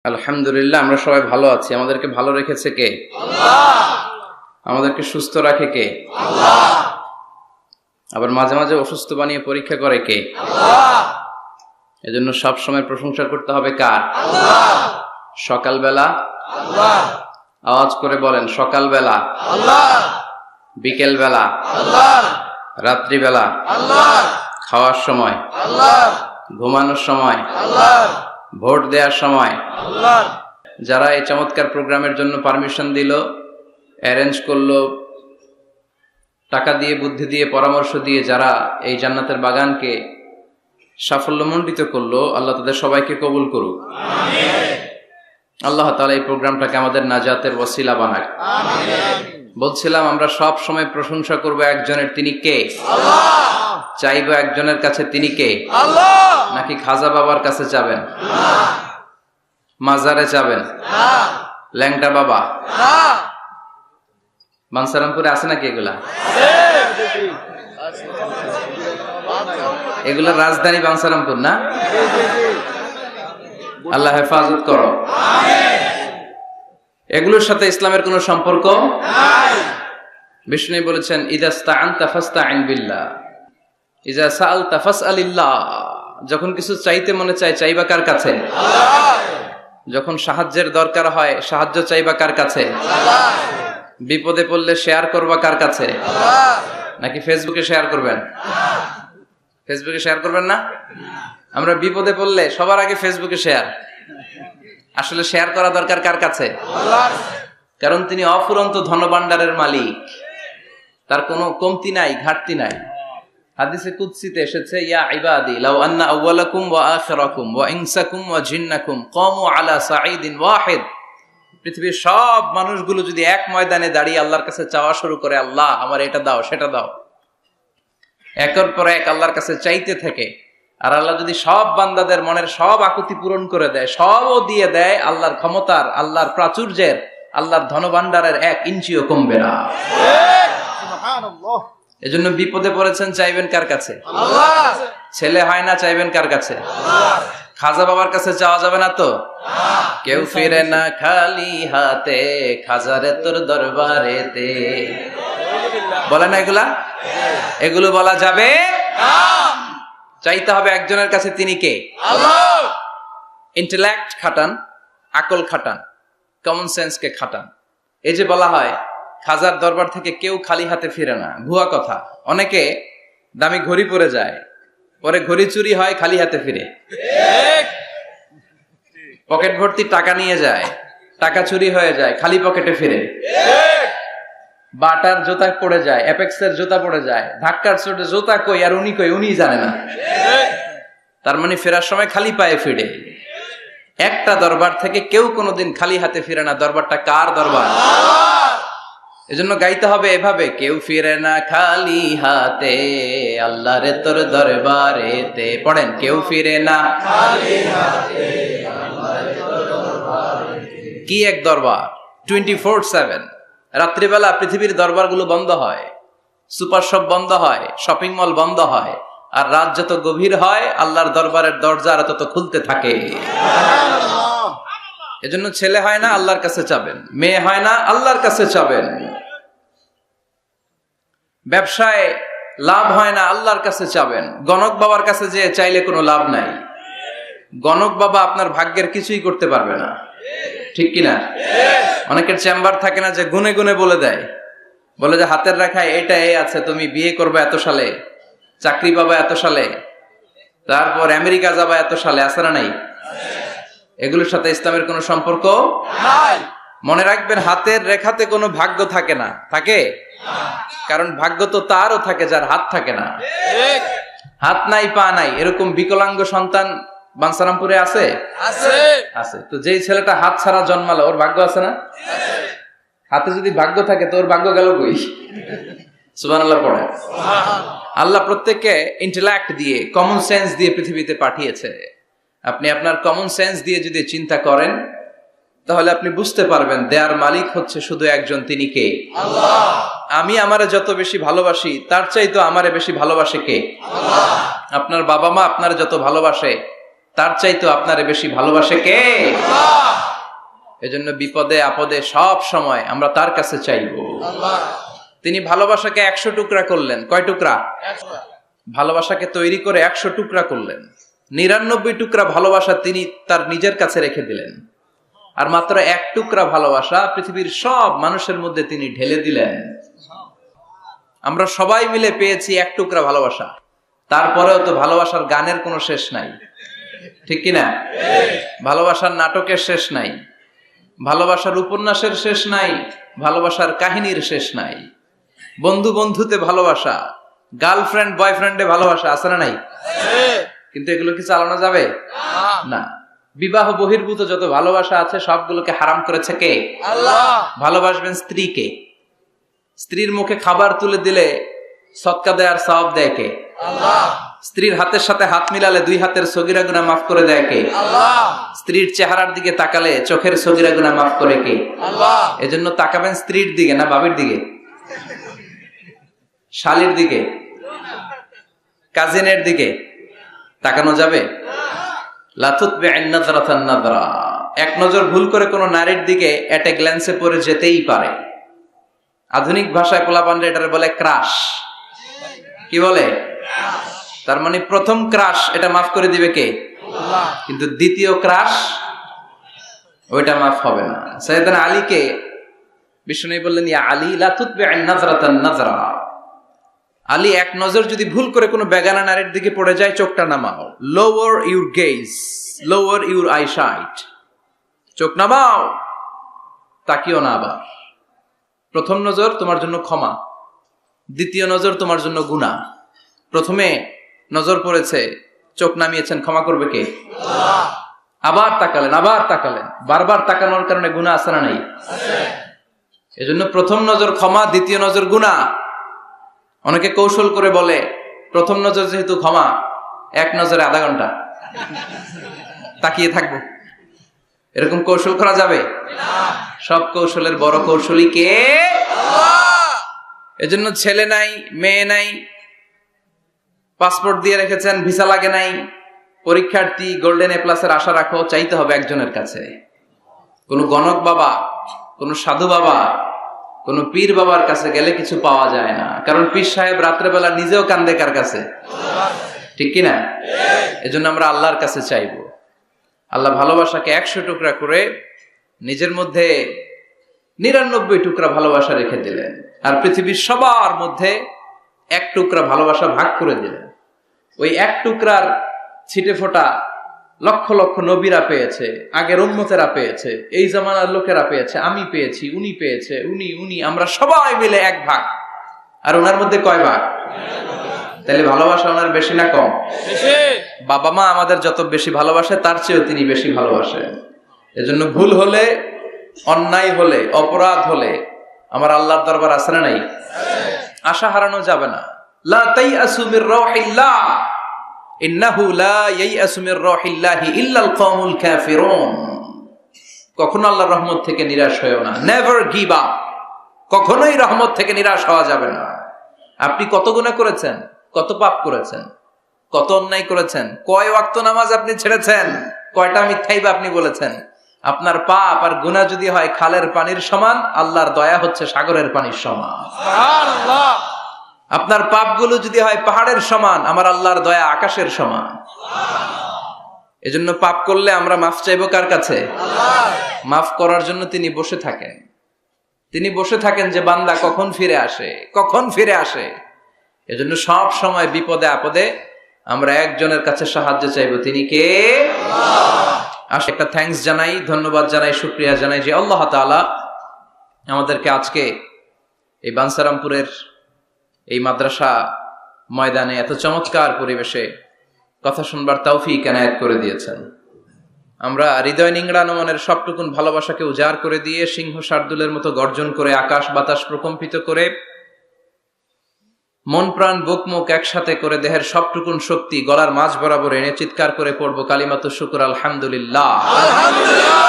আলহামদুলিল্লাহ, আমরা সবাই ভালো আছি। আমাদেরকে ভালো রেখেছে কে? আল্লাহ। আমাদেরকে সুস্থ রাখে কে? আল্লাহ। আবার মাঝে মাঝে অসুস্থ বানিয়ে পরীক্ষা করে কে? আল্লাহ। এজন্য সব সময় প্রশংসা করতে হবে কার? আল্লাহ। সকালবেলা আল্লাহ। আওয়াজ করে বলেন, সকালবেলা, আল্লাহ। বিকেলবেলা, আল্লাহ। রাত্রিবেলা, আল্লাহ। খাওয়ার সময়, আল্লাহ। ঘুমানোর সময়, আল্লাহ। ভোট দেওয়ার সময়। আল্লাহ। যারা এই চমৎকার প্রোগ্রামের জন্য পারমিশন দিল, অ্যারেঞ্জ করলো, টাকা দিয়ে, বুদ্ধি দিয়ে, পরামর্শ দিয়ে যারা এই জান্নাতের বাগানকে সাফল্যমণ্ডিত করলো, আল্লাহ তাদের সবাইকে কবুল করুক। আল্লাহ তাআলা এই প্রোগ্রামটাকে আমাদের নাজাতের ওসিলা বানাক। বলছিলাম, আমরা সব সময় প্রশংসা করব একজনের, তিনি কে? আল্লাহ। চাইবো একজনের কাছে, তিনি কে? আল্লাহ। নাকি খাজা বাবার কাছে যাবেন, মাজারে যাবেন, ল্যাংটা বাবা? বানসারামপুরে আছে নাকি এগুলা? এগুলো রাজধানী বানসারামপুর না? আল্লাহ হেফাজত করো। এগুলোর সাথে ইসলামের কোনো সম্পর্ক নাই। বিষ্ণু বলেছেন, ইযা ইসতাআনতা ফাসতাইন বিল্লাহ, ইযা সাআলতা ফাসআলিল্লাহ। যখন কিছু চাইতে মনে চায়, চাইবা কার কাছে? আল্লাহ। যখন সাহায্যের দরকার হয়, সাহায্য চাইবা কার কাছে? আল্লাহ। বিপদে পড়লে শেয়ার করবা কার কাছে? আল্লাহ। নাকি ফেসবুকে শেয়ার করবেন? ফেসবুকে শেয়ার করবেন না? আমরা বিপদে পড়লে সবার আগে ফেসবুকে শেয়ার। আসলে শেয়ার করা দরকার কার কাছে? আল্লাহ। কারণ তিনি অফুরন্ত ধনভাণ্ডারের মালিক, তার কোনো কমতি নাই, ঘাটতি নাই। হাদিসে কুদসিতে এসেছে, ইয়া ইবাদি লাউ আন্না আউওয়ালাকুম ওয়া আখিরাকুম ওয়া ইনসাকুম ওয়া জিন্নাকুম কামু আলা সাঈদিন ওয়াহিদ। পৃথিবীর সব মানুষগুলো যদি এক ময়দানে দাঁড়িয়ে আল্লাহর কাছে চাওয়া শুরু করে, আল্লাহ আমার এটা দাও, সেটা দাও, একের পর এক আল্লাহর কাছে চাইতে থাকে, আর আল্লাহ যদি সব বান্দাদের মনের সব আকুতি পূরণ করে দেয়, সবও দিয়ে দেয়, আল্লাহর ক্ষমতার, আল্লাহর প্রাচুর্যের, আল্লাহর ধনভাণ্ডারের 1 ইঞ্চিও কমবে না। সুবহানাল্লাহ। এজন্য বিপদে পড়েছেন, চাইবেন কার কাছে? আল্লাহ। ছেলে হয় না, চাইবেন কার কাছে? আল্লাহ। খাজা বাবার কাছে চাওয়া যাবে না তো? কেউ ফিরে না খালি হাতে, খাজারে তোর দরবারেতে। বলে না এগুলা? এগুলো বলা যাবে না। চাইতে হবে একজনের কাছে, তিনি কে? আল্লাহ। ইন্টেলেক্ট খাটান, আকল খাটান, কমন সেন্সকে খাটান। এই যে বলা হয় খাজার দরবার থেকে কেউ খালি হাতে ফিরে না, ভুয়া কথা। অনেকে দামি ঘড়ি পরে যায়, পরে ঘড়ি চুরি হয়, খালি হাতে ফিরে। পকেট ভর্তি টাকা নিয়ে যায়, টাকা চুরি হয়ে যায়, খালি পকেটে ফিরে। বাটার জুতা পড়ে যায়, অ্যাপেক্সের জুতা পড়ে যায়, ধাক্কার চোটে জুতা কই আর উনি কই, উনি জানে না। তার মানে ফেরার সময় খালি পায়ে ফিরে। একটা দরবার থেকে কেউ কোনোদিন খালি হাতে ফিরে না। দরবারটা কার দরবার? এজন্য গাইতে হবে এভাবে, কেউ ফিরে না খালি হাতে, আল্লাহরে তোর দরবারেতে। পড়েন, কেউ ফিরে না খালি হাতে, আল্লাহরে তোর দরবারেতে। কি এক দরবার! 24/7। রাত্রিবেলা পৃথিবীর দরবারগুলো বন্ধ হয়, সুপার শপ বন্ধ হয়, শপিং মল বন্ধ হয়, আর রাত যত গভীর হয়, আল্লাহর দরবারের দরজা তত খুলতে থাকে। এজন্য ছেলে হয় না, আল্লাহর কাছে চাবেন। মেয়ে হয় না, আল্লাহর কাছে চাবেন। ব্যবসায় লাভ হয় না, আল্লাহর কাছে চাবেন। গণক বাবার কাছে যে চাইলে কোনো লাভ নাই। গণক বাবা আপনার ভাগ্যের কিছুই করতে পারবে না, ঠিক কিনা? অনেকের চেম্বার থাকে না যে গুনে গুনে বলে দেয়, বলে যে হাতের রেখায় এটা এই আছে, তুমি বিয়ে করবে এত সালে, চাকরি পাবা এত সালে, তারপর আমেরিকা যাবা এত সালে। আছে না নাই? এগুলোর সাথে ইসলামের কোনো সম্পর্ক নাই। মনে রাখবেন, হাতের রেখাতে কোনো ভাগ্য থাকে না। থাকে? কারণ ভাগ্য তো তারও থাকে যার হাত থাকে না। হাত নাই, পা নাই, এরকম বিকলাঙ্গ সন্তান বানসারামপুরে আছে? আছে। তো যেই ছেলেটা হাত ছাড়া জন্মালো, ওর ভাগ্য আছে না? হাতে যদি ভাগ্য থাকে তো ওর ভাগ্য গেল কই? সুবহানাল্লাহ পড়ে। আল্লাহ প্রত্যেককে ইন্টেলেক্ট দিয়ে, কমন সেন্স দিয়ে পৃথিবীতে পাঠিয়েছে। আপনি আপনার কমন সেন্স দিয়ে যদি চিন্তা করেন, তাহলে আপনি বুঝতে পারবেন দেয়ার মালিক হচ্ছে শুধু একজন, তিনি কে? আল্লাহ। আমি আমারে যত বেশি ভালোবাসি, তার চাইতো আমারে বেশি ভালোবাসে কে? আল্লাহ। আপনার বাবা মা আপনার যত ভালোবাসে, তার চাইতে আপনারে বেশি ভালোবাসে কে? এজন্য বিপদে আপদে সব সময় আমরা তার কাছে চাইবো। তিনি ভালোবাসাকে 100 টুকরা করলেন। কয় টুকরা? ভালোবাসাকে তৈরি করে 100 টুকরা করলেন। 99 টুকরা ভালোবাসা তিনি তার নিজের কাছে রেখে দিলেন, আর মাত্র 1 টুকরা ভালোবাসা পৃথিবীর সব মানুষের মধ্যে তিনি ঢেলে দিলেন। আমরা সবাই মিলে পেয়েছি 1 টুকরা ভালোবাসা। তারপরেও তো ভালোবাসার গানের কোনো শেষ নাই, ঠিক কিনা? ভালোবাসার নাটকের শেষ নাই, ভালোবাসার উপন্যাসের শেষ নাই, ভালোবাসার কাহিনীর শেষ নাই। বন্ধু বন্ধুতে ভালোবাসা, গার্লফ্রেন্ড বয়ফ্রেন্ডে ভালোবাসা আছে না নাই? কিন্তু এগুলো কি চালানো যাবে? না। বিবাহ বহির্ভূত যত ভালোবাসা আছে সবগুলোকে হারাম করেছে কে? আল্লাহ। ভালোবাসবেন স্ত্রীকে। স্ত্রীর মুখে খাবার তুলে দিলে সদকা দেয় আর সওয়াব দেয় কে? আল্লাহ। স্ত্রীর হাতের সাথে হাত মিলালে 2 হাতের সগীরা গুনাহ মাফ করে দেয় কে? আল্লাহ। স্ত্রীর চেহারার দিকে তাকালে চোখের সগীরা গুনাহ মাফ করে কে? আল্লাহ। এজন্য তাকাবেন স্ত্রীর দিকে না বাবির দিকে, শালীর দিকে, কাজিনের দিকে তাকানো যাবে? লা তুতবি'ন নাযরাতান নাযরা। এক নজর ভুল করে কোন নারীর দিকে এট এ গ্ল্যান্সে পড়ে যেতেই পারে। আধুনিক ভাষায় পোলাপানরা এটারে বলে ক্রাশ। কি বলে? তার মানে প্রথম ক্রাশ এটা মাফ করে দিবে কে? আল্লাহ। কিন্তু দ্বিতীয় ক্রাশ ওইটা মাফ হবে না। সাইয়েদনা আলীকে বিষ্ণু বললেন, ইয়া আলী লা তুতবি'ন নাযরাতান নাযরা। আলী, এক নজর যদি ভুল করে কোনো বেগানা নারীর দিকে পড়ে যায়, চোখটা নামাও। Lower your gaze, lower your eyesight. চোখ নামাও, তাকিও না আবার। প্রথম নজর তোমার জন্য ক্ষমা, দ্বিতীয় নজর তোমার জন্য গুনাহ। প্রথমে নজর পড়েছে, চোখ নামিয়েছেন, ক্ষমা করবে কে? আল্লাহ। আবার তাকালেন, আবার তাকালেন। বারবার তাকানোর কারণে গুনাহ আছে না নাই? এজন্য প্রথম নজর ক্ষমা, দ্বিতীয় নজর গুনাহ। অনেকে কৌশল করে বলে, প্রথম নজর যেহেতু ক্ষমা, এক নজরে আধা ঘন্টা তাকিয়ে থাকবো। এরকম কৌশল করা যাবে? সব কৌশলের বড় কৌশলী কে? এজন্য ছেলে নাই, মেয়ে নাই, পাসপোর্ট দিয়ে রেখেছেন, ভিসা লাগে নাই, পরীক্ষার্থী, গোল্ডেন A+ এর আশা রাখো, চাইতে হবে একজনের কাছে। কোন গণক বাবা, কোন সাধু বাবা, কোন পীর বাবার কাছে গেলে কিছু পাওয়া যায় না। কারণ পীর সাহেব রাত্রেবেলা নিজেও কান্দে কার কাছে, ঠিক কিনা? এজন্য আমরা আল্লাহর কাছে চাইবো। আল্লাহ ভালোবাসাকে 100 টুকরা করে নিজের মধ্যে 99 টুকরা ভালোবাসা রেখে দিলেন, আর পৃথিবীর সবার মধ্যে 1 টুকরা ভালোবাসা ভাগ করে দিলেন। ওই 1 টুকরার ছিটে ফোটা লক্ষ লক্ষ নবীরা পেয়েছে, আগের উম্মতেরা পেয়েছে, এই জামানার লোকেরা পেয়েছে, আমি পেয়েছি, উনি পেয়েছে, উনি, আমরা সবাই মিলে 1 ভাগ। আর ওনার মধ্যে কয় ভাগ? তাহলে ভালোবাসা ওনার বেশি না কম? বেশি। বাবা মা আমাদের যত বেশি ভালোবাসে তার চেয়েও তিনি বেশি ভালোবাসেন। এজন্য ভুল হলে, অন্যায় হলে, অপরাধ হলে আমার আল্লাহর দরবার আছে না নাই? আশা হারানো যাবে না। লা তাইয়াসু মির রাহিল্লাহ, ইন্নাহু লা ইয়াইয়াসু মির রাহিল্লাহি ইল্লাল কওমুল কাফিরুন। কখনো আল্লাহর রহমত থেকে নিরাশ হয়ো না। Never give up. কখনোই রহমত থেকে নিরাশ হওয়া যাবে না। আপনি কত গুনাহ করেছেন, কত পাপ করেছেন, কত অন্যায় করেছেন, কয় ওয়াক্ত নামাজ আপনি ছেড়েছেন, কয়টা মিথ্যাই বা আপনি বলেছেন। আপনার পাপ আর গুনাহ যদি হয় খালের পানির সমান, আল্লাহর দয়া হচ্ছে সাগরের পানির সমান। সুবহানাল্লাহ। আপনার পাপগুলো যদি হয় পাহাড়ের সমান, আমার আল্লাহর দয়া আকাশের সমান। এজন্য পাপ করলে আমরা মাফ চাইবো কার কাছে? আল্লাহ। মাফ করার জন্য তিনি বসে থাকেন। তিনি বসে থাকেন যে বান্দা কখন ফিরে আসে, কখন ফিরে আসে। এজন্য সব সময় বিপদে আপদে আমরা একজনের কাছে সাহায্য চাইবো, তিনি কে? আল্লাহ। একটা থ্যাঙ্কস জানাই, ধন্যবাদ জানাই, শুকরিয়া জানাই যে আল্লাহ তাআলা আমাদেরকে আজকে এই বানসারামপুরের এই মাদ্রাসা ময়দানে এত চমৎকার পরিবেশে কথা শুনবার তৌফিক এনায়েত করে দিয়েছেন। আমরা হৃদয় নিংড়ানো মনের সবটুকুন ভালোবাসাকে উজাড় করে দিয়ে সিংহ শার্দুলের মতো গর্জন করে আকাশ বাতাস প্রকম্পিত করে মন প্রাণ বুক মুখ একসাথে করে দেহের সবটুকুন শক্তি গলার মাঝ বরাবর এনে চিৎকার করে পড়বো কালিমাতু শুকর আলহামদুলিল্লাহ। আলহামদুলিল্লাহ।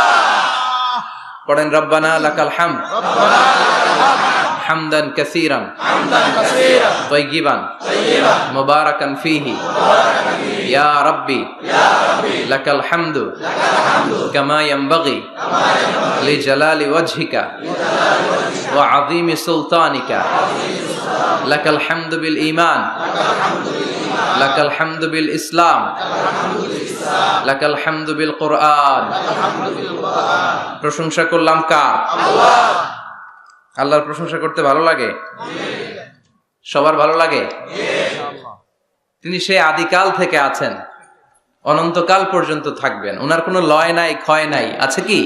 পড়েন রব্বানা লাকাল হামদ। হামদান কাসীরান حمدا كثيرا তাইয়িবান طيبا মুবারাকান ফীহি ইয়া রাব্বি লাকাল হামদু কামা ইয়ানবাগি লিজালালি ওয়াজহিকা ওয়া আযীমি সুলতানিকা লাকাল হামদু বিল ঈমান লাকাল হামদু বিল ইসলাম লাকাল হামদু বিল কুরআন। প্রশংসা করলাম কার? আল্লাহর প্রশংসা করতে ভালো লাগে? সবার ভালো লাগে? তিনি সেই আদিকাল থেকে আছেন, অনন্তকাল পর্যন্ত থাকবেন। ওনার কোনো লয় নাই, ক্ষয় নাই, আছে কি?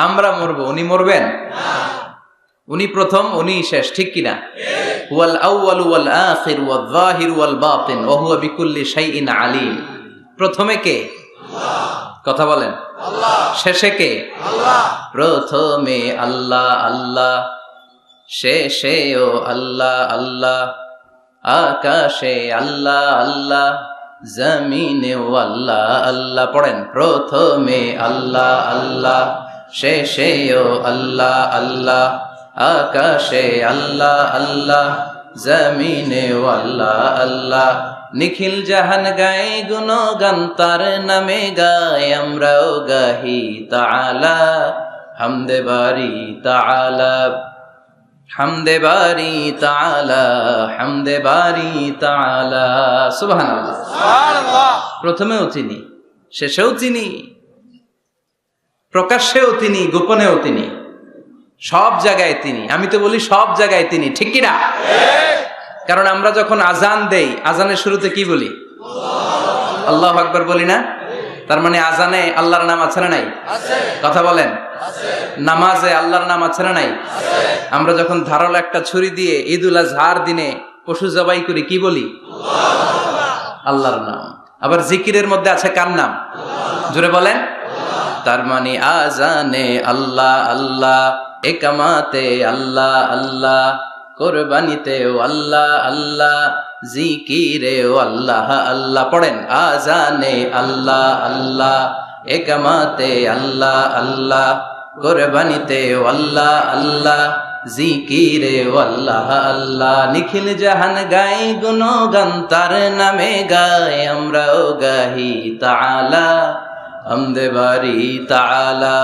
আমরা মরবো, উনি মরবেন? উনি প্রথম, উনি শেষ, ঠিক কিনা? হুয়াল আউয়ালু ওয়াল আখির ওয়াল যাহির ওয়াল বাতিন ওয়া হুয়া বিকুল্লি শাইইন আলিম। প্রথমে কে? কথা বলেন। শেষে কে? প্রথমে আল্লাহ আল্লাহ, শেষেও আল্লাহ আল্লাহ, আকাশে আল্লাহ আল্লাহ, জমিনেও আল্লাহ আল্লাহ। পড়েন, প্রথমে আল্লাহ আল্লাহ, শেষেও আল্লাহ আল্লাহ, আকাশে আল্লাহ আল্লাহ, জমিনেও আল্লাহ আল্লাহ। নিখিল জাহান গায়ে গুণগান, তার নামে গায় আমরাও গাহি তাআলা। হামদে বারি তাআলা, হামদে বারি তাআলা, হামদে বারি তাআলা। সুবহানাল্লাহ। سبحان الله প্রথমেও তিনি, শেষেও তিনি, প্রকাশ্যেও তিনি, গোপনেও তিনি, সব জায়গায় তিনি। আমি তো বলি সব জায়গায় তিনি, ঠিক কিনা? কারণ আমরা যখন আজান দেই, আজানের শুরুতে কি বলি? আল্লাহু আকবার বলি না? তার মানে আজানে আল্লাহর নাম আছে না নাই? কথা বলেন। নামাজে আল্লাহর নাম আছে না নাই? আমরা যখন ধারালো একটা ছুরি দিয়ে ঈদুল আজহার দিনে পশু জবাই করি, কি বলি? আল্লাহর নাম। আবার জিকিরের মধ্যে আছে কার নাম? জোরে বলেন। তার মানে আজানে আল্লাহ আল্লাহ, একামাতে আল্লাহ আল্লাহ, কোরবানিতেও আল্লাহ আল্লাহ, জিকিরেও আল্লাহ আল্লাহ। পড়েন, আজানে আল্লাহ আল্লাহ, একামাতে আল্লাহ আল্লাহ, কোরবানিতেও আল্লাহ আল্লাহ, জিকিরেও আল্লাহ আল্লাহ। নিখিল জাহান গাই গুণগান, তার নামে গায় আমরাও গাহি তাআলা। হামদে বারি তাআলা,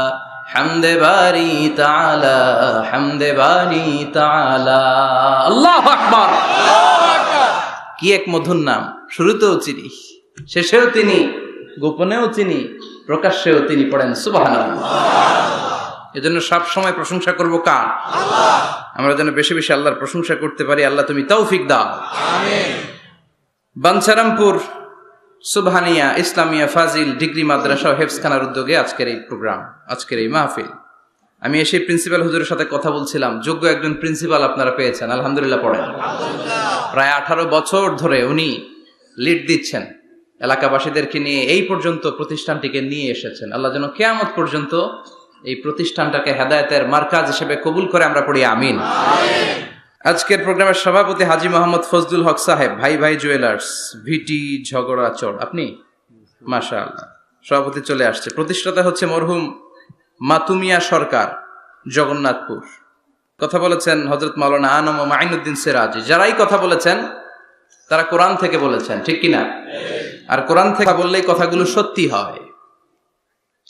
হামদে বারি তাআলা, হামদে বারি তাআলা। আল্লাহু আকবার। কি এক মধুর নাম! শুরুতেও চিনি, শেষেও তিনি, গোপনেও তিনি, প্রকাশ্যেও তিনি। পড়েন সুবহানাল্লাহ। এজন্য সব সময় প্রশংসা করব কার? আল্লাহ। আমরা যেন বেশি বেশি আল্লাহর প্রশংসা করতে পারি। আল্লাহ তুমি তৌফিক দাও, আমিন। বাঞ্ছারামপুর সুবহানিয়া ইসলামিয়া ফাজিল ডিগ্রি মাদ্রাসা ও হেফজখানার উদ্যোগে আজকের এই প্রোগ্রাম, আজকের এই মাহফিল। আমি এসে প্রিন্সিপাল হুজুরের সাথে কথা বলছিলাম। যোগ্য একজন প্রিন্সিপাল আপনারা পেয়েছেন, আলহামদুলিল্লাহ। পড়েন, প্রায় 18 বছর ধরে উনি লিড দিচ্ছেন, এলাকাবাসীদেরকে নিয়ে এই পর্যন্ত প্রতিষ্ঠানটিকে নিয়ে এসেছেন। আল্লাহ যেন কিয়ামত পর্যন্ত এই প্রতিষ্ঠানটাকে হেদায়েতের মার্কাজ হিসেবে কবুল করে, আমরা পড়ি আমিন। আজকের প্রোগ্রামের সভাপতি হাজী মোহাম্মদ ফজলুল হক সাহেব, ভাই ভাই জুয়েলার্স, ভিটি ঝগড়াচড়। আপনি? মাশাআল্লাহ, সভাপতি চলে আসছে। প্রতিষ্ঠাতা হচ্ছে মরহুম মাতুমিয়া সরকার, জগন্নাথপুর। কথা বলেছেন হযরত মাওলানা আনম ও মাইনুদ্দিন সিরাজি। যারাই কথা বলেছেন তারা কোরআন থেকে বলেছেন, ঠিক কিনা? আর কোরআন থেকে বললেই কথাগুলো সত্যি হয়,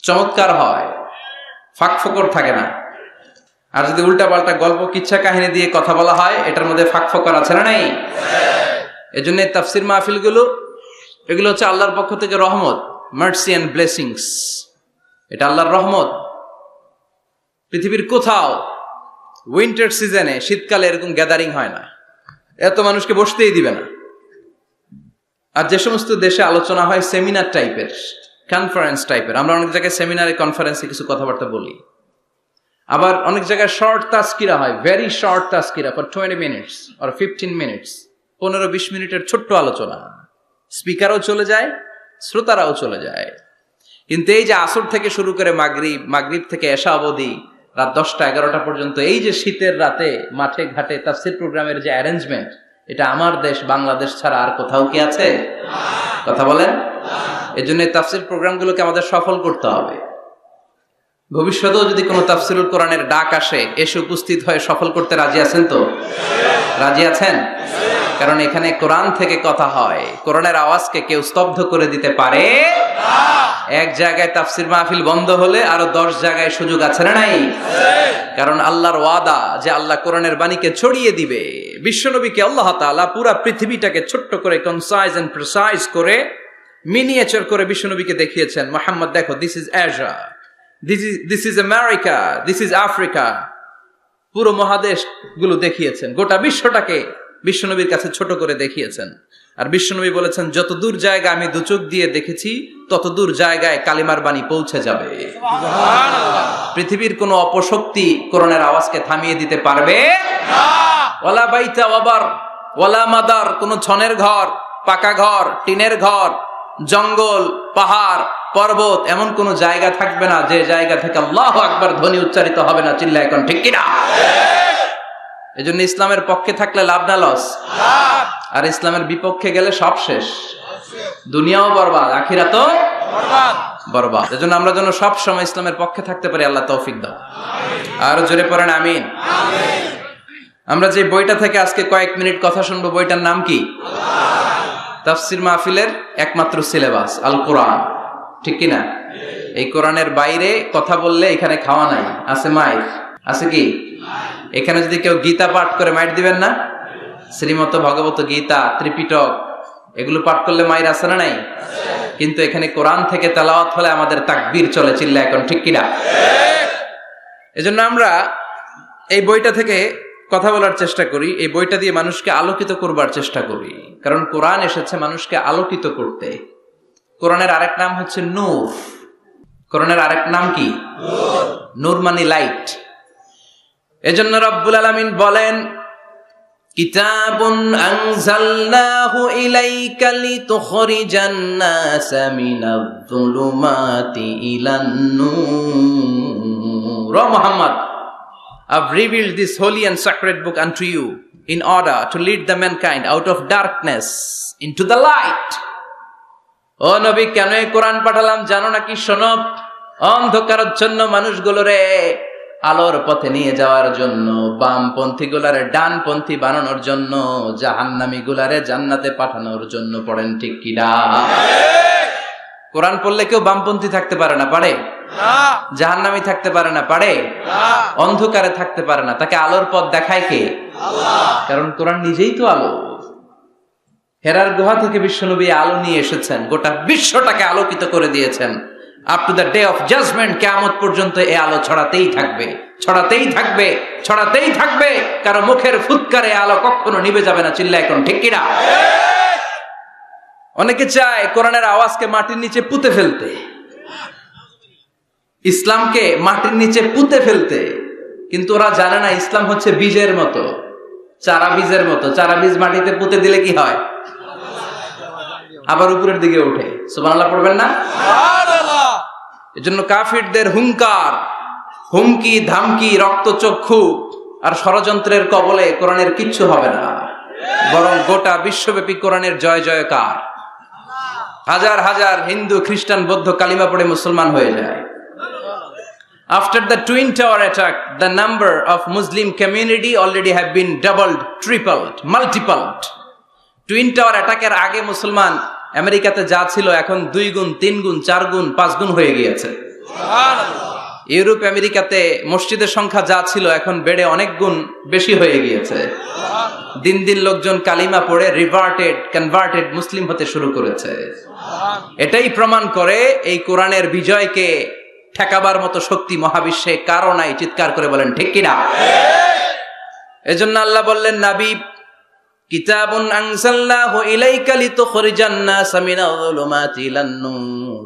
চমৎকার হয়, ফাঁক ফোকর থাকে না। আর যদি উল্টা পাল্টা গল্প কিচ্ছা কাহিনী দিয়ে কথা বলা হয়, এটার মধ্যে ফাঁক ফোকর আছে না নাই? এজন্য তাফসির মাহফিলগুলো, এগুলো হচ্ছে আল্লাহর পক্ষ থেকে রহমত, মার্সি এন্ড ব্লেসিংস। এটা আল্লাহর রহমত। পৃথিবীর কোথাও উইন্টার সিজনে, শীতকালে এরকম গ্যাদারিং হয় না, এত মানুষকে বসতেই দিবে না। আর যে সমস্ত দেশে আলোচনা হয় সেমিনার টাইপের, কনফারেন্স টাইপের, আমরা অনেক জায়গায় সেমিনারে কনফারেন্সে কিছু কথাবার্তা বলি। আবার অনেক জায়গায় শর্ট তাস্কিরা হয়, ভেরি শর্ট তাস্কিরা ফর 20 মিনিটস অর 15 মিনিটস, 15-20 মিনিটের ছোট্ট আলোচনা। স্পিকারও চলে যায়, শ্রোতারাও চলে যায়। কিন্তু এই যে আসর থেকে শুরু করে মাগরিব, মাগরিব থেকে এশা অবধি রাত 10টা-11টা পর্যন্ত, এই যে শীতের রাতে মাঠে ঘাটে তাফসীর প্রোগ্রামের যে অ্যারেঞ্জমেন্ট, এটা আমার দেশ বাংলাদেশ ছাড়া আর কোথাও কি আছে? কথা বলেন। এই জন্য তাফসীর প্রোগ্রামগুলোকে আমাদের সফল করতে হবে। ভবিষ্যতেও যদি কোনো তাফসিরুল কোরআনের ডাক আসে, এসে উপস্থিত হয়ে সফল করতে রাজি আছেন তো? রাজি আছেন? কারণ এখানে কোরআন থেকে কথা হয়। কোরআনের আওয়াজকে কেউ স্তব্ধ করে দিতে পারে? এক জায়গায় তাফসির মাহফিল বন্ধ হলে আরো 10 জায়গায় সুযোগ আছে না নাই? কারণ আল্লাহর ওয়াদা যে আল্লাহ কোরআনের বাণীকে ছড়িয়ে দিবে। বিশ্বনবীকে আল্লাহ তাআলা পুরা পৃথিবীটাকে ছোট্ট করে কনসাইজ এন্ড প্রিসাইজ করে মিনিয়েচার করে বিশ্বনবীকে দেখিয়েছেন, মুহাম্মদ দেখো, this is Asia, this is America, this is Africa. পুরো মহাদেশ গুলো দেখিয়েছেন, গোটা বিশ্বটাকে বিশ্বনবীর কাছে ছোট করে দেখিয়েছেন। আর বিশ্বনবী বলেছেন, যত দূর জায়গা আমি দুচোখ দিয়ে দেখেছি তত দূর জায়গায় কালিমার বাণী পৌঁছে যাবে। পৃথিবীর কোনো অপশক্তি কোরআনের আওয়াজকে থামিয়ে দিতে পারবে না। ওয়ালা বাইতা ওয়াবার ওয়ালা মাদার, কোনো ছনের ঘর, পাকা ঘর, টিনের ঘর, জঙ্গল, পাহাড়, পর্বত, এমন কোন জায়গা থাকবে না যে জায়গা থেকে আল্লাহু আকবার ধ্বনি উচ্চারিত হবে না। চিল্লায় এখন ঠিক কিনা? এজন্য ইসলামের পক্ষে থাকলে লাভ না লস? আর ইসলামের বিপক্ষে গেলে সব শেষ, দুনিয়াও বরবাদ, আখিরাতও বরবাদ। এজন্য আমরা যেন সব সময় ইসলামের পক্ষে থাকতে পারি, আল্লাহ তৌফিক দাও। আর জোরে পড়েন আমিন। আমরা যে বইটা থেকে আজকে কয়েক মিনিট কথা শুনবো, বইটার নাম কি? তাফসির মাহফিলের একমাত্র সিলেবাস আল কোরআন, ঠিক কিনা? এই কোরআনের বাইরে কথা বললে এখানে খাওয়া নাই, আছে মাইর, আছে কি? এখানে যদি কেউ গীতা পাঠ করে মাইর দিবেন না? শ্রীমত ভগবত গীতা, ত্রিপিটক এগুলো পাঠ করলে মাইর আছে না নাই? কিন্তু এখানে কোরআন থেকে তেলাওয়াত হলে আমাদের তাকবীর চলে। চিল্লা এখন ঠিক কিনা? এজন্য আমরা এই বইটা থেকে কথা বলার চেষ্টা করি, এই বইটা দিয়ে মানুষকে আলোকিত করবার চেষ্টা করি। কারণ কোরআন এসেছে মানুষকে আলোকিত করতে। কোরআনের আরেক নাম হচ্ছে নূর। কোরআনের আরেক নাম কি? নূর মানে লাইট। এজন্য রব্বুল আলামিন বলেন, কিতাবুন আনজালনাহু ইলাইকা লিতুখরিজান NASA Minaj যুলুমাতি ইলান Noor. O Muhammad, I've revealed this holy and sacred book unto you in order to lead the mankind out of darkness into the light. ও নবী, কেন এই কোরআন পাঠালাম জানো নাকি? শোনো, অন্ধকারাচ্ছন্ন মানুষগুলোরে আলোর পথে নিয়ে যাওয়ার জন্য, বামপন্থী গুলারে ডানপন্থী বানানোর জন্য, জাহান্নামী গুলারে জান্নাতে পাঠানোর জন্য। পড়েন ঠিক কিনা? কোরআন পড়লে কেউ বামপন্থী থাকতে পারে না, পারে? জাহান্নামী থাকতে পারে না, পারে? অন্ধকারে থাকতে পারে না। তাকে আলোর পথ দেখায় কে? আল্লাহ। কারণ কোরআন নিজেই তো আলো। হেরার গুহা থেকে বিশ্বনবী আলো নিয়ে এসেছেন, গোটা বিশ্বটাকে আলোকিত করে দিয়েছেন। Up to the day of judgement, কিয়ামত পর্যন্ত এই আলো ছড়াতেই থাকবে, ছড়াতেই থাকবে, ছড়াতেই থাকবে। কারো মুখের ফুৎকারে আলো কখনো নিভে যাবে না। চিল্লা এখন ঠিক কিনা? অনেকে চায় কোরআনের আওয়াজকে মাটির নিচে পুঁতে ফেলতে, ইসলামকে মাটির নিচে পুঁতে ফেলতে। কিন্তু ওরা জানে না ইসলাম হচ্ছে বীজের মতো, চারা বীজের মতো। চারা বীজ মাটিতে পুঁতে দিলে কি হয়? আবার উপরের দিকে ওঠে। সুবহানাল্লাহ পড়বেন না? এজন্য কাফিরদের হুঙ্কার, হুমকি, ধামকি, রক্তচক্ষু আর ষড়যন্ত্রের কবলে কোরআনের কিচ্ছু হবে না, বরং গোটা বিশ্বব্যাপী কোরআনের জয় জয়কার। হাজার হাজার হিন্দু, খ্রিস্টান, বৌদ্ধ কালিমা পড়ে মুসলমান হয়ে যায়। After the Twin Tower attack, the number of Muslim community already have been doubled, tripled, multiplied. Twin Tower attack এর আগে মুসলমান আমেরিকাতে যা ছিল এখন 2 গুণ, 3 গুণ, 4 গুণ, 5 গুণ হয়ে গিয়েছে। ইউরোপ আমেরিকাতে মসজিদের সংখ্যা যা ছিল এখন বেড়ে অনেক গুণ বেশি হয়ে গিয়েছে। দিন দিন লোকজন কালিমা পড়ে কনভার্টেড মুসলিম হতে শুরু করেছে। এটাই প্রমাণ করে এই কোরআনের বিজয়কে ঠেকাবার মতো শক্তি মহাবিশ্বে কারো নাই। চিৎকার করে বলেন ঠিক কিনা? এজন্য আল্লাহ বললেন, নবী, কিতাবুন আনজালনাহু ইলাইকা লিতুখরিজান নাসা মিনাজ যুলুমাতি ইলান নূর।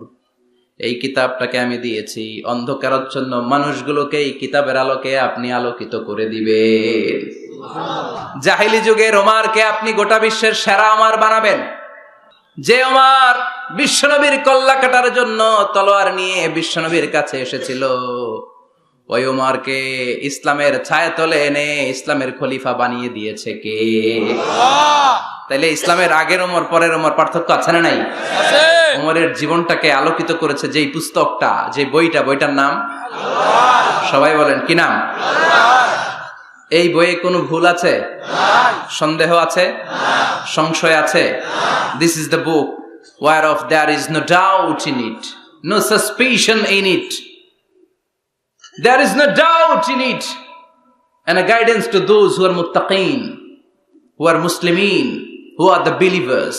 এই কিতাবটাকে আমি দিয়েছি অন্ধকারাচ্ছন্ন মানুষগুলোকে এই কিতাবের আলোকে আপনি আলোকিত করে দিবেন। জাহেলি যুগের ওমরকে আপনি গোটা বিশ্বের সেরা ওমর বানাবেন। যে ওমর বিশ্বনবীর কল্লা কাটার জন্য তলোয়ার নিয়ে বিশ্বনবীর কাছে এসেছিল, ওই ওমরকে ইসলামের ছায়াতলে এনে ইসলামের খলিফা বানিয়ে দিয়েছে কে? তাইলে ইসলামের আগের ওমর পরের ওমর পার্থক্য আছে না নাই? ওমরের জীবনটাকে আলোকিত করেছে যেই পুস্তকটা, যে বইটার নাম সবাই বলেন কি নাম? এই বইয়ে কোনো ভুল আছে? সন্দেহ আছে? সংশয় আছে? This is the book whereof there is no doubt in it, no suspicion in it. There is no doubt in it, and a guidance to those who are muttaqeen, who are Muslimin, who are the believers.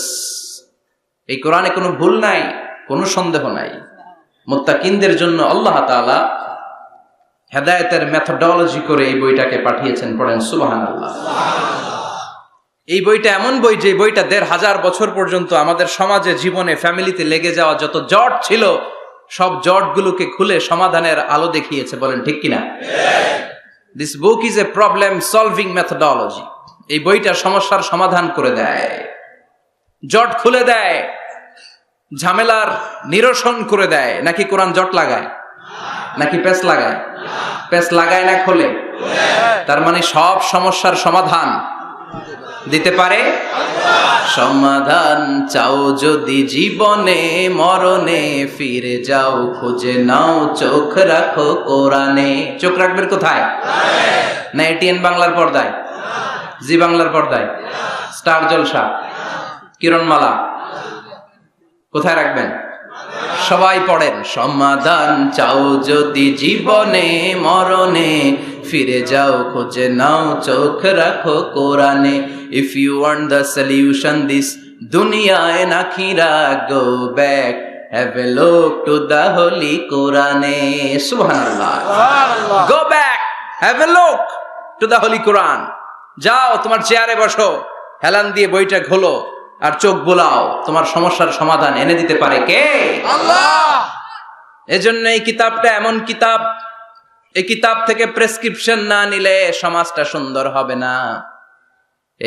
এই কোরআনে কোনো ভুল নাই, কোনো সন্দেহ নাই। মুত্তাকিনদের জন্য আল্লাহ তাআলা হেদায়েতের মেথোডোলজি করে এই বইটাকে পাঠিয়েছেন। পড়েন সুবহানাল্লাহ। এই বইটা এমন বই যে বইটা ১৫০০ বছর পর্যন্ত আমাদের সমাজে, জীবনে, ফ্যামিলিতে লেগে যাওয়া যত জট ছিল সব জটগুলোকে খুলে সমাধানের আলো দেখিয়েছে। বলেন ঠিক কিনা? This book is a problem solving methodology. এই বইটা সমস্যার সমাধান করে দেয়, জট খুলে দেয়, ঝামেলার নিরসন করে দেয়। নাকি কোরআন জট লাগায়? নাকি পেঁচ লাগায়? পেঁচ লাগায় না খোলে? তার মানে সব সমস্যার সমাধান দিতে পারে। সমাধান চাও যদি জীবনে, মরণে ফিরে যাও, খুঁজে নাও, চোখ রাখো কোরআনে। চোখ রাখবেন কোথায়? না এটিএন বাংলার পর্দায়, জি বাংলার পর্দায়, স্টার জলসা, কিরণমালা, কোথায় রাখবেন? সবাই পড়েন। সমাধান চাও যদি জীবনে, মরণে ফিরে যাও, খুঁজে নাও, চোখ রাখো কোরআনে। If you want the solution this dunya and akhirah, go back, have a look to the holy Quran. Subhanallah. Go back, have a look to the holy Quran. যাও তোমার চেয়ারে বসো, হেলান দিয়ে বইটা খোলো আর চোখ বোলাও। তোমার সমস্যার সমাধান এনে দিতে পারে কে? আল্লাহ। এজন্য এই কিতাবটা এমন কিতাব, এই কিতাব থেকে প্রেসক্রিপশন না নিলে সমাজটা সুন্দর হবে না।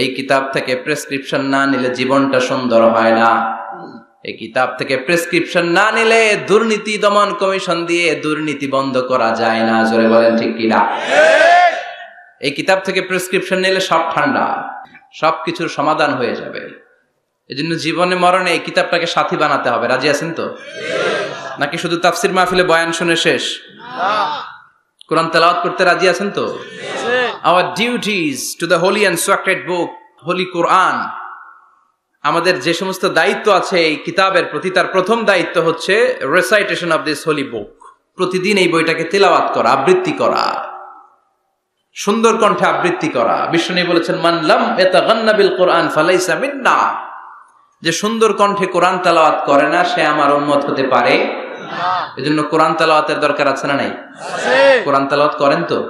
এই কিতাব থেকে প্রেসক্রিপশন না নিলে জীবনটা সুন্দর হয় না। এই কিতাব থেকে প্রেসক্রিপশন না নিলে দুর্নীতি দমন কমিশন দিয়ে দুর্নীতি বন্ধ করা যায় না। জোরে বলেন ঠিক কিনা? এই কিতাব থেকে প্রেসক্রিপশন নিলে সব ঠান্ডা, সবকিছুর সমাধান হয়ে যাবে। এজন্য জীবনে মরণে এই কিতাবটাকে সাথী বানাতে হবে। রাজি আছেন তো? নাকি শুধু তাফসির মাহফিলে বয়ান শুনে শেষ? কোরআন তেলাওয়াত করতে রাজি আছেন তো? Our duties to the holy and sacred book, holy Quran. আমাদের যে সমস্ত দায়িত্ব আছে এই কিতাবের প্রতি, তার প্রথম দায়িত্ব হচ্ছে recitation of this holy book. প্রতিদিন এই বইটাকে তেলাওয়াত করা, আবৃত্তি করা, সুন্দর কণ্ঠে আবৃত্তি করা। বিষ্ণু বলেছেন, মান লাম ইয়াতাগান্না বিল কোরআন ফালাইসা মিন্না। যে সুন্দর কণ্ঠে কোরআন তেলাওয়াত করে না, সে আমার উম্মত হতে পারে না। এজন্য কোরআন তেলাওয়াতের দরকার আছে না নাই? কোরআন তেলাওয়াত করেন তো?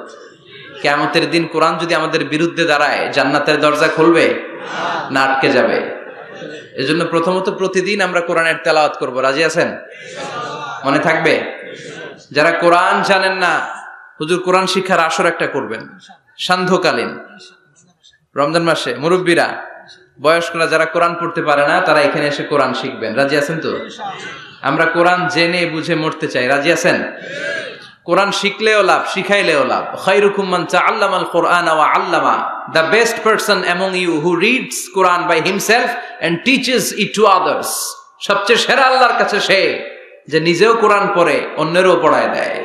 কিয়ামতের দিন কোরআন যদি আমাদের বিরুদ্ধে দাঁড়ায়, জান্নাতের দরজা খুলবে না আটকে যাবে? এজন্য প্রথমত প্রতিদিন আমরা কোরআনের তেলাওয়াত করব। রাজি আছেন? মনে থাকবে? যারা কোরআন জানেন না, হুজুর কোরআন শিক্ষার আসর একটা করবেন সান্ধ্যকালীন, রমজান মাসে। মুরব্বীরা, বয়স্করা যারা কোরআন পড়তে পারে না, তারা এখানে এসে কোরআন শিখবেন। রাজি আছেন তো? আমরা কোরআন জেনে বুঝে মরতে চাই। রাজি আছেন? কোরআন শিখলেও লাভ, শিখাইলেও লাভ। খায়রুকুম মান তাআল্লামাল কুরআনা ওয়া আল্লামা। The best person among you who reads Quran by himself and teaches it to others. সবচেয়ে সেরা আল্লাহর কাছে সে যে নিজেও কোরআন পড়ে অন্যেরও পড়ায় দেয়।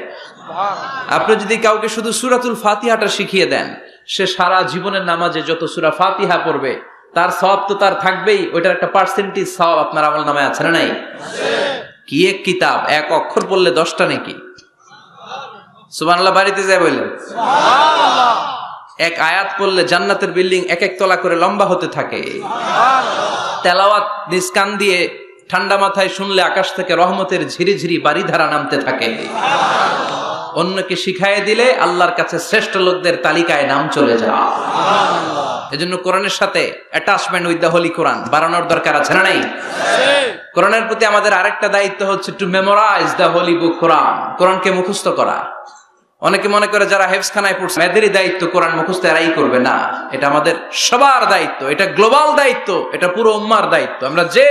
আপনি যদি কাউকে শুধু সূরাতুল ফাতিহাটা শিখিয়ে দেন, সে সারা জীবনের নামাজে যত সূরা ফাতিহা পড়বে তার সওয়াব তো তার থাকবেই, ওইটার একটা পার্সেন্টেজ সওয়াব আপনার আমলনামায় আছে না নাই? কি এক কিতাব, এক অক্ষর পড়লে 10টা নাকি। সুবহানাল্লাহ বাড়িতে যায় বললেন, সুবহানাল্লাহ। এক আয়াত পড়লে জান্নাতের বিল্ডিং এক এক তলা করে লম্বা হতে থাকে। সুবহানাল্লাহ। তেলাওয়াত নিজ কান দিয়ে ঠান্ডা মাথায় শুনলে আকাশ থেকে রহমতের ঝিরিঝিরি বারিধারা নামতে থাকে। সুবহানাল্লাহ। অন্যকে শিখাইয়ে দিলে আল্লাহর কাছে শ্রেষ্ঠ লোকদের তালিকায় নাম চলে যায়। সুবহানাল্লাহ। এজন্য কোরআনের সাথে অ্যাটাচমেন্ট উইথ দ্য হোলি কোরআন বাড়ানোর দরকার আছে না নাই? কোরআনের প্রতি আমাদের আরেকটা দায়িত্ব হচ্ছে টু মেমোরাইজ দ্য হোলি বুক কোরআন। কোরআনকে মুখস্থ করা। অনেকে মনে করে যারা হেফজখানায় পড়ছে এদেরই দায়িত্ব কোরআন মুখস্থ, এরাই করবে না। এটা আমাদের সবার দায়িত্ব, এটা গ্লোবাল দায়িত্ব, এটা পুরো উম্মার দায়িত্ব। আমরা যে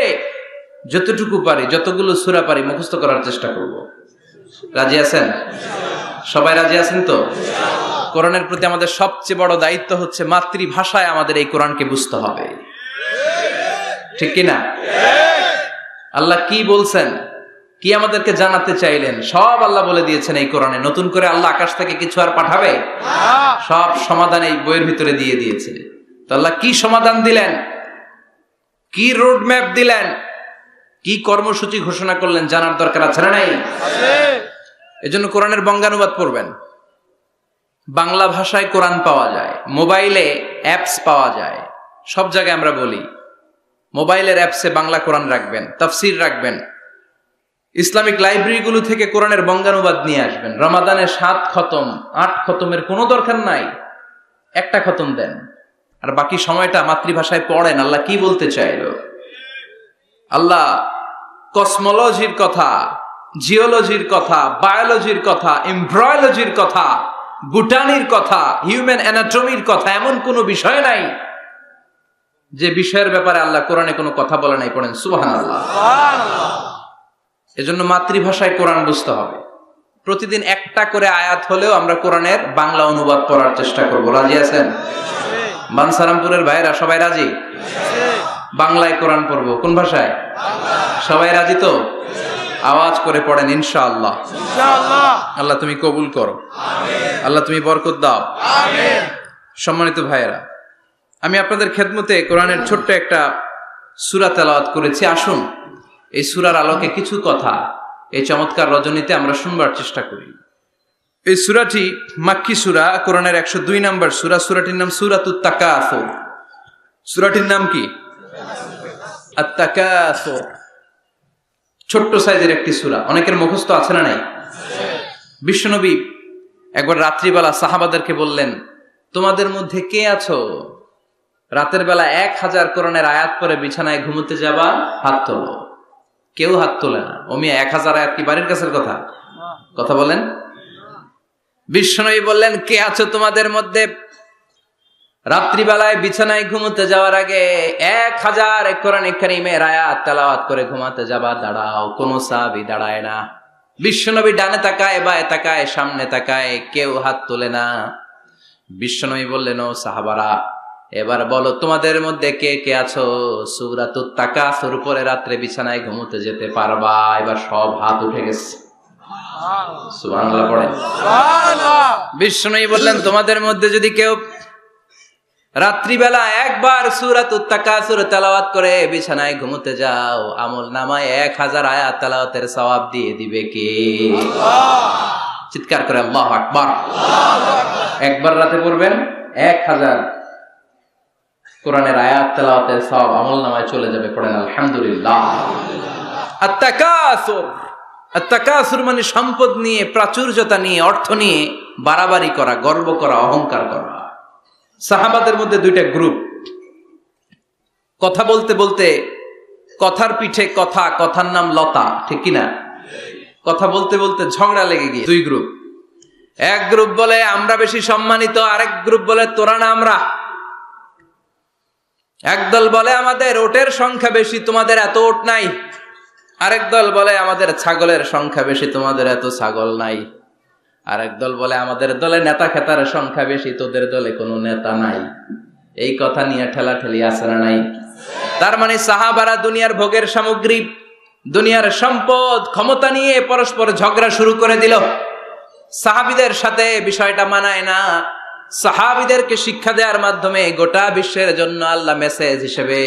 যতটুকু পারি, যতগুলো সূরা পারি মুখস্থ করার চেষ্টা করব। রাজি আছেন? সবাই রাজি আছেন তো? কোরআনের প্রতি আমাদের সবচেয়ে বড় দায়িত্ব হচ্ছে মাতৃভাষায় আমাদের এই কোরআনকে বুঝতে হবে। ঠিক কিনা? আল্লাহ কি বলছেন, কি আমাদেরকে জানাতে চাইলেন সব আল্লাহ বলে দিয়েছেন এই কোরআনে। নতুন করে আল্লাহ আকাশ থেকে কিছু আর পাঠাবে? সব সমাধান এই বইয়ের ভিতরে দিয়ে দিয়েছে। তো আল্লাহ কি সমাধান দিলেন, কি রোড ম্যাপ দিলেন, কি কর্মসূচি ঘোষণা করলেন জানার দরকার আছে না নাই? এজন্য কোরআনের বঙ্গানুবাদ পড়বেন। বাংলা ভাষায় কোরআন পাওয়া যায়, মোবাইলে অ্যাপস পাওয়া যায়। সব জায়গায় আমরা বলি মোবাইলের অ্যাপসে বাংলা কোরআন রাখবেন, তাফসির রাখবেন। ইসলামিক লাইব্রেরিগুলো থেকে কোরআনের বঙ্গানুবাদ নিয়ে আসবেন। রমাদানে 7 খতম 8 খতমের কোনো দরকার নাই, একটা খতম দেন আর বাকি সময়টা মাতৃভাষায় পড়েন। আল্লাহ কি বলতে চাইলো? আল্লাহ কসমোলজির কথা, জিওলজির কথা, বায়োলজির কথা, এমব্রয়োলজির কথা, বুটানির কথা, হিউম্যান অ্যানাটমির কথা, এমন কোনো বিষয় নাই যে বিষয়ের ব্যাপারে আল্লাহ কোরআনে কোনো কথা বলে নাই। পড়েন সুবহানাল্লাহ। এজন্য মাতৃভাষায় কোরআন বুঝতে হবে। প্রতিদিন একটা করে আয়াত হলেও আমরা কোরআনের বাংলা অনুবাদ পড়ার চেষ্টা করব। রাজি আছেন? বানসারামপুরের ভাইরা সবাই রাজি? বাংলায় কোরআন পড়বো। কোন ভাষায়? সবাই রাজি তো? আওয়াজ করে পড়েন ইনশাআল্লাহ। আল্লাহ তুমি কবুল করো, আল্লাহ তুমি বরকত দাও। সম্মানিত ভাইয়েরা, আমি আপনাদের খেদমতে কোরআনের ছোট্ট একটা সূরা তেলাওয়াত করেছি। আসুন এই সূরার আলোকে কিছু কথা এই চমৎকার রজনীতে আমরা শুনবার চেষ্টা করি। এই সূরাটি মাক্কি সূরা, কোরআনের 102 নম্বর সূরা। সূরাটির নাম সূরাতুত তাকাসুর। সূরাটির নাম কি? আত-তাকাসুর। ছোট্ট সাইজের একটি সূরা, অনেকের মুখস্থ আছে না নাই? বিশ্বনবী একবার রাত্রিবেলা সাহাবাদেরকে বললেন, তোমাদের মধ্যে কে আছো রাতের বেলা 1000 কোরআনের আয়াত পরে বিছানায় ঘুমোতে যাবা? হাত তোলো। কেউ হাত তোলে না। ওমি 1000 আয়াত কি বাড়ির কাছের কথা? কথা বলেন। বিশ্বনবী বললেন, কে আছো তোমাদের মধ্যে রাত্রিবেলায় বিছানায় ঘুমোতে যাওয়ার আগে 1000 কোরআন কারীমের আয়াত তেলাওয়াত করে ঘুমাতে যাবা? দাঁড়াও। কোন সাহাবী দাঁড়ায় না। বিশ্বনবী ডানে তাকায়, বায়ে তাকায়, সামনে তাকায়, কেউ হাত তোলে না। বিশ্বনবী বললেন, ও সাহাবারা, এবার বলো তোমাদের মধ্যে কে কে আছো সূরাতুত তাকাসুর পরে রাত্রে বিছানায় ঘুমোতে যেতে পারবা? এবার সব হাত উঠে গেছে। সুবহানাল্লাহ পড়েন। বিশ্বনবী বললেন, তোমাদের মধ্যে যদি কেউ রাত্রিবেলা একবার সূরাতুত তাকাসুর তেলাওয়াত করে বিছানায় ঘুমোতে যাও, আমল নামায় 1000 আয়াত তেলাওয়াতের সওয়াব দিয়ে দিবে কে? চিৎকার করে আল্লাহু আকবার। একবার রাতে পড়বেন 1000 কোরআনের আয়াত তেলাওয়াতের সওয়াব আমল নামায় চলে যাবে। পড়েন আলহামদুলিল্লাহ। আত-তাকাসুর, আত-তাকাসুর মানে সম্পদ নিয়ে, প্রাচুর্যতা নিয়ে, অর্থ নিয়ে বাড়াবাড়ি করা, গর্ব করা, অহংকার করা। সাহাবাদের মধ্যে 2টা গ্রুপ। কথা বলতে বলতে কথার পিঠে কথা, কথার নাম লতা, ঠিক কিনা? কথা বলতে বলতে ঝগড়া লেগে গিয়ে 2 গ্রুপ। এক গ্রুপ বলে আমরা বেশি সম্মানিত, আরেক গ্রুপ বলে তোরা না আমরা। একদল বলে আমাদের ওটের সংখ্যা বেশি, তোমাদের এত ওট নাই। আরেক দল বলে আমাদের ছাগলের সংখ্যা বেশি, তোমাদের এত ছাগল নাই। আরেক দল বলে আমাদের দলে নেতা খেতার সংখ্যা বেশি, তোদের দলে কোনো নেতা নাই। এই কথা নিয়ে ঠেলাঠেলি আছে না নাই? তার মানে সাহাবারা দুনিয়ার ভোগের সামগ্রী, দুনিয়ার সম্পদ, ক্ষমতা নিয়ে পরস্পর ঝগড়া শুরু করে দিল। সাহাবীদের সাথে বিষয়টা মানায় না। সাহাবীদেরকে শিক্ষা দেওয়ার মাধ্যমে গোটা বিশ্বের জন্য আল্লাহ মেসেজ হিসেবে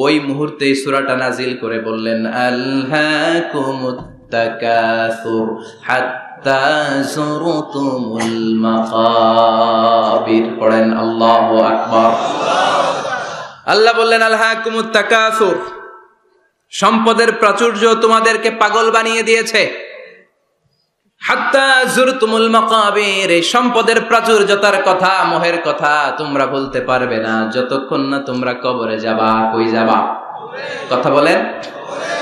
ওই মুহূর্তে সূরাটা নাজিল করে বললেন, আলহাকুমুত তাকাসুর হাত্তা যুরতুমুল মাকাবির। পড়েন আল্লাহু আকবার। আল্লাহ বললেন, আলহাকুমুত তাকাসুর, সম্পদের প্রাচুর্য তোমাদেরকে পাগল বানিয়ে দিয়েছে। হাত্তা যুরতুমুল মাকাবির, এই সম্পদের প্রাচুর্যতার কথা, মোহের কথা তোমরা বলতে পারবে না যতক্ষণ না তোমরা কবরে যাবা। কই যাবা? কথা বলেন।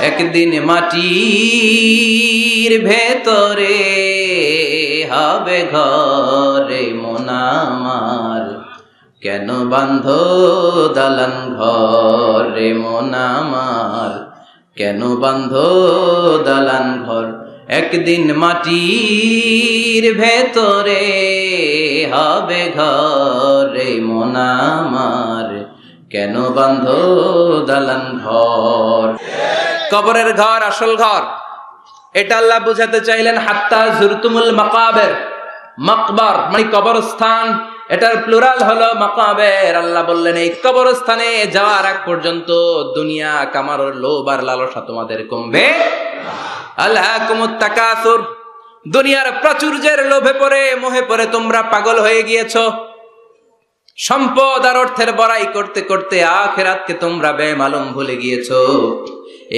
একদিন মাটির ভেতরে হবে ঘরে মন আমার, কেন বাঁধো দালান ঘরে মন আমার, কেন বাঁধো দালান ঘর। একদিন মাটির ভেতরে হবে ঘরে মন আমার, কেন বাঁধো দালান ঘর। কবরের ঘর আসল ঘর, এটা আল্লাহ বোঝাতে চাইলেন হাত্তা জুরতুমুল মাকাবের, মাকবার মানে কবরস্থান, এটার প্লুরাল হলো মাকাবের। আল্লাহ বললেন এই কবরস্থানে যাওয়ার আগ পর্যন্ত দুনিয়া কামার লোভ আর লালসা তোমাদের কমবে। আলহাকুমুত তাকাসুর, দুনিয়ার প্রাচুর্যের লোভে পড়ে মোহে পড়ে তোমরা পাগল হয়ে গিয়েছো। সম্পদ আর অর্থের বড়াই করতে করতে আখিরাতকে তোমরা বেমালুম ভুলে গিয়েছো।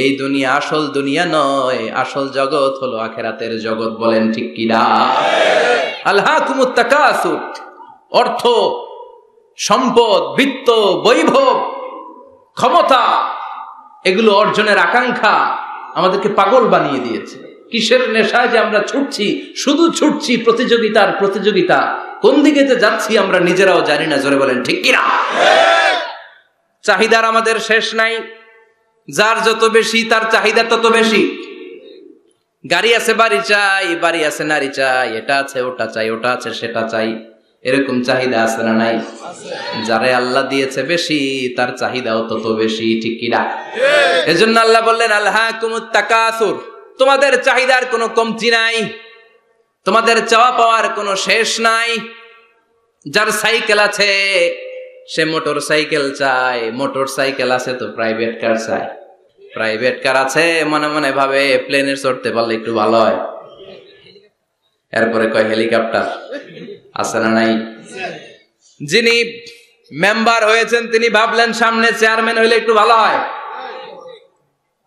এই দুনিয়া আসল দুনিয়া নয়, আসল জগৎ হলো আখিরাতের জগৎ। বলেন ঠিক কি না? আলহাকুমুত তাকাসুর, অর্থ, সম্পদ, বিত্ত, বৈভব, ক্ষমতা, এগুলো অর্জনের আকাঙ্ক্ষা আমাদেরকে পাগল বানিয়ে দিয়েছে। কিসের নেশায় যে আমরা ছুটছি, শুধু ছুটছি প্রতিযোগিতার প্রতিযোগিতা, কোন দিকে যে যাচ্ছি আমরা নিজেরাও জানি না। জোরে বলেন ঠিক কিনা? চাহিদার আমাদের শেষ নাই, যার যত বেশি তার চাহিদা তত বেশি। গাড়ি আছে বাড়ি চাই, বাড়ি আছে নারী চাই, এটা আছে ওটা চাই, ওটা আছে সেটা চাই, এরকম চাহিদা আছে না নাই? যারে আল্লাহ দিয়েছে বেশি তার চাহিদাও তত বেশি, ঠিক কিনা? এজন্য আল্লাহ বললেন আলহাকুমুত তাকাসুর, তোমাদের চাহিদার কোনো কমতি নাই, তোমাদের চাওয়া পাওয়ার কোনো শেষ নাই। যার সাইকেল আছে সে মোটর সাইকেল চায়, মোটর সাইকেল আছে তো প্রাইভেট কার চায়, প্রাইভেট কার আছে মনে মনে ভাবে প্লেনে চড়তে পারলে একটু ভালো হয়, এরপরে কয় হেলিকপ্টার আছে না নাই? যিনি মেম্বার হয়েছেন তিনি ভাবলেন সামনে চেয়ারম্যান হইলে একটু ভালো হয়।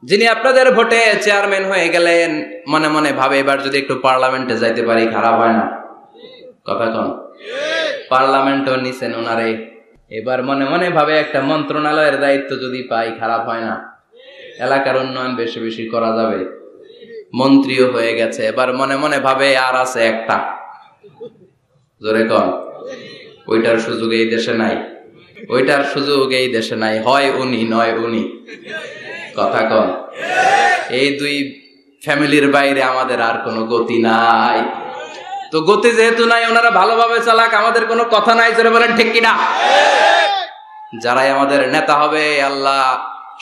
যিনি আপনাদের ভোটে চেয়ারম্যান হয়ে গেলেন মনে মনে ভাবে এবার যদি একটু পার্লামেন্টে যাইতে পারি খারাপ হয় না। কথা কন, পার্লামেন্টও নিছেন ওনারে, এবার মনে মনে ভাবে একটা মন্ত্রণালয়ের দায়িত্ব যদি পাই খারাপ হয় না, এলাকার উন্নয়ন বেশি বেশি করা যাবে। মন্ত্রীও হয়ে গেছে, এবার মনে মনে ভাবে আর আছে একটা, জোরে কন, ওইটার সুযোগ এই দেশে নাই, ওইটার সুযোগ এই দেশে নাই, হয় উনি নয় উনি। কথা কন, এই দুই ফ্যামিলির বাইরে আমাদের আর কোনো গতি নাই। তো গতি যেহেতু নাই, ওনারা ভালোভাবে চালাক, আমাদের কোনো কথা নাই। জোরে বলেন ঠিক কিনা? যারাই আমাদের নেতা হবে আল্লাহ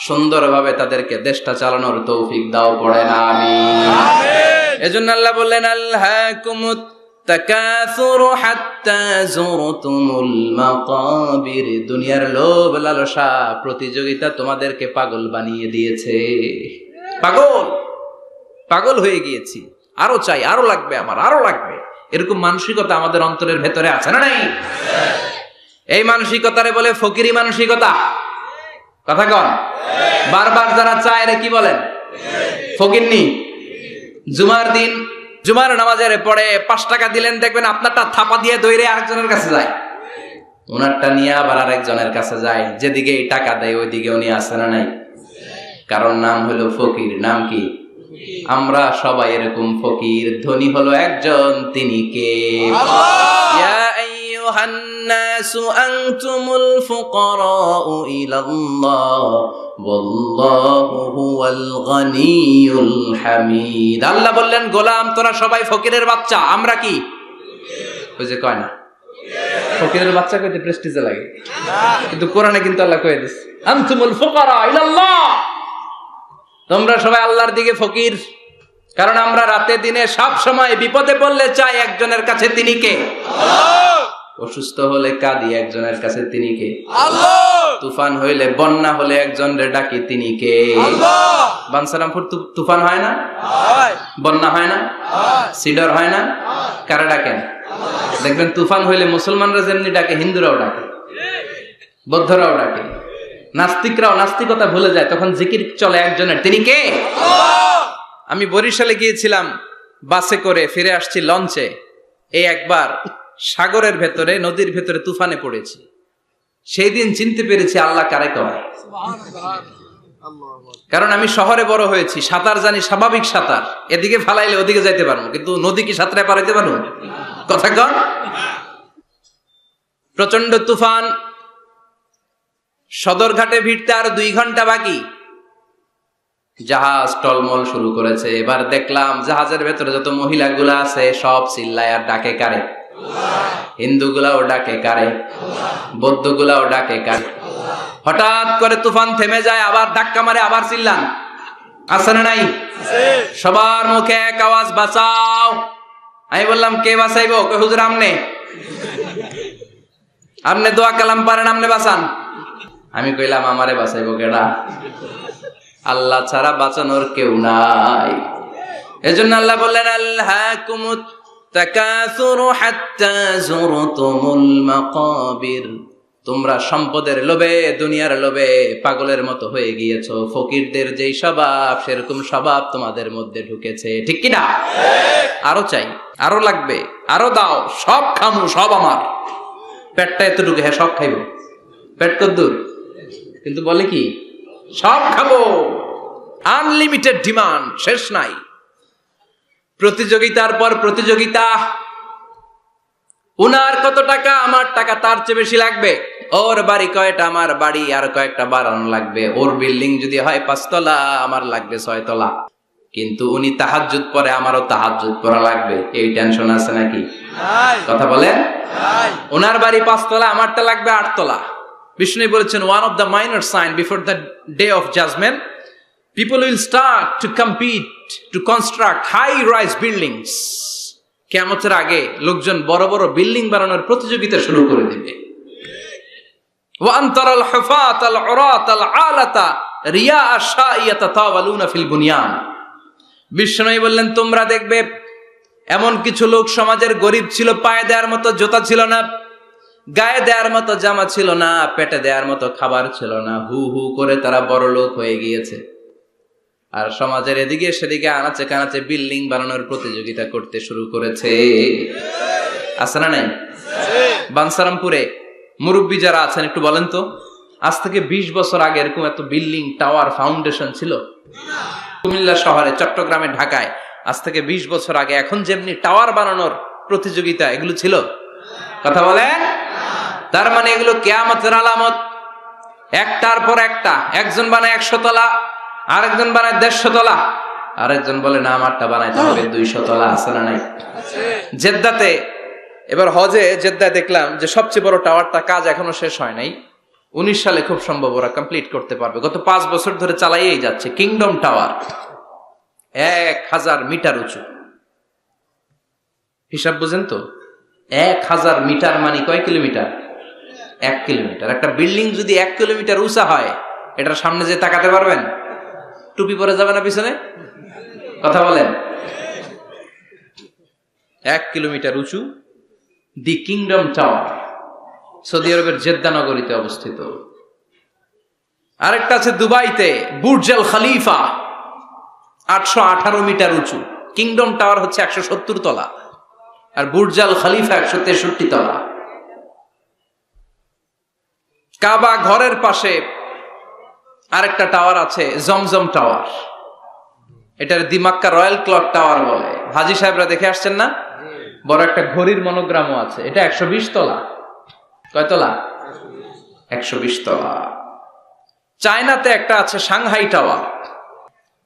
সুন্দরভাবে তাদেরকে দেশটা চালানোর তৌফিক দাও, পড়ে না আমিন। এজন্য আল্লাহ বললেন আলহাকুমুত তাকাসুরু হাত্তা যুরতুমুল মাকাবির, দুনিয়ার লোভ লালসা প্রতিযোগিতা তোমাদেরকে পাগল বানিয়ে দিয়েছে। পাগল পাগল হয়ে গিয়েছি, আরো চাই, আরো লাগবে আমার, আরো লাগবে, এরকম মানসিকতা আমাদের অন্তরের ভেতরে আছে না নাই? এই মানসিকতারে বলে ফকিরি মানসিকতা। কথা কন, বারবার যারা চায় রে কি বলেন? ফকিরনি। জুমার দিন জুমার নামাজের পরে 5 টাকা দিলেন, দেখবেন আপনারটা থাপা দিয়ে দৌড়ে আরেকজনের কাছে যায়, ওনারটা নিয়ে আবার আরেকজনের কাছে যায়, যেদিকে এই টাকা দেয় ওইদিকে উনি আসে না নাই? কারণ নাম হলো ফকির। নাম কি? আমরা সবাই এরকম ফকির। ধনী হলো একজন, তিনি কে? ইয়া আইয়ুহান নাসু আনতুমুল ফুকারাউ ইলাল্লাহ ওয়াল্লাহু হুয়াল গনিয়ুল হামিদ। আল্লাহ বললেন গোলাম তোরা সবাই ফকিরের বাচ্চা। আমরা কি? ওই যে কয় না ফকিরের বাচ্চা কইতে প্রেস্টিজে লাগে, কিন্তু কোরআনে কিন্তু আল্লাহ কয়ে দিয়েছে আনতুমুল ফুকারা ইলাল্লাহ, তোমরা সবাই আল্লাহর দিকে ফকির। কারণ আমরা রাতে দিনে সব সময় বিপদে পড়লে চাই একজনের কাছে, তিনি কে? আল্লাহ। অসুস্থ হলে কাঁদি একজনের কাছে, তিনি কে? আল্লাহ। তুফান হইলে, বন্যা হলে একজনের ডাকি, তিনি কে? আল্লাহ। বানসারামপুর তুফান হয় না? হয়। বন্যা হয় না? হয়। সিডর হয় না? কারা ডাকেন? দেখবেন তুফান হইলে মুসলমানরা যেমনি ডাকে, হিন্দুরাও ডাকে, বৌদ্ধরাও ডাকে, নাস্তিকরাও নাস্তিকতা ভুলে যায়, তখন জিকির চলে একজনের, তিনি কে? আমি বরিশালে গিয়েছিলাম বাসে করে, ফিরে আসছি লঞ্চে। এই একবার সাগরের ভেতরে, নদীর ভেতরে তুফানে পড়েছি। সেই দিন চিনতে পেরেছি আল্লাহ কারে কয়। কারণ আমি শহরে বড় হয়েছি, সাঁতার জানি, স্বাভাবিক সাঁতার, এদিকে ফালাইলে ওদিকে যাইতে পারবো, কিন্তু নদী কি সাঁতরে পারাইতে পারবো? কথা কর। প্রচন্ড তুফান, সদরঘাটে ভিড়তে আর 2 ঘন্টা বাকি। জাহাজ টলমল শুরু করেছে। এবার দেখলাম জাহাজের ভেতরে যত মহিলাগুলা আছে সব চিল্লায় আর ডাকে কারে? হিন্দুগুলাও ডাকে কারে? বৌদ্ধগুলাও ডাকে কারে? হঠাৎ করে তুফান থেমে যায়, আবার ধাক্কা মারে, আবার চিল্লান, আছে না নাই? সবার মুখে এক আওয়াজ, বাঁচাও। আমি বললাম কে বাঁচাইবো? কই হুজুর আমনে। আমনে দোয়া কালাম পারেন, আমনে বাঁচান। আমি কইলাম আমারে বাঁচাইবো কেডা? আল্লাহ ছাড়া বাঁচানোর কেউ নাই। এজন্য আল্লাহ বললেন আল্লাহকুমুত তাকাসুরু হাত্তা যুরতুমুল মাকাবির। তোমরা সম্পদের লোভে, দুনিয়ার লোভে পাগলের মতো হয়ে গিয়েছো। ফকিরদের যেই স্বভাব, সেরকম স্বভাব তোমাদের মধ্যে ঢুকেছে। ঠিক কি না? আরো চাই, আরো লাগবে, আরো দাও, সব খামু, সব আমার। পেটটা এতটুকু, হ্যাঁ সব খাইব। পেট কদ্দুর? কিন্তু বলে কি সব খাবো। আনলিমিটেড ডিমান্ড, শেষ নাই। প্রতিযোগিতার পর প্রতিযোগিতা। উনার কত টাকা, আমার টাকা তার চেয়ে বেশি লাগবে। ওর বাড়ি কয়টা, আমার বাড়ি আর কয়েকটা বাড়ানো লাগবে। ওর বিল্ডিং যদি হয় 5 তলা, আমার লাগবে 6 তলা। কিন্তু উনি তাহাজ্জুদ পড়ে, আমারও তাহাজ্জুদ পড়া লাগবে। এই টেনশন আছে নাকি? কথা বলেন। ওনার বাড়ি 5 তলা, আমারটা লাগবে 8 তলা। বিষ্ণু বলেছেন one of the minor sign before the day of judgment, people will start to compete to construct high rise buildings. কিয়ামতের আগে লোকজন বড় বড় বিল্ডিং বানানোর প্রতিযোগিতা শুরু করে দিবে। ওয়া আনতারাল হুফাতাল উরাতাল আলাতা রিয়া আশাইয়াতাতাওয়ালুনা ফিল বুনিয়ান। বিষ্ণু বললেন তোমরা দেখবে এমন কিছু লোক সমাজের গরিব ছিল, পায়ে দেওয়ার মতো জুতা ছিল না, গায়ে দেওয়ার মতো জামা ছিল না, পেটে দেওয়ার মতো খাবার ছিল না, হু হু করে তারা বড় লোক হয়ে গিয়েছে। আর সমাজের এদিকে সেদিকে আনাচে কানাচে বিল্ডিং বানানোর প্রতিযোগিতা করতে শুরু করেছে। আছে না নাই? বানসারামপুরে মুরব্বী যারা আছেন একটু বলেন তো, আজ থেকে 20 বছর আগে এরকম এত বিল্ডিং, টাওয়ার, ফাউন্ডেশন ছিল? কুমিল্লা শহরে, চট্টগ্রামে, ঢাকায় আজ থেকে 20 বছর আগে এখন যেমনি টাওয়ার বানানোর প্রতিযোগিতা এগুলো ছিল? কথা বলে। তার মানে এগুলো কিয়ামতের আলামত। একটার পর একটা। একজন বানায় 100 তলা, আরেকজন বানায় 150 তলা, আরেকজন বলে না আমারটা বানাইতে হবে 200 তলা। আছে না নাই? জেদ্দাতে এবার হজে জেদ্দায় দেখলাম যে সবচেয়ে বড় টাওয়ারটা কাজ এখনো শেষ হয় নাই। 19 সালে খুব সম্ভব ওরা কমপ্লিট করতে পারবে। গত 5 বছর ধরে চালাইয়েই যাচ্ছে। কিংডম টাওয়ার 1000 মিটার উঁচু। হিসাব বুঝেন তো? 1000 মিটার মানে কয় কিলোমিটার? 1 কিলোমিটার। একটা বিল্ডিং যদি 1 কিলোমিটার উঁচা হয়, এটার সামনে যে তাকাতে পারবেন? টুপি পরে যাবে না পিছনে? কথা বলেন। 1 কিলোমিটার উঁচু, দি কিংডম টাওয়ার, সৌদি আরবের জেদ্দা নগরীতে অবস্থিত। আরেকটা আছে দুবাইতে, বুর্জ আল খলিফা, 818 মিটার উঁচু। কিংডম টাওয়ার হচ্ছে 170 তলা, আর বুর্জ আল খলিফা 163 তলা। কাবা ঘরের পাশে আরেকটা টাওয়ার আছে, জমজম টাওয়ার। এটার দিমাক্কা রয়্যাল ক্লক টাওয়ার বলে। হাজী সাহেবরা দেখে আসছেন না? বড় একটা ঘড়ির মনোগ্রামও আছে। এটা 120 তলা। কয় তলা? 120 তলা। চায়নাতে একটা আছে সাংহাই টাওয়ার।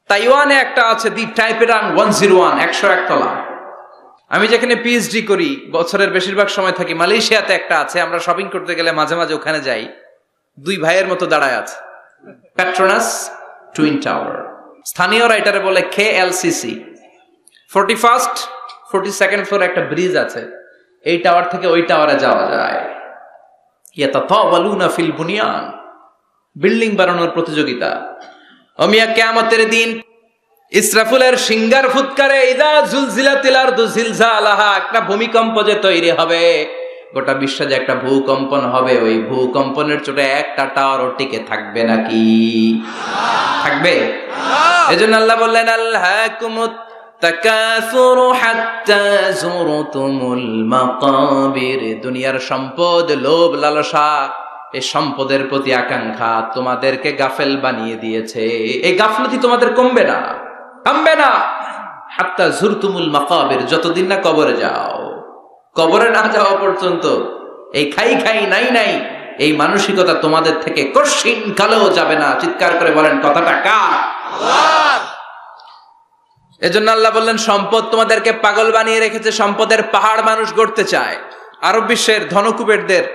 তাইওয়ানে একটা আছে দি টাইপেরাং 101, 101 তলা। আমি যেখানে পিএইচডি করি, বছরের বেশিরভাগ সময় থাকি, মালয়েশিয়াতে একটা আছে। আমরা শপিং করতে গেলে মাঝে মাঝে ওখানে যাই। 2 ভাইয়ের মতো দাঁড়ায় আছে। Petronas twin tower. স্থানীয়রা এটারে বলে KLCC। 41st 42nd ফ্লোরে একটা ব্রিজ আছে। এই টাওয়ার থেকে ওই টাওয়ারে যাওয়া যায়। ইয়াতাতাওয়ালুনা ফিল বুনিয়ান, বিল্ডিং বানানোর প্রতিযোগিতা। ওমিয়া কিয়ামতের দিন ইসরাফিলের সিঙ্গার ফুৎকারে ইদা জুলজিলাতিল আরদু জিলজালাহা, একটা ভূমিকম্প যে তৈরি হবে, গোটা বিশ্বে যে একটা ভূকম্পন হবে, ওই ভূকম্পনের চোটে একটা টাওয়ারও টিকে থাকবে নাকি? থাকবে। এজন্য আল্লাহ বললেন আল্লাহকুমুত তাকাসুরু হাত্তা যুরতুমুল মাকাবির। দুনিয়ার সম্পদ, লোভ, লালসা, এই সম্পদের প্রতি আকাঙ্ক্ষা তোমাদেরকে গাফেল বানিয়ে দিয়েছে। এই গাফলতি তোমাদের কমবে না, থামবে না। হাত্তা যুরতুমুল মাকাবির, যতদিন না কবরে যাও। কবরে না যাওয়া পর্যন্ত এই খাই খাই নাই নাই এই মানসিকতা তোমাদের থেকে কশিন কালেও যাবে না। চিৎকার করে বলেন কথাটা কার? আল্লাহর। এজন্য আল্লাহ বললেন সম্পদ তোমাদেরকে পাগল বানিয়ে রেখেছে। সম্পদের পাহাড় মানুষ গড়তে চায়। আরব বিশ্বের ধনকুবেরদের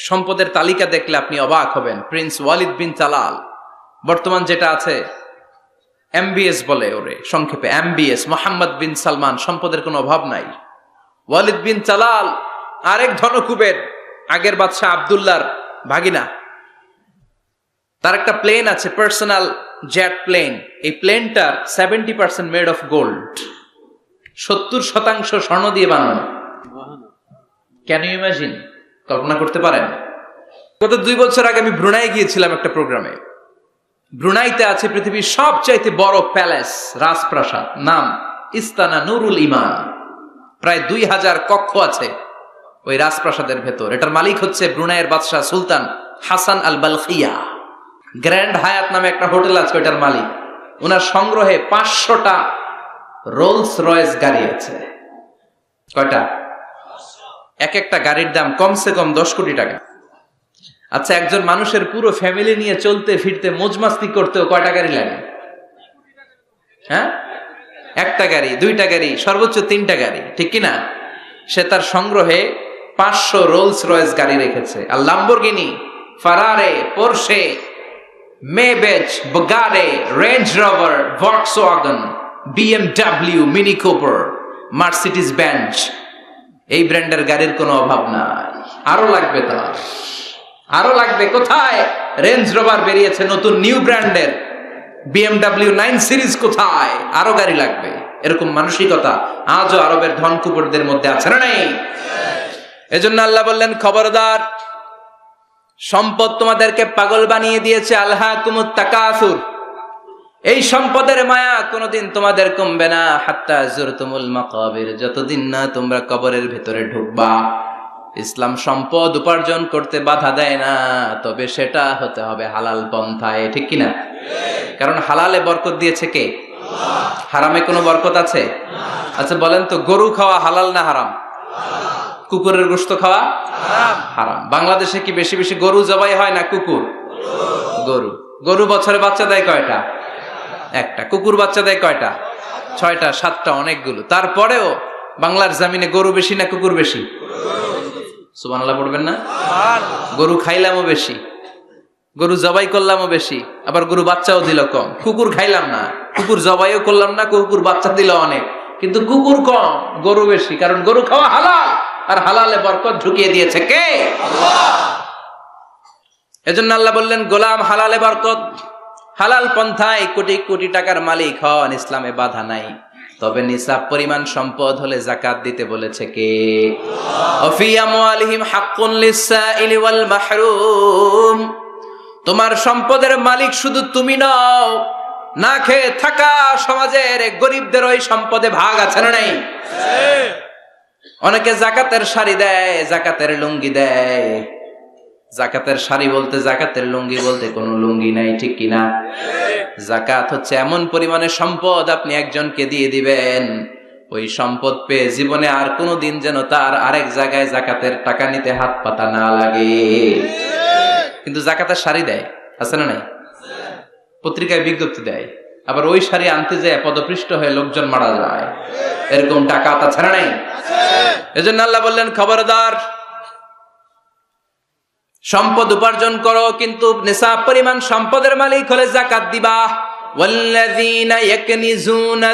সম্পদের তালিকা দেখলে আপনি অবাক হবেন। প্রিন্স ওয়ালিদ বিন তালাল বর্তমান যেটা আছে, এমবিএস বলে ওরে সংক্ষেপে এমবিএস, মোহাম্মদ বিন সালমান, সম্পদের কোনো অভাব নাই। ওয়ালিদ বিন তালাল আরেক ধনকুবের, আগের বাদশাহ আব্দুল্লাহর ভাগিনা, তার একটা প্লেন আছে, পার্সোনাল জেট প্লেন। এই প্লেনটার 70% মেড অফ গোল্ড, 70% স্বর্ণ দিয়ে বানানো। Can you imagine? কল্পনা করতে পারেন? গত 2 বছর আগে আমি ব্রুনাই গিয়েছিলাম একটা প্রোগ্রামে। ব্রুনাইতে আছে পৃথিবীর সবচাইতে বড় প্যালেস, রাজপ্রাসাদ, নাম ইস্তানা নুরুল ইমান। প্রায় 2000 কক্ষ আছে ওই রাজপ্রাসাদের ভেতর। এটার মালিক হচ্ছে ব্রুনাইয়ের বাদশাহ সুলতান হাসান আল বালখিয়া। গ্র্যান্ড হায়াত নামে একটা হোটেল আছে, ওইটার মালিক। ওনার সংগ্রহে 500টা রোলস রয়েস গাড়ি আছে। কয়টা? এক একটা গাড়ির দাম কমসে কম 10 কোটি টাকা। আচ্ছা, একজন মানুষের পুরো ফ্যামিলি নিয়ে চলতে ফিরতে মজমাস্তি করতেও কয়টা গাড়ি লাগে? হ্যাঁ, একটা গাড়ি, 2টা গাড়ি, সর্বোচ্চ 3টা গাড়ি, ঠিক কিনা? সে তার সংগ্রহে 500 রোলস রয়েস গাড়ি রেখেছে। আর Lamborghini, Ferrari, Porsche, Maybach, Bugatti, Range Rover, Volkswagen, BMW, Mini Cooper, Mercedes Benz, এই ব্র্যান্ডের গাড়ির কোনো অভাব নাই। আরো লাগবে তার, আরো লাগবে। কোথায়? রেঞ্জ রোভার বেরিয়েছে নতুন নিউ ব্র্যান্ডের, বিএমডব্লিউ 9 সিরিজ কোথায়? আরো গাড়ি লাগবে। এরকম মানসিকতা আজও আরবের ধনকুবেরদের মধ্যে আছে না নাই? এজন্য আল্লাহ বললেন, খবরদার, সম্পদ তোমাদেরকে পাগল বানিয়ে দিয়েছে। আলহাকুমুত তাকাসুর, এই সম্পদের মায়া কোনোদিন তোমাদের কমবে না। হাত্তা যুরতুমুল মাকাবির, যতদিন না তোমরা কবরের ভেতরে ঢুকবা। ইসলাম সম্পদ উপার্জন করতে বাধা দেয় না, তবে সেটা হতে হবে হালাল পন্থায়, ঠিক কিনা? কারণ হালালে বরকত দিয়েছে কে? হারামে কোনো বরকত আছে? আচ্ছা বলেন তো, গরু খাওয়া হালাল না হারাম? কুকুরের গোশত খাওয়া হারাম। বাংলাদেশে কি বেশি বেশি গরু জবাই হয় না কুকুর? গরু। গরু বছরে বাচ্চা দেয় কয়টা? একটা। কুকুর বাচ্চা দেয় কয়টা? 6টা, 7টা, অনেকগুলো। তারপরেও বাংলার জমিনে গরু বেশি না কুকুর বেশি? সুবহানাল্লাহ পড়বেন না? গরু খাইলামও বেশি, গরু জবাই করলামও বেশি, আবার গরু বাচ্চাও দিল কম। কুকুর খাইলাম না, কুকুর জবাইও করলাম না, কুকুর বাচ্চা দিল অনেক, কিন্তু কুকুর কম, গরু বেশি। কারণ গরু খাওয়া হালাল, আর হালালে বরকত ঢুকিয়ে দিয়েছে কে? আল্লাহ। এজন্য আল্লাহ বললেন, গোলাম, হালালে বরকত, হালাল পন্থায় কোটি কোটি টাকার মালিক হন, ইসলামে বাধা নাই। তবে নিসাব পরিমাণ সম্পদ হলে যাকাত দিতে বলেছে কে? ওয়াফি আমওয়ালিহিম হাক্কুন লিসসাইলি ওয়াল মাহরুম। তোমার সম্পদের মালিক শুধু তুমি নও, না খেয়ে থাকা সমাজের গরিবদের ওই সম্পদে ভাগ আছে না নাই? অনেকে যাকাতের শাড়ি দেয়, যাকাতের লুঙ্গি দেয়। যাকাতের শাড়ি বলতে, যাকাতের লুঙ্গি বলতে কোনো লুঙ্গি নাই, ঠিক কিনা? যাকাত হচ্ছে এমন পরিমাণে সম্পদ আপনি একজনকে দিয়ে দিবেন, ওই সম্পদ পেয়ে জীবনে আর কোনো দিন যেন তার আরেক জায়গায় যাকাতের টাকা নিতে হাত পাতা না লাগে। কিন্তু যাকাতের শাড়ি দেয়, আছে না নাই? পত্রিকায় বিজ্ঞপ্তি দেয়, আবার ওই শাড়ি আনতে যায় পদপৃষ্ট হয়ে লোকজন মারা যায়। এরকম ডাকাত আছে না নাই? এজন্য আল্লাহ বললেন, খবরদার, সম্পদ উপার্জন করো, কিন্তু নিসাব পরিমাণ সম্পদের মালিক হলে যাকাত দিবা। ওয়াল্লাযীনা ইয়াকনিজুনা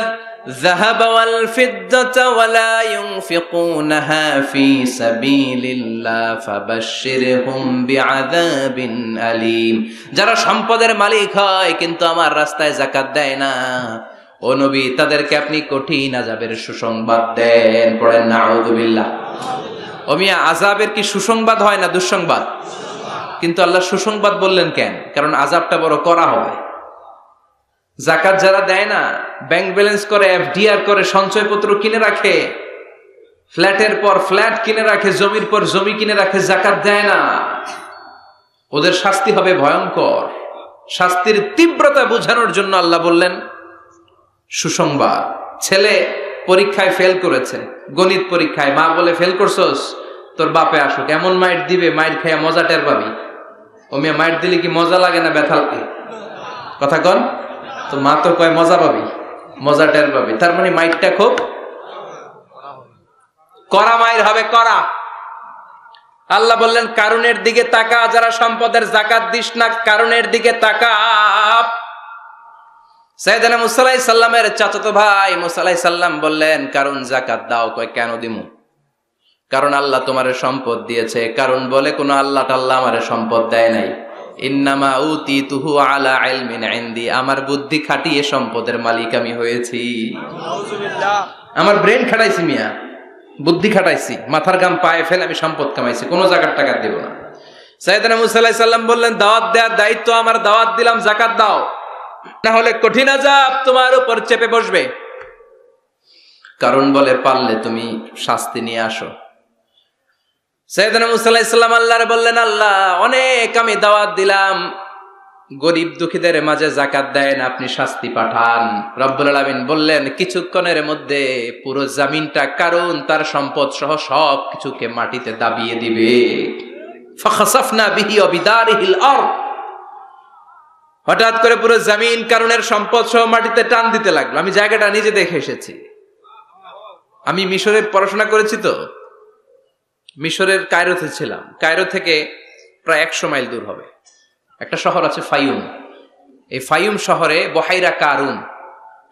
الذهب والفضة ولا ينفقونها في سبيل الله فبشرهم بعذاب أليم। যারা সম্পদের মালিক হয় কিন্তু আমার রাস্তায় যাকাত দেয় না, ও নবী, তাদেরকে আপনি কঠিন আযাবের সুসংবাদ দেন। পড়েন নাউযুবিল্লাহ। ও মিয়া, আযাবের কি সুসংবাদ হয় না দুঃসংবাদ? কিন্তু আল্লাহ সুসংবাদ বললেন কেন? কারণ আযাবটা বড় করা হবে। যাকাত যারা দেয় না, ব্যাংক ব্যালেন্স করে, এফডিআর করে, সঞ্চয়পত্র কিনে রাখে, ফ্ল্যাটের পর ফ্ল্যাট কিনে রাখে, জমির পর জমি কিনে রাখে, যাকাত দেয় না, ওদের শাস্তি হবে ভয়ঙ্কর। শাস্তির তীব্রতা বোঝানোর জন্য আল্লাহ বললেন সুসংবাদ। ছেলে পরীক্ষায় ফেল করেছে, গণিত পরীক্ষায়, মা বলে, ফেল করছস, তোর বাপে আসুক, এমন মাইট দিবে, মাইট খাইয়া মজা টের পাবি। ও মিয়া, মাইট দিলে কি মজা লাগে না ব্যথা লাগে? কথা কন তো। মা তো কয় মজা পাবি, মজা টের পাবি, তার মানে মাইটটা খুব কড়া মাইর হবে, কড়া। আল্লাহ বললেন, কারুনের দিকে তাকা, যারা সম্পদের যাকাত দিস না, কারুনের দিকে তাকা। সাইয়েদনা মুসা আলাইহিস সালামের চাচাতো ভাই মুসা আলাইহিস সালাম বললেন, কারণ যাকাত দাও। কয় কেন দিমু? কারণ আল্লাহ তোমারে সম্পদ দিয়েছে। কারণ বলে কোন আল্লাহ টাল্লাহ আমারে সম্পদ দেয় নাই। ইন্নামা উতিতুহু আলা ইলমিন ইনদি, আমার বুদ্ধি খাটিয়ে সম্পদের মালিক আমি হয়েছি। নাউজুবিল্লাহ। আমার ব্রেন খাটাইছি মিয়া, বুদ্ধি খাটাইছি, মাথার গাম পায়ে ফেলে আমি সম্পদ কামাইছি, কোনো জাকাত টাকা দেব না। সাইয়েদনা মুসা আলাইহিস সালাম বললেন, দাওয়াত দেওয়ার দায়িত্ব আমার, দাওয়াত দিলাম, যাকাত দাও, না হলে কঠিন আযাব তোমার উপর চেপে বসবে। কারণ বলে পারলে তুমি শাস্তি নিয়ে আসো। সাইয়েদনা মুসা আলাইহিস সালাম আল্লাহরে বললেন, আল্লাহ অনেক আমি দাওয়াত দিলাম, গরিব দুঃখীদের মাঝে যাকাত দেয় না, আপনি শাস্তি পাঠান। রব্বুল আলামিন বললেন, কিছুক্ষণের মধ্যে পুরো জমিনটা কারণ তার সম্পদ সহ সব কিছুকে মাটিতে দাবিয়ে দিবে। ফাখাসাফনা বিহি ওয়া বিদারিহিল আরদ, হঠাৎ করে পুরো জমিন কারণের সম্পদ সহ মাটিতে টান দিতে লাগলো। আমি জায়গাটা নিজে দেখে এসেছি। আমি মিশরে পড়াশোনা করেছি, তো মিশরের কায়রোতে ছিলাম। কায়রো থেকে প্রায় 100 মাইল দূর হবে একটা শহর আছে ফাইউম। এই ফাইউম শহরে বহাইরা কারুন,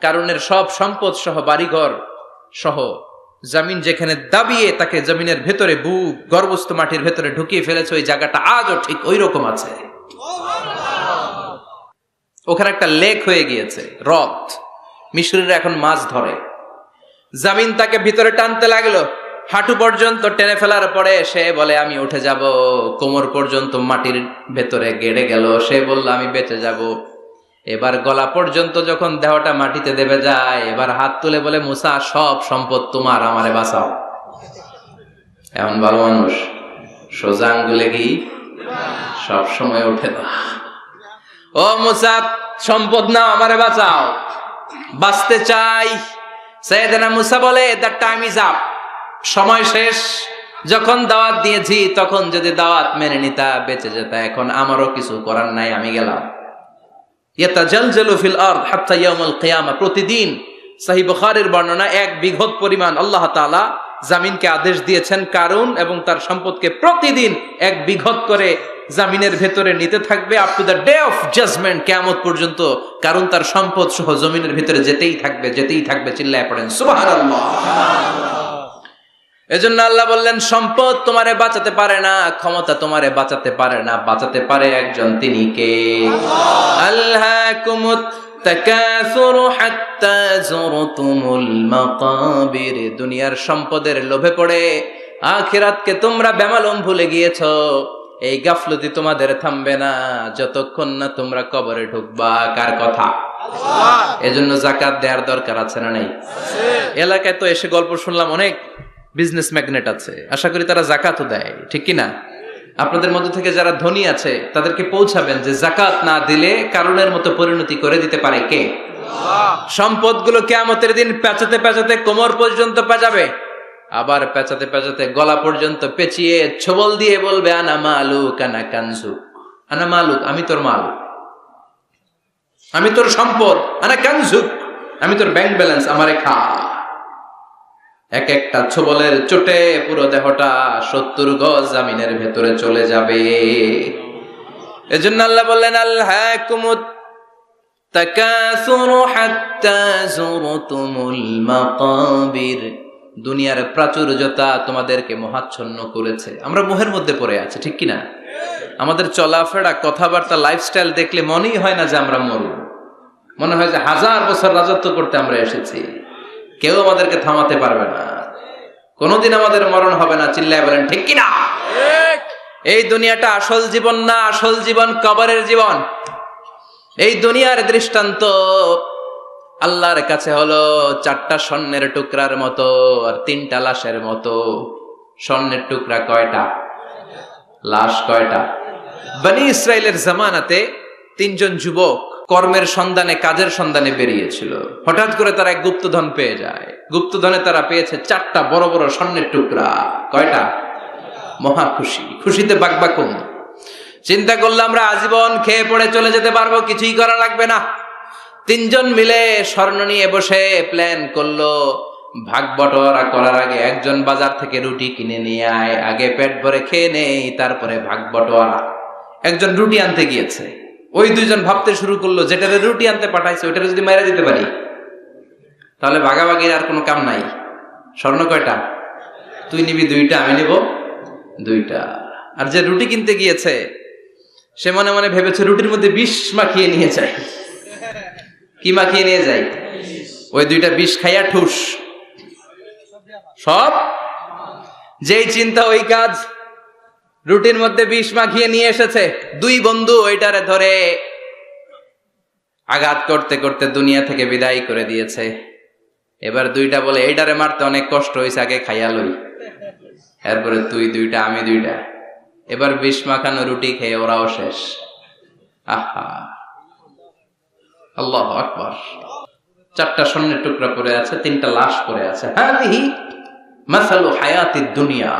কারুনের সব সম্পদ সহ বাড়িঘর সহ জমিন যেখানে দাবিয়ে তাকে জমিনের ভেতরে বুক গর্ভস্থ মাটির ভেতরে ঢুকিয়ে ফেলেছে, ওই জায়গাটা আজও ঠিক ওই রকম আছে। ওখানে একটা লেক হয়ে গিয়েছে, হ্রদ। মিশরীরা এখন মাছ ধরে। জমিন তাকে ভিতরে টানতে লাগলো, হাঁটু পর্যন্ত টেনে ফেলার পরে সে বলে আমি উঠে যাব। কোমর পর্যন্ত মাটির ভেতরে গেড়ে গেল, সে বলল আমি বেঁচে যাব। এবার গলা পর্যন্ত যখন দেহটা মাটিতে দেবে যায়, এবার হাত তুলে বলে, মুসা সব সম্পদ তোমার, আমারে বাঁচাও। এমন ভালো মানুষ, সোজা আঙ্গুলে কি সব সময় উঠে না। ও মুসা, সম্পদ নাও, আমারে বাঁচাও, বাঁচতে চাই। সাইয়েদনা মুসা বলে, দ্য টাইম ইজ আপ, সময় শেষ। যখন দাওয়াত দিয়েছি তখন যদি দাওয়াত মেনে নিতা বেঁচে যেতা, এখন আমারও কিছু করার নাই, আমি গেলাম। ইয়াতাজালজালু ফিল আরদ হাত্তা ইয়াউমুল কিয়ামা, প্রতিদিন সহিহ বুখারীর বর্ণনা 1 বিঘত পরিমাণ আল্লাহ তাআলা জমিনকে আদেশ দিয়েছেন কারুন এবং তার সম্পদকে প্রতিদিন 1 বিঘত করে জমিনের ভেতরে নিতে থাকবে, up to the day of judgement, কিয়ামত পর্যন্ত কারুন তার সম্পদ সহ জমিনের ভিতরে যেতেই থাকবে, যেতেই থাকবে। চিল্লায় পড়েন সুবহানাল্লাহ। এজন্য আল্লাহ বললেন, সম্পদ তোমারে বাঁচাতে পারে না, ক্ষমতা তোমারে বাঁচাতে পারে না, বাঁচাতে পারে একজন, তিনি কে? আল্লাহকুমুত তাকাসুরু হাত্তা যুরতুমুল মাকাবির, দুনিয়ার সম্পদের লোভে পড়ে আখিরাতকে তোমরা বেমালুম ভুলে গিয়েছো। এই গাফলতি তোমাদের থামবে না যতক্ষণ না তোমরা কবরে ঢুকবা। কার কথা? এজন্য যাকাত দেওয়ার দরকার আছে না নাই? এলাকায় তো এসে গল্প শুনলাম, অনেক বিজনেস ম্যাগনেট আছে, আশা করি তারা যাকাতও দেয়, ঠিক কি না? আপনাদের মধ্যে থেকে যারা ধনী আছে তাদেরকে পৌঁছাবেন যে যাকাত না দিলে কারণের মতো পরিণতি করে দিতে পারে কে? সম্পদগুলো কিয়ামতের দিন পেঁচাতে পেঁচাতে কোমর পর্যন্ত পেঁচাবে, আবার পেঁচাতে পেঁচাতে গলা পর্যন্ত পেঁচিয়ে ছোবল দিয়ে বলবে, আনা মালুক আনা কানজুক, আনা মালুক, আমি তোর মাল, আমি তোর সম্পদ, আনা কানজুক, আমি তোর ব্যাংক ব্যালেন্স, আমারে খা। এক একটা ছোবলের চোটে পুরো দেহটা 70 গজ জামিনের ভেতরে চলে যাবে। এজন্য আল্লাহ বললেন, আল্লাহকুমুত তাকাসুরু হাত্তা যুরতুমুল মাকাবির, দুনিয়ার প্রাচুর্যতা তোমাদেরকে মোহাচ্ছন্ন করেছে। আমরা মোহের মধ্যে পড়ে আছি, ঠিক কিনা? আমাদের চলাফেরা, কথাবার্তা, লাইফস্টাইল দেখলে মনেই হয় না যে আমরা মরব, মনে হয় যে 1000 বছর রাজত্ব করতে আমরা এসেছি, কেউ আমাদেরকে থামাতে পারবে না, কোনোদিন আমাদের মরণ হবে না। চিল্লায় বলেন ঠিক কিনা? এই দুনিয়াটা আসল জীবন না, আসল জীবন কবরের জীবন। এই দুনিয়ার দৃষ্টান্ত আল্লাহর কাছে হলো 4টা স্বর্ণের টুকরার মতো আর 3টা লাশের মতো। স্বর্ণের টুকরা কয়টা? লাশ কয়টা? বনি ইসরাইলের জামানাতে 3 জন যুবক কর্মের সন্ধানে, কাজের সন্ধানে বেরিয়েছিল। হঠাৎ করে তারা এক গুপ্তধন পেয়ে যায়। গুপ্তধনে তারা পেয়েছে 4টা বড় বড় স্বর্ণের টুকরা। কয়টা? মহা খুশি, খুশিতে বাকবাকুম। চিন্তা করলাম আমরা আজীবন খেয়ে পড়ে চলে যেতে পারবো, কিছুই করা লাগবে না। 3 জন মিলে স্বর্ণ নিয়ে বসে প্ল্যান করলো, ভাগ বটোয়ারা করার আগে একজন বাজার থেকে রুটি কিনে নিয়ে আয়, আগে পেট ভরে খেয়ে নেই, তারপরে ভাগ বটোয়ারা। একজন রুটি আনতে গিয়েছে, ওই দুইজন ভাবতে শুরু করলো, যেটারে রুটি আনতে পাঠাইছে ওইটারে যদি মাইরা দিতে পারি তাহলে ভাগাভাগির আর কোনো কাম নাই। স্বর্ণ কয়টা? তুই নিবি 2টা, আমি নিব 2টা। আর যে রুটি কিনতে গিয়েছে সে মনে মনে ভেবেছে রুটির মধ্যে বিষ মাখিয়ে নিয়ে যায়। কি মাখিয়ে নিয়ে যায়? ওই 2টা বিষ খাইয়া ঠুস সব। যেই চিন্তা ওই কাজ। রুটির মধ্যে বিষ মাখিয়ে নিয়ে এসেছে। 2 বন্ধু ওইটারে ধরে আঘাত করতে করতে দুনিয়া থেকে বিদায় করে দিয়েছে। এবার 2টা বলে এইটারে মারতে অনেক কষ্ট হয়েছে, আগে খাইয়া লই, এরপরে তুই 2টা আমি 2টা। এবার বিষ মাখানো রুটি খেয়ে ওরাও শেষ। আহা, আল্লাহু আকবার। 4টা স্বর্ণের টুকরা পড়ে আছে, 3টা লাশ পড়ে আছে। হাদিহি মাসালু হায়াতিদ দুনিয়া,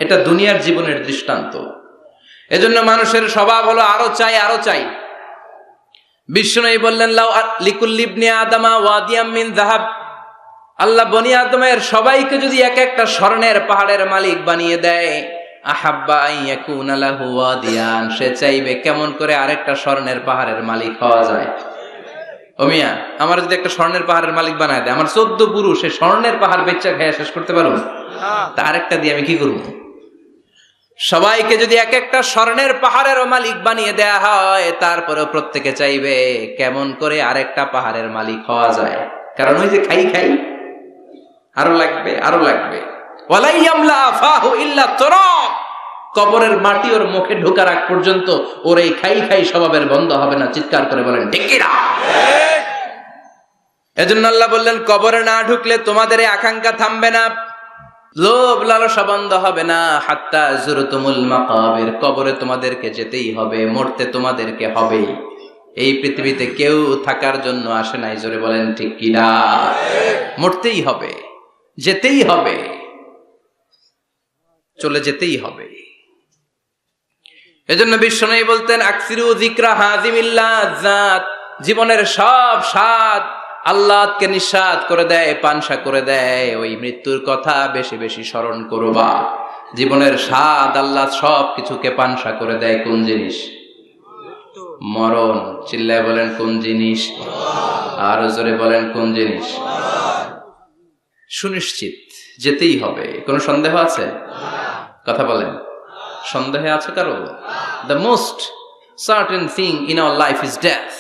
এটা দুনিয়ার জীবনের দৃষ্টান্ত। এজন্য মানুষের স্বভাব হলো আরো চাই, আরো চাই। বিষ্ণু বললেন লাউ লিকুল্লি ইবনি আদামা ওয়াদিয়াম মিন যাহাব, আল্লাহ বনি আদমের সবাইকে যদি এক একটা স্বর্ণের পাহাড়ের মালিক বানিয়ে দেয়, আহাব্বা আন ইয়াকুনা লাহু ওয়াদিয়ান, সে চাইবে কেমন করে আরেকটা স্বর্ণের পাহাড়ের মালিক হওয়া যায়। ও মিয়া, আমার যদি একটা স্বর্ণের পাহাড়ের মালিক বানায় দেয়, আমার 14 পুরুষ সে স্বর্ণের পাহাড় বেচা খেয়ে শেষ করতে পারবো? তা আরেকটা দিয়ে আমি কি করবো? সবাইকে যদি এক একটা স্বর্ণের পাহাড়ের মালিক বানিয়ে দেয়া হয়, তারপরেও প্রত্যেকে চাইবে কেমন করে আরেকটা পাহাড়ের মালিক হওয়া যায়। কারণ ওই যে খাই খাই, আরো লাগবে, আরো লাগবে। ওয়ালাই ইয়ামলা আফাহু ইল্লা তুরাব, কবরের মাটি ওর মুখে ঢোকার আগ পর্যন্ত ওর এই খাই খাই স্বভাবের বন্ধ হবে না। চিৎকার করে বলেন ঠিক কি না? এজন্য আল্লাহ বললেন কবরে না ঢুকলে তোমাদের এই আকাঙ্ক্ষা থামবে না, লোভ লালসা বন্ধ হবে না। হাত্তা যুরতুমুল মাকাবির, কবরে তোমাদেরকে যেতেই হবে, মরতে তোমাদেরকে হবে। এই পৃথিবীতে কেউ থাকার জন্য আসে নাই, জোরে বলেন ঠিক কি না? মরতেই হবে, যেতেই হবে, চলে যেতেই হবে। এজন্য বিশ্বনবী বলতেন আকসিরু যিকরা হাযিমিল লাযাত, জীবনের সব স্বাদ আল্লাহকে নিঃস্বাদ করে দেয়, পানসা করে দেয়। ওই মৃত্যুর কথা বেশি বেশি স্মরণ করবা। জীবনের স্বাদ আল্লাহ সব কিছুকে পানসা করে দেয়। কোন জিনিস? মরণ। চিল্লায় বলেন কোন জিনিস? আরো জোরে বলেন কোন জিনিস? সুনিশ্চিত যেতেই হবে, কোনো সন্দেহ আছে? কথা বলেন, সন্দেহে আছে কারো? The most certain thing in our life is death,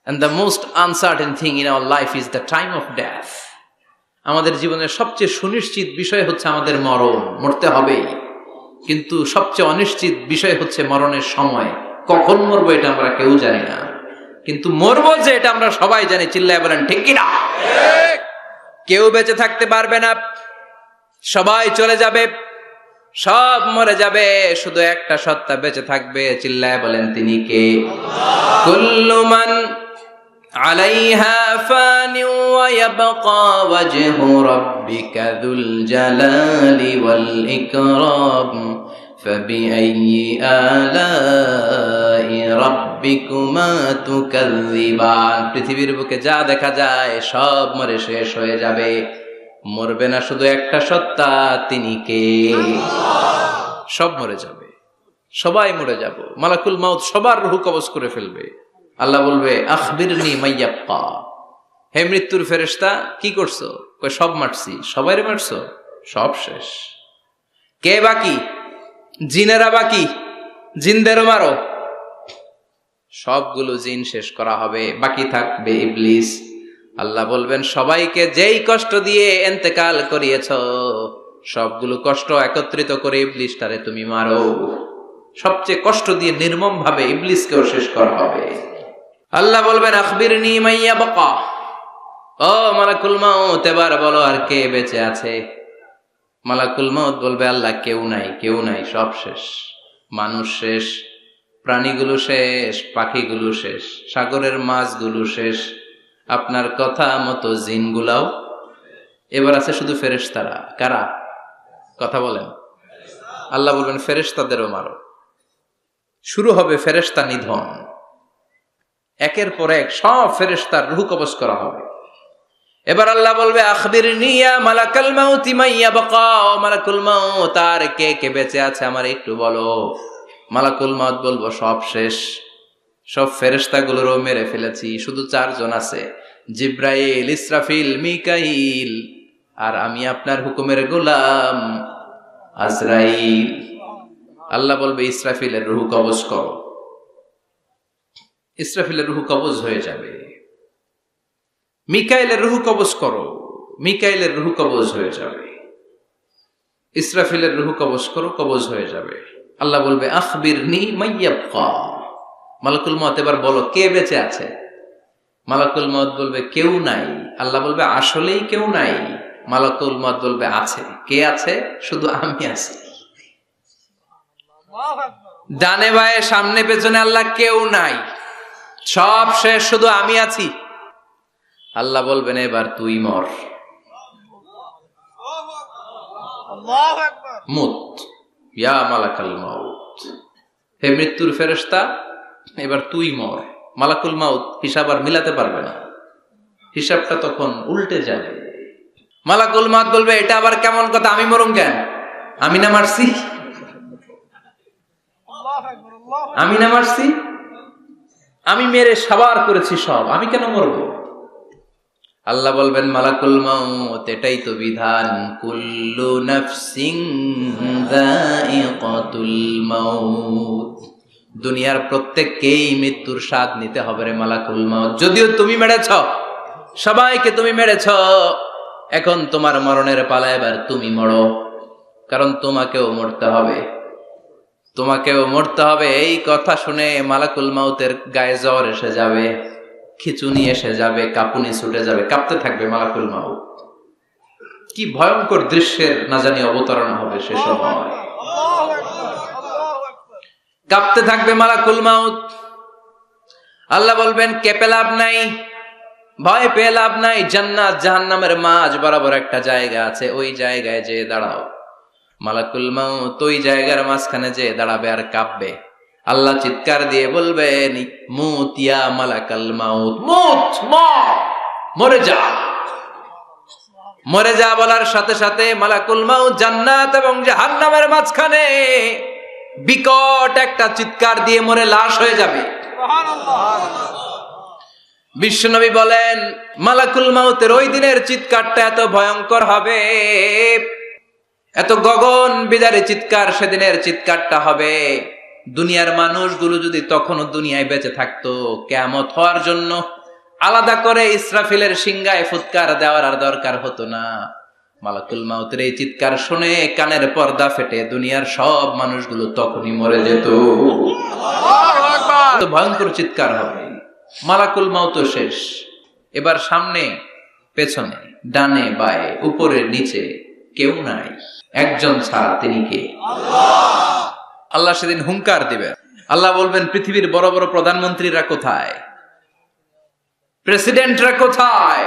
and the most uncertain thing in our life is the time of death. আমাদের জীবনের সবচেয়ে সুনিশ্চিত বিষয় হচ্ছে আমাদের মরণ, মরতে হবে। কিন্তু সবচেয়ে অনিশ্চিত বিষয় হচ্ছে মরণের সময়। কখন মরবো এটা আমরা কেউ জানি না, কিন্তু মরবো যে এটা আমরা সবাই জানি। চিল্লায় বলেন ঠিক কি না? কেউ বেঁচে থাকতে পারবে না, সবাই চলে যাবে, সব মরে যাবে, শুধু একটা সত্তা বেঁচে থাকবে। চিল্লায় বলেন তিনি কে? কুল্লু মান আলাইহা ফানি ওয়া ইয়াবকা ওয়াজহু রাব্বিকা যুল জালালি ওয়াল ইকরাম ফাবিআইয়ি আলাই রাব্বিকুমা তুকাযযিবান। পৃথিবীর বুকে যা দেখা যায় সব মরে শেষ হয়ে যাবে, মরবে না শুধু একটা সত্তা, তিনি কে? সব মরে যাবে, সবাই মরে যাব। মালাকুল মাউত সবার রূহ কবজ করে ফেলবে। আল্লাহ বলবে আখবিরনি মাইয়াবকা, হে মৃত্যুর ফেরেশতা কি করছো? কই সব মারছি। সবাইরে মারছো? সব শেষ। কে বাকি? জিনেরা বাকি, জিনদেরও মারো। সবগুলো জিন শেষ করা হবে, বাকি থাকবে ইবলিস। আল্লাহ বলবেন সবাইকে যেই কষ্ট দিয়ে ইন্তেকাল করিয়েছ, সবগুলো কষ্ট একত্রিত করে ইবলিসটারে তুমি মারো। সবচেয়ে কষ্ট দিয়ে নির্মম ভাবে ইবলিসকেও শেষ করা হবে। আল্লাহ বলবেন আখবিরনি মাইয়াবকা, ও মালাকুল মাউত এবার বলো আর কে বেঁচে আছে? মালাকুল মাউত বলবে আল্লাহ কেউ নাই, কেউ নাই, সব শেষ। মানুষ শেষ, প্রাণীগুলো শেষ, পাখিগুলো শেষ, সাগরের মাছগুলো শেষ, আপনার কথা মতো জিনগুলাও। এবার আছে শুধু ফেরেশতারা। কারা? কথা বলেন। আল্লাহ বলবেন ফেরেশতাদেরও মারো। শুরু হবে ফেরেশতা নিধন। একের পর এক সব ফেরেশতার রূহ কবজ করা হবে। এবার আল্লাহ বলবে আখবিরনি ইয়া মালাকাল মাউতি মাইয়াবকা, মালাকুল মাউত আর কে কে বেঁচে আছে আমার একটু বলো। মালাকুল মাউত বলবো সব শেষ। সব ফেরেশতাগুলোরও মেরে ফেলেছি, শুধু 4 জন আছে, জিব্রাইল, ইসরাফিল, মিকাইল, আর আমি আপনার হুকুমের গোলাম আজরাইল। আল্লাহ বলবে ইসরাফিলের রূহ কবজ করো। ইসরাফিলের রূহ কবজ হয়ে যাবে। মিকাইলের রূহ কবজ করো, মিকাইলের রূহ কবজ হয়ে যাবে। ইসরাফিলের রূহ কবজ করো, কবজ হয়ে যাবে। আল্লাহ বলবে আখবিরনি মাইয়াবকা, মালাকুল মউত এবার বলো কে বেঁচে আছে। মালাকুল মউত বলবে কেউ নাই। আল্লাহ বলবে আসলেই কেউ নাই। মালাকুল মউত বলবে আছে। কে আছে? শুধু আমি আছি। ডানে বায়ে সামনে পেছনে আল্লাহ কেউ নাই, সব শেষ, শুধু আমি আছি। আল্লাহ বলবেন এবার তুই মর, আল্লাহু আকবার। মুত ইয়া মালাকাল মাউত, হে মৃত্যুর ফেরেশতা এবার তুই মর। মালাকুল মাউত হিসাব আর মিলাতে পারবে না, হিসাবটা তখন উল্টে যাবে। মালাকুল মাউত বলবে এটা আবার কেমন কথা, আমি মরুম কেন? আমি না মারছি, আল্লাহু আকবার, আল্লাহু আমি না মারছি, আমি মেরে সাবার করেছি সব, আমি কেন মরবো? আল্লাহ বলবেন মালাকুল মাউত এটাই তো বিধান, কুল্লু নাফসিন যায়িকাতুল মাউত, দুনিয়ার প্রত্যেককেই মৃত্যুর স্বাদ নিতে হবে রে মালাকুল মাউত। যদিও তুমি মেরেছ, সবাইকে তুমি মেরেছ, এখন তোমার মরণের পালা, এবার তুমি মরো, কারণ তোমাকেও মরতে হবে, তোমাকেও মরতে হবে। এই কথা শুনে মালাকুল মাউতের গায়ে জ্বর এসে যাবে, খিচুনি এসে যাবে, কাঁপুনি ছুটে যাবে, কাঁপতে থাকবে মালাকুল মাউত। কি ভয়ঙ্কর দৃশ্যের না জানি অবতারণা হবে সে সময়। আকবার, আল্লাহু আকবার। কাঁপতে থাকবে মালাকুল মাউত। আল্লাহ বলবেন কেঁপে লাভ নাই, ভয় পেয়ে লাভ নাই, জান্নাত জাহান্নামের মাঝ বরাবর একটা জায়গা আছে, ওই জায়গায় যেয়ে দাঁড়াও। মালাকুল মাউত ওই জায়গার মাঝখানে যেয়ে দাঁড়াবে আর কাঁপবে। আল্লাহ চিৎকার দিয়ে বলবেন মুত ইয়া মালাকাল মাউত, মুত, মর, মরে যা, মরে যা। বলার সাথে সাথে মালাকুল মাউত জান্নাত এবং জাহান্নামের মাঝখানে বিকট একটা চিৎকার দিয়ে মরে লাশ হয়ে যাবে। সুবহানাল্লাহ। বিশ্বনবী বলেন মালাকুল মাউতের ওই দিনের চিৎকারটা এত ভয়ঙ্কর হবে, এত গগন বিদারী চিৎকার সেদিনের চিৎকারটা হবে। দুনিয়ার মানুষগুলো যদি তখনও দুনিয়ায় বেঁচে থাকতো, কিয়ামত হওয়ার জন্য আলাদা করে ইসরাফিলের সিংহায় ফুৎকার দেওয়ার আর দরকার হতো না। মালাকুল মাউতের এই চিৎকার শুনে কানের পর্দা ফেটে দুনিয়ার সব মানুষগুলো তখনই মরে যেত। আল্লাহু আকবার। তো ভয়ঙ্কর চিৎকার হবে। মালাকুল মাউত শেষ, এবার সামনে পেছনে ডানে বায়ে উপরে নিচে কেউ নাই, একজন ছাড়া, তিনি কে? আল্লাহ সেদিন হুঙ্কার দিবেন। আল্লাহ বলবেন পৃথিবীর বড় বড় প্রধানমন্ত্রীরা কোথায়, প্রেসিডেন্টরা কোথায়,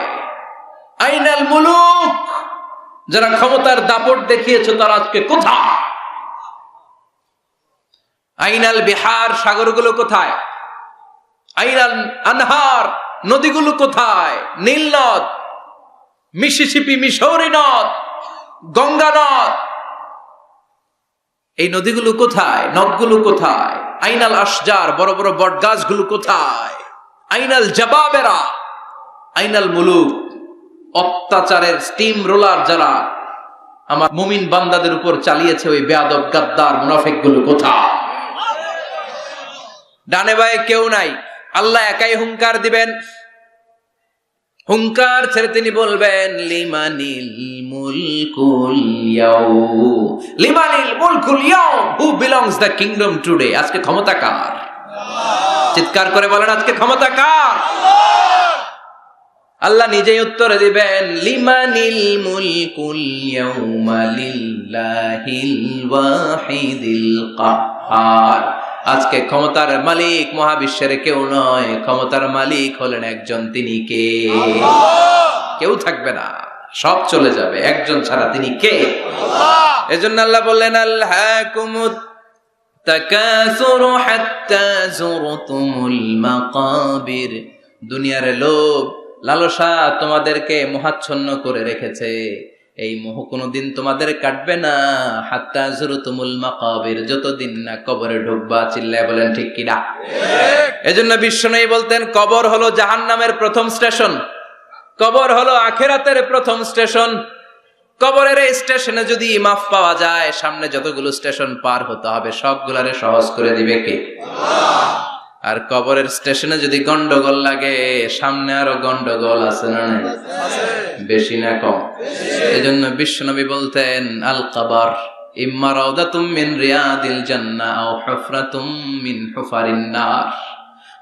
আইনাল মুলুক, যারা ক্ষমতার দাপট দেখিয়েছে তারা আজকে কোথায়? আইনাল বিহার, সাগরগুলো কোথায়? আইনাল আনহার, নদীগুলো কোথায়? নীল নদ, মিসিসিপি, মিসৌরি নদ, গঙ্গা নদ, এই নদীগুলো কোথায়? নদগুলো কোথায়? আইনাল আশজার, বড় বড় বট গাছগুলো কোথায়? আইনাল জাবাবেরা, আইনাল মুলুক, অত্যাচারের স্টিম রোলার যারা আমার মুমিন বান্দাদের উপর চালিয়েছে, ওই বেয়াদব গাদ্দার মুনাফিক গুলো কোথায়? ডানে বায়ে কেউ নাই, আল্লাহ একাই হুঙ্কার দিবেন। হুঙ্কার ছেড়ে তিনি বলবেন লিমানিল মুলকুল ইয়াউম, লিমানিল মুলকুল ইয়াউম, who belongs the kingdom today, আজকে ক্ষমতা কার? চিৎকার করে বলেন আজকে ক্ষমতা কার? আল্লাহ নিজেই উত্তরে দিবেন লিমানিল মুলকুল ইয়াউমা লিল্লাহিল ওয়াহিদিল কাহ্হার, আজকে ক্ষমতার মালিক মহাবিশ্বের কেউ নয়, ক্ষমতার মালিক হলেন একজন, তিনি কে? কেউ থাকবে না, সব চলে যাবে, একজন ছাড়া, তিনি কে? এজন্য আল্লাহ বললেন আলহাকুমুত তাকাসুরু হাত্তা যুরতুমুল মাকাবির, দুনিয়ার লোভ লালসা তোমাদেরকে মোহাচ্ছন্ন করে রেখেছে, এই মোহ কোনোদিন তোমাদের কাটবে না হাত্তা যুরতুমুল মাকাবির, যতদিন না কবরে ঢুকবা। চিল্লায় বলেন ঠিক কিনা? এজন্য বিশ্বনবী বলতেন কবর হলো জাহান্নামের প্রথম স্টেশন, কবর হলো আখিরাতের প্রথম স্টেশন। কবরের এই স্টেশনে যদি মাফ পাওয়া যায়, সামনে যতগুলো স্টেশন পার হতে হবে সবগুলারে সহজ করে দিবে কে? আর কবরের স্টেশনে যদি গন্ডগোল লাগে, সামনে আরো গন্ডগোল আছে না নাই? বেশি না কম? এজন্য বিশ্বনবী বলতেন আল কবর ইম্মা রাউদাতুম মিন রিয়াদিল জান্নাহ আও হুফরাতুম মিন হুফারিন নার।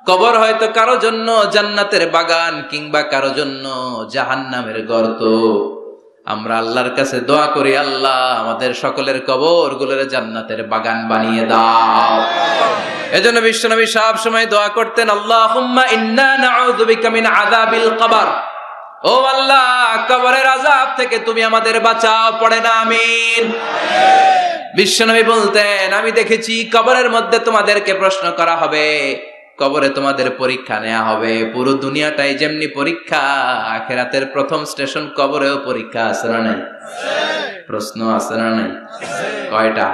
কবর হয়তো কারো জন্য জান্নাতের বাগান, কিংবা কারো জন্য জাহান্নামের গর্ত। আমরা আল্লাহর কাছে দোয়া করি, আল্লাহ আমাদের সকলের কবর গুলোরে জান্নাতের বাগান বানিয়ে দাও। এজন্য বিশ্বনবী সব সময় দোয়া করতেন, আল্লাহুম্মা ইন্না নাউযু বিকা মিন আযাবিল কবর। ও আল্লাহ, কবরের আযাব থেকে তুমি আমাদের বাঁচাও। পড়ে না আমিন? বিশ্বনবী বলতেন, আমি দেখেছি কবরের মধ্যে তোমাদেরকে প্রশ্ন করা হবে, কবরে তোমাদের পরীক্ষা নেওয়া হবে। পুরো দুনিয়াটাই যেমনি পরীক্ষা, আখিরাতের প্রথম স্টেশন কবরেও পরীক্ষা আছে না নাই? প্রশ্ন আছে না নাই? কয়টা?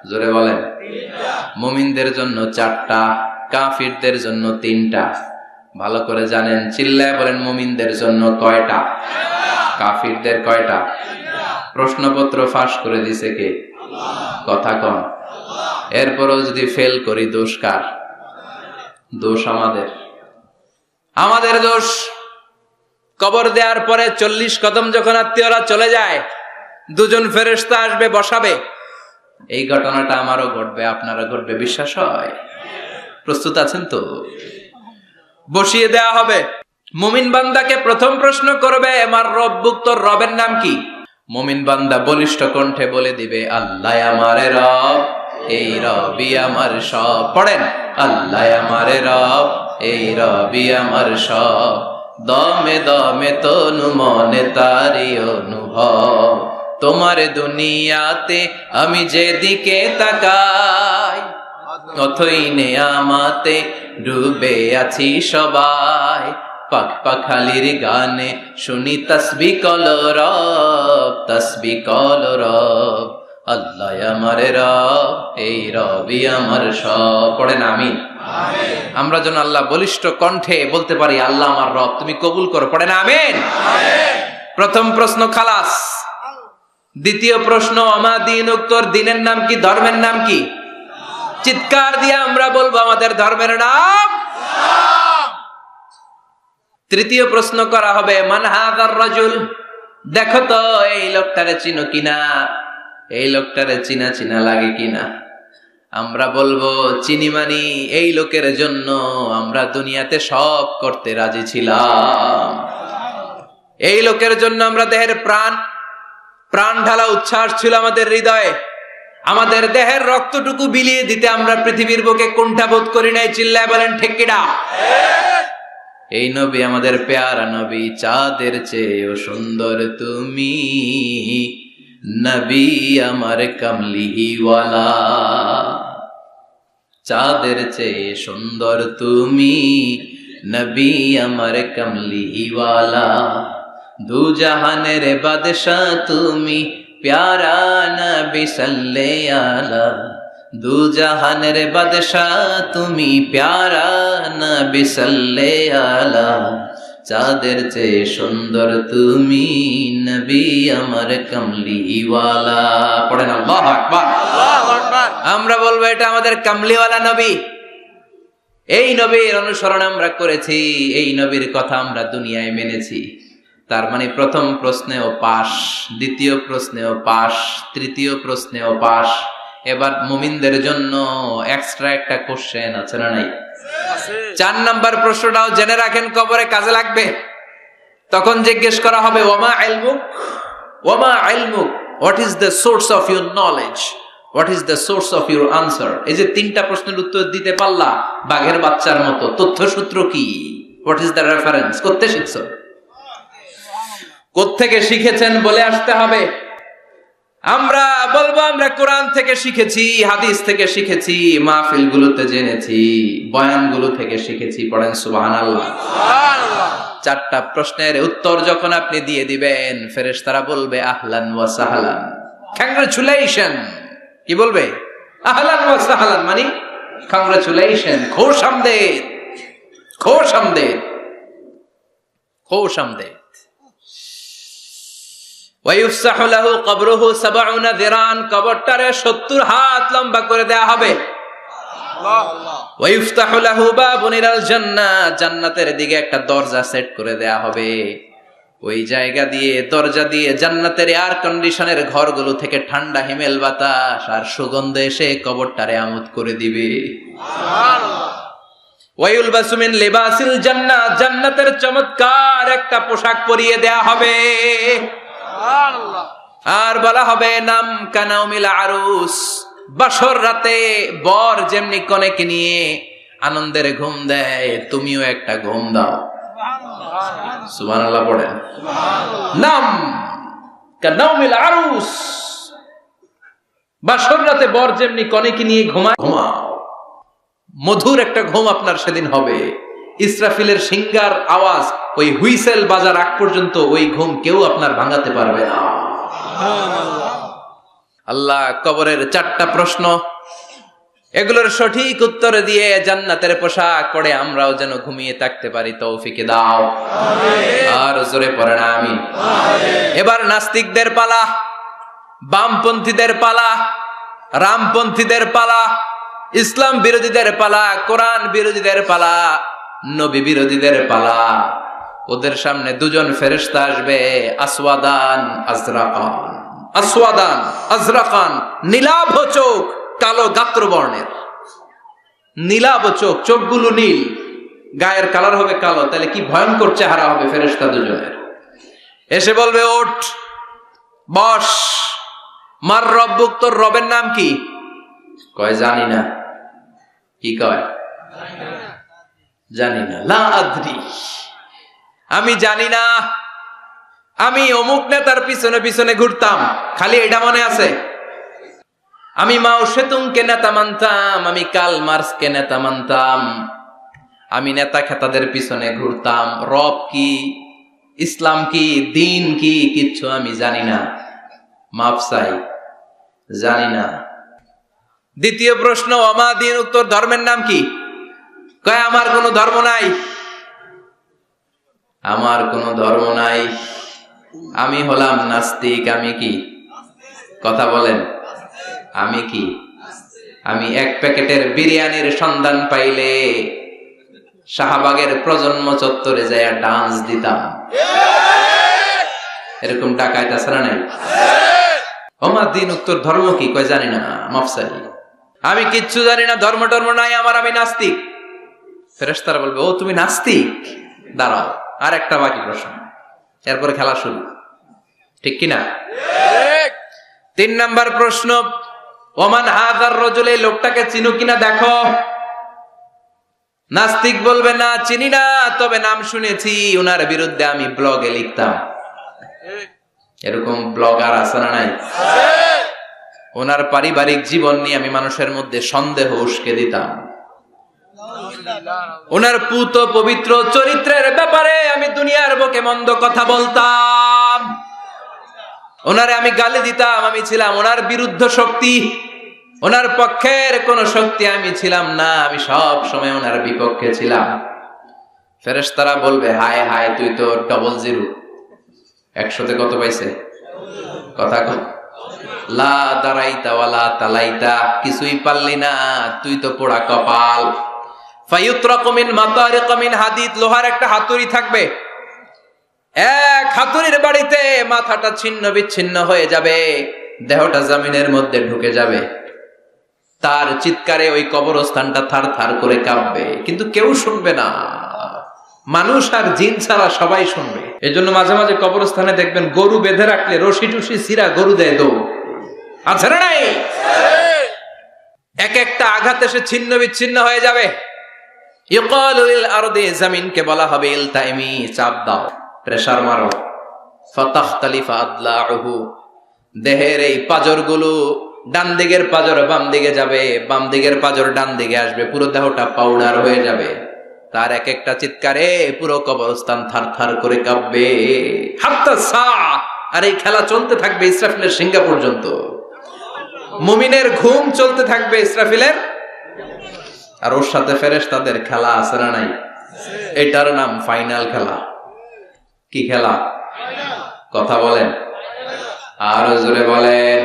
জোরে বলেন। মুমিনদের জন্য 4টা, কাফিরদের জন্য 3টা। ভালো করে জানেন, চিল্লায় বলেন মুমিনদের জন্য কয়টা, কাফিরদের কয়টা? প্রশ্নপত্র ফাঁস করে দিছে কে? কথা কন। এরপরও যদি ফেল করি, দোষ কার? দোষ আমাদের, আমাদের দোষ। কবর দেওয়ার পরে 40 কদম যখন আত্মীয়রা চলে যায়, 2জন ফেরেশতা আসবে, বসাবে। এই ঘটনাটা আমারও ঘটবে, আপনারও ঘটবে, বিশ্বাস হয়? প্রস্তুত আছেন তো? বসিয়ে দেয়া হবে। মুমিন বান্দাকে প্রথম প্রশ্ন করবে, আমার রব্বুক, তোর রবের নাম কি? মুমিন বান্দা বলিষ্ঠ কণ্ঠে বলে দিবে, আল্লাহ আমার রব, এই রবি আমার সব। পড়েন, আল্লাহ আমার রব, এই রবি আমার সব। দমে দমে তনু মনে তারি অনুভব। তোমার দুনিয়াতে আমি যেদিকে তাকাই, অথই নেয়ামাতে ডুবে আছি সবাই। পাখ পাখালির গানে শুনি তসবিহ কলরব, তসবিহ কলরব। আল্লাহ আমার রব, এই রবি আমার সব। পড়েন আমিন। আমরা যেন আল্লাহ বলিষ্ঠ কণ্ঠে বলতে পারি, আল্লাহ আমার রব, তুমি কবুল করো। পড়েন আমিন। প্রথম প্রশ্ন খালাস। দ্বিতীয় প্রশ্ন, আমা দীনুক, তোর দিনের নাম কি, ধর্মের নাম কি? চিৎকার দিয়ে আমরা বলবো আমাদের ধর্মের নাম। তৃতীয় প্রশ্ন করা হবে, মান হাযার রাজুল, দেখো তো এই লোকটারে চিনো কিনা, এই লোকটারে চিনা চিনা লাগে কিনা। আমরা বলবো চিনি, মানি এই লোকের জন্য আমরা দুনিয়াতে সব করতে রাজি ছিলাম। এই লোকের জন্য আমরা দেহের প্রাণ ঢালা উচ্ছ্বাস ছিল আমাদের হৃদয়ে। আমাদের দেহের রক্তটুকু বিলিয়ে দিতে আমরা পৃথিবীর বুকে কুণ্ঠাবোধ করি নাই। চিল্লায় বলেন ঠিক কিনা? এই নবী আমাদের পেয়ারা নবী, চাঁদের চেয়েও সুন্দর তুমি নবী আমার কামলিওয়ালা। চাঁদের চেয়ে সুন্দর তুমি নবী আমার কামলিওয়ালা। দু জাহানের বাদশা তুমি প্যারা নবী সাল্লে আলা। দু জাহানের বাদশা তুমি প্যারা নবী সাল্লে আলা। চাঁদের চেয়ে সুন্দর তুমি নবী আমার কামলিওয়ালা। পড়েন আল্লাহু আকবার। আল্লাহু আকবার। আমরা বলবো এটা আমাদের কামলিওয়ালা নবী। এই নবীর অনুসরণ আমরা করেছি, এই নবীর কথা আমরা দুনিয়ায় মেনেছি। তার মানে প্রথম প্রশ্নেও পাস, দ্বিতীয় প্রশ্নেও পাস, তৃতীয় প্রশ্নেও পাস। এবার মুমিনদের জন্য এক্সট্রা একটা কোশ্চেন আছে না নাই? 4 নাম্বার প্রশ্নটাও জেনে রাখেন, কবরে কাজে লাগবে। তখন জিজ্ঞেস করা হবে, ওয়ামা ইলমুক, ওয়ামা ইলমুক, what is the source of your knowledge, what is the source of your answer. এই যে 3টা প্রশ্নের উত্তর দিতে পারলা বাঘের বাচ্চার মতো, তথ্যসূত্র কি, হোয়াট ইজ দ্য রেফারেন্স, কোত্থেকে শিখছো, কোত্থেকে শিখেছেন বলে আসতে হবে। আমরা বলবো আমরা কোরআন থেকে শিখেছি, হাদিস থেকে শিখেছি, মাহফিল গুলোতে জেনেছি, বয়ানগুলো থেকে শিখেছি। পড়েন সুবহানাল্লাহ। চারটা প্রশ্নের উত্তর যখন আপনি দিয়ে দিবেন, ফেরেশতারা বলবে আহলান ওয়া সাহলান, কংগ্রাচুলেশন। কি বলবে? আহলান ওয়া সাহলান মানে কংগ্রাচুলেশন, খুশ আমদেদ, খুশ আমদেদ, খুশ আমদেদ। ওয়ায়ুফসাহু লাহু কবরুহু 70 যিরান, কবরটারে 70 হাত লম্বা করে দেয়া হবে। ওয়ায়ুফতাহু লাহু বাবুন ইলাল জান্নাহ, জান্নাতের দিকে একটা দরজা সেট করে দেয়া হবে। ওই জায়গা দিয়ে, দরজা দিয়ে জান্নাতের এয়ার কন্ডিশনের ঘরগুলো থেকে ঠান্ডা হিমেল বাতাস আর সুগন্ধ এসে কবরটারে আমোদ করে দিবে। ওয়ায়ুলবাসু মিন লিবাসিল জান্নাহ, জান্নাতের চমৎকার একটা পোশাক পরিয়ে দেয়া হবে। আর বলা হবে নাম কানাউমিল আরুস, বাসর রাতে বর যেমনি কনেকে নিয়ে আনন্দের ঘুম দেয়, তুমিও একটা ঘুম দাও। সুবহানাল্লাহ পড়েন। নাম কানাউমিল আরুস, বাসর রাতে বর যেমনি কনেকে নিয়ে ঘুমায়, ঘুমাও। মধুর একটা ঘুম আপনার সেদিন হবে। ইসরাফিলের সিঙ্গার আওয়াজ ওই হুইসেল বাজার আগ পর্যন্ত ওই ঘুম কেউ আপনার ভাঙাতে পারবে না। আল্লাহ কবরের চারটা প্রশ্ন, এগুলোর সঠিক উত্তর দিয়ে জান্নাতের পোশাক পরে আমরাও যেন ঘুমিয়ে থাকতে পারি, তৌফিক দাও। আর জোরে পড়েন আমিন। এবার নাস্তিকদের পালা, বামপন্থীদের পালা, রামপন্থীদের পালা, ইসলাম বিরোধীদের পালা, কোরআন বিরোধীদের পালা, নবী বিরোধীদের পালা। ওদের সামনে দুজন ফেরেশতা আসবে, আসওয়াদান আজরাকান, আসওয়াদান আজরাকান, নীলাভ চোখ, কালো গাত্র বর্ণের। নীলাভ চোখ, চোখগুলো নীল, গায়ের কালার হবে কালো। তাহলে কি ভয়ঙ্কর চেহারা হবে ফেরেশতা দুজনের। এসে বলবে ওঠ, বস। মার রব্বুক, তোর রবের নাম কি? কয় জানি না। কি কয়? জানি না। লা আদরি, আমি জানি না। আমি অমুক নেতার পিছনে পিছনে ঘুরতাম, খালি এটা মনে আছে। আমি মাও সেতুংকে নেতা মানতাম, আমি কার্ল মার্কসকে নেতা মানতাম, আমি নেতা খেতাদের পিছনে ঘুরতাম। রব কি, ইসলাম কি, দিন কি, কিচ্ছু আমি জানি না। মাফ চাই, জানি না। দ্বিতীয় প্রশ্ন, ওমা দিন, উত্তর ধর্মের নাম কি? কয় আমার কোনো ধর্ম নাই, আমার কোনো ধর্ম নাই, আমি হলাম নাস্তিক। আমি কি? কথা বলেন, আমি কি? আমি এক প্যাকেটের বিরিয়ানির সন্ধান পাইলে শাহবাগের প্রজন্ম চত্বরে যায় ডান্স দিতাম। এরকম ডাকায় তাছাড়া নাই। ওমা দিন, উত্তর ধর্ম কি? কয় জানি না, মাফসাই, আমি কিচ্ছু জানি না, ধর্ম টর্ম নাই আমার, আমি নাস্তিক। ফেরেশতারা বলবে ও তুমি নাস্তিক, দাঁড়াও, আর একটা বাকি প্রশ্ন, এরপরে খেলা শুরু। ঠিক কিনা? 3 নাম্বার প্রশ্ন, ওমান হাযার রাজুল, এই লোকটাকে চিনো কিনা দেখো। নাস্তিক বলবে না চিনি না, তবে নাম শুনেছি, ওনার বিরুদ্ধে আমি ব্লগে লিখতাম। এরকম ব্লগার আছে না নাই? ওনার পারিবারিক জীবন নিয়ে আমি মানুষের মধ্যে সন্দেহ উস্কে দিতাম। ওনার পুত পবিত্র চরিত্রের ব্যাপারে আমি দুনিয়ার বুকে মন্দ কথা বলতাম। ওনারে আমি গালি দিতাম, আমি ছিলাম ওনার বিরুদ্ধ শক্তি, ওনার পক্ষের কোন শক্তি আমি ছিলাম না, আমি সব সময় ওনার বিপক্ষে ছিলাম। ফেরেশতারা বলবে হায় হায়, তুই তো 00, 100তে কত পাইছে? কথা কর। লা দারাইতা ওয়ালা তালাইতা, কিছুই পারলি না, তুই তো পোড়া কপাল। ফায়ুতরাকু মিন মাতারিক মিন হাদিদ, লোহার একটা হাতুড়ি থাকবে, এক হাতুড়ির বাড়িতে মাথাটা ছিন্ন বিচ্ছিন্ন হয়ে যাবে, দেহটা জমিনের মধ্যে ঢুকে যাবে, তার চিৎকারে ওই কবরস্থানটা থার থার করে কাঁপবে, কিন্তু কেউ শুনবে না। মানুষ আর জিন ছাড়া সবাই শুনবে। এজন্য মাঝে মাঝে কবরস্থানে দেখবেন গরু বেঁধে রাখলে রশি টুসি সিরা গরু দেয় দৌড়, আছে না নাই? এক একটা আঘাত এসে ছিন্ন বিচ্ছিন্ন হয়ে যাবে। ইউকালু লিল আরদি, জমিনকে বলা হবে ইলতাইমি, চাপ দাও, প্রেসার মারো। ফাতাখতালিফা আদলাউহু, দেহের এই পাজরগুলো, ডান দিকের পাজর বাম দিকে যাবে, বাম দিকের পাজর ডান দিকে আসবে, পুরো দেহটা পাউডার হয়ে যাবে। তার এক একটা চিৎকারে পুরো কবরস্থান থারথার করে কাঁপবে। হাত্তা সা, আর এই খেলা চলতে থাকবে ইসরাফিলের সিংহা পর্যন্ত। মুমিনের ঘুম চলতে থাকবে ইসরাফিলের, আর ওর সাথে ফেরেশতাদের খেলা আছে না নাই? এটার নাম ফাইনাল খেলা। কি খেলা? কথা বলেন, আরো জোরে বলেন।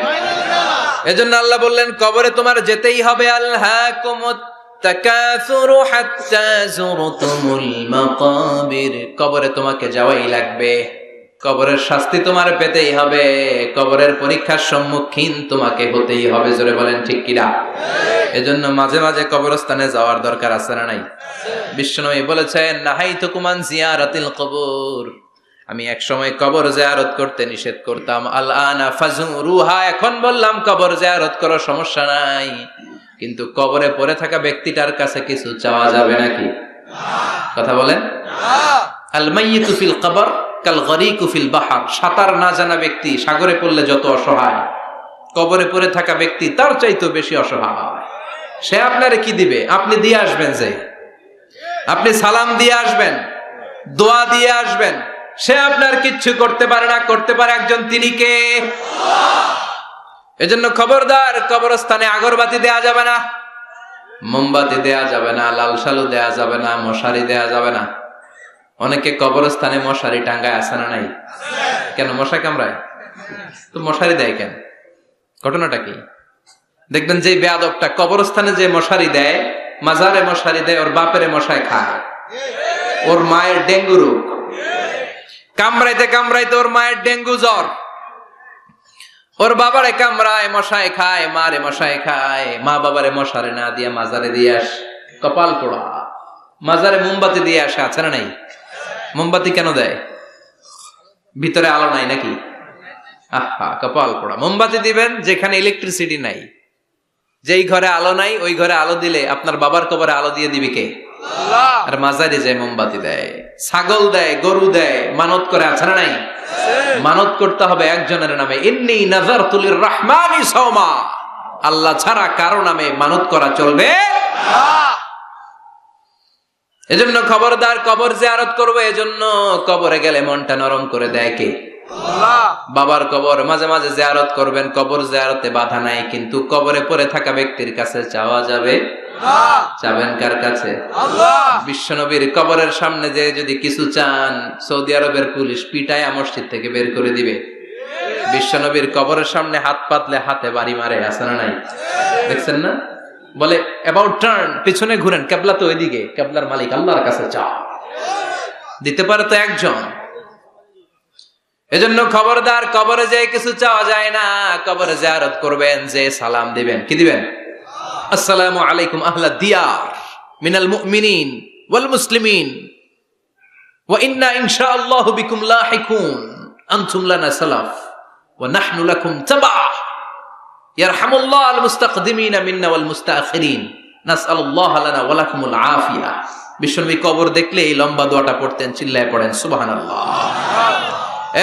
এজন্য আল্লাহ বললেন কবরে তোমার যেতেই হবে। আলহাকুমুত তাকাসুরু হাত্তা যুরতুমুল মাকাবির, কবরে তোমাকে যাওয়াই লাগবে। কবরের শাস্তি তোমার পেতেই হবে, কবরের পরীক্ষার সম্মুখীন তোমাকে হতেই হবে। জোরে বলেন ঠিক কিনা? এজন্য মাঝে মাঝে কবরস্থানে যাওয়ার দরকার আছে না নাই? বিশ্বনবী বলেছেন নাহাইতুকুম আন জিয়ারাতিল কবর, আমি এক সময় কবর জিয়ারত করতে নিষেধ করতাম। আল আনা ফাজুরুহা, এখন বললাম কবর জিয়ারত করো, সমস্যা নাই, কিন্তু কবরে পড়ে থাকা ব্যক্তিটার কাছে কিছু চাওয়া যাবে নাকি? কথা বলেন। আল মাইয়িতু ফিল কবর কাল গরিকু ফিল বাহর, সাঁতার না জানা ব্যক্তি সাগরে পড়লে যত অসহায়, কবরে পড়ে থাকা ব্যক্তি তার চাইতেও বেশি অসহায়। সে আপনারে কি দিবে? আপনি দিয়ে আসবেন, যে আপনি সালাম দিয়ে আসবেন, দোয়া দিয়ে আসবেন, সে আপনার কিচ্ছু করতে পারে না। করতে পারে একজন, তিনি কে? এজন্য খবরদার, কবরস্থানে আগরবাতি দেয়া যাবে না, মোমবাতি দেয়া যাবে না, লাল সালু দেয়া যাবে না, মশারি দেয়া যাবে না। অনেকে কবরস্থানে মশারি টাঙ্গায় আছে না নাই? কেন? মশা কামড়ায় তো মশারি দেয় কেন? ঘটনাটা কি? দেখবেন যে বেয়াদবটা কবরস্থানে যে মশারি দেয়, মাজারে মশারি দেয়, ওর বাপেরে মশায় খায়, ওর মায়ের ডেঙ্গু রোগ, কামড়াইতে কামড়াইতে ওর মায়ের ডেঙ্গু জ্বর, ওর বাবারে কামড়ায়, মশায় খায়, মারে মশায় খায়, মা বাবারে মশারে না দিয়ে মাজারে দিয়ে আস, কপাল পোড়া। মাজারে মোমবাতি দিয়ে আসে, আছে না নাই? মোমবাতি কেন দেয়? ভিতরে আলো নাই নাকি? আহা, কপাল পোড়া। মোমবাতি দিবেন যেখানে ইলেকট্রিসিটি নাই, যেই ঘরে আলো নাই ওই ঘরে আলো দিলে আপনার বাবার কবরে আলো দিয়ে দিবে কে? আর মাজারে যায় মোমবাতি দেয়, ছাগল দেয়, গরু দেয়, মানত করে, আছে না নাই? মানত করতে হবে একজনের নামে। ইন্নী নাযারতু লিররহমানি সাওমা, আল্লাহ ছাড়া কারো নামে মানত করা চলবে না। এজন্য খবরদার, কবর জিয়ারত করবে। এজন্য কবরে গেলে মনটা নরম করে দেয় কে? আল্লাহ। বাবার কবর মাঝে মাঝে জিয়ারত করবেন, কবর জিয়ারতে বাধা নাই, কিন্তু কবরে পড়ে থাকা ব্যক্তির কাছে চাওয়া যাবে না। চাবেন কার কাছে? আল্লাহ। বিশ্বনবীর কবরের সামনে যে যদি কিছু চান, সৌদি আরবের পুলিশ পিটায়া মসজিদ থেকে বের করে দিবে। বিশ্বনবীর কবরের সামনে হাত পাতলে হাতে বাড়ি মারে, আছে না নাই? দেখছেন না? বলে অ্যাবাউট টার্ন, পিছনে ঘুরেন, কেবলা তো ওইদিকে, কেবলার মালিক আল্লাহর কাছে চাও। দিতে পারে তো একজন। এজন্য খবরদার, কবরে যে কিছু চাওয়া যায় না। কবরে জিয়ারত করবেন, যে সালাম দিবেন, কি দিবেন? আসসালামু আলাইকুম আহলা দিয়ার মিনাল মুমিনিন ওয়াল মুসলিমিন ওয়া ইন্না ইনশাআল্লাহু বিকুম লাহিকুন আনতুম লানা সালাফ ওয়া নাহনু লাকুম তাবা ইয়ারহামুল্লাহ আল মুস্তাকদিমিনা মিন্না ওয়াল মুস্তাখিরিন নাসআলুল্লাহ লানা ওয়া লাকুমুল আফিয়া। বিশ্বনবী কবর দেখলে এই লম্বা দোয়াটা পড়তেন, চিল্লায় পড়েন সুবহানাল্লাহ।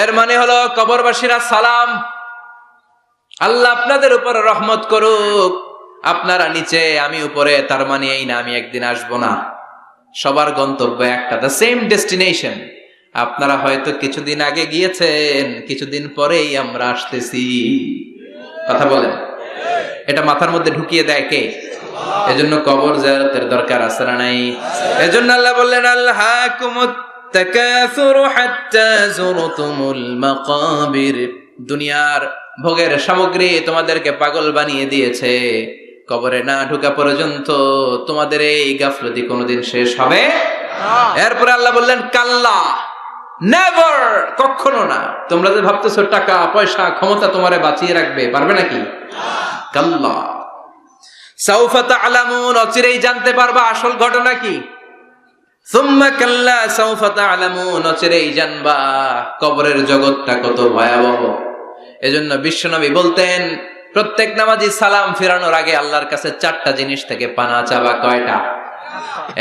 এর মানে হলো কবরবাসীরা সালাম, আল্লাহ আপনাদের উপর রহমত করুক, আপনারা নিচে আমি উপরে, তার মানে এই না আমি একদিন আসবো না। সবার গন্তব্য একটা, দ্য সেম ডেস্টিনেশন। আপনারা হয়তো কিছুদিন আগে গিয়েছেন, কিছুদিন পরেই আমরা আসতেছি। কথা বলেন, এটা মাথার মধ্যে ঢুকিয়ে দেয় কে? এজন্য কবর জিয়ারতের দরকার আছে না নাই? এজন্য আল্লাহ বললেন আলহাকুমুত তাকাসুরু হাত্তা যুরতুমুল মাকাবির, দুনিয়ার ভোগের সামগ্রী তোমাদেরকে পাগল বানিয়ে দিয়েছে, কবরে না ঢোকা পর্যন্ত তোমাদের এই গাফলতি কোনোদিন শেষ হবে না। এরপরে আল্লাহ বললেন কাল্লা, নেভার, কখনো না। তোমরা যে ভাবতেছো টাকা পয়সা ক্ষমতা তোমারে বাঁচিয়ে রাখবে, পারবে নাকি? কাল্লা সাউফা তা'লামুন, অচিরেই জানতে পারবা আসল ঘটনা কি। সুম্মা কাল্লা সাউফা তা'লামুন, অচিরেই জানবা কবরের জগৎটা কত ভয়াবহ। এজন্য বিশ্বনবী বলতেন প্রত্যেক নামাজি সালাম ফিরানোর আগে আল্লাহর কাছে 4টা জিনিস থেকে পানা চাবা। কয়টা?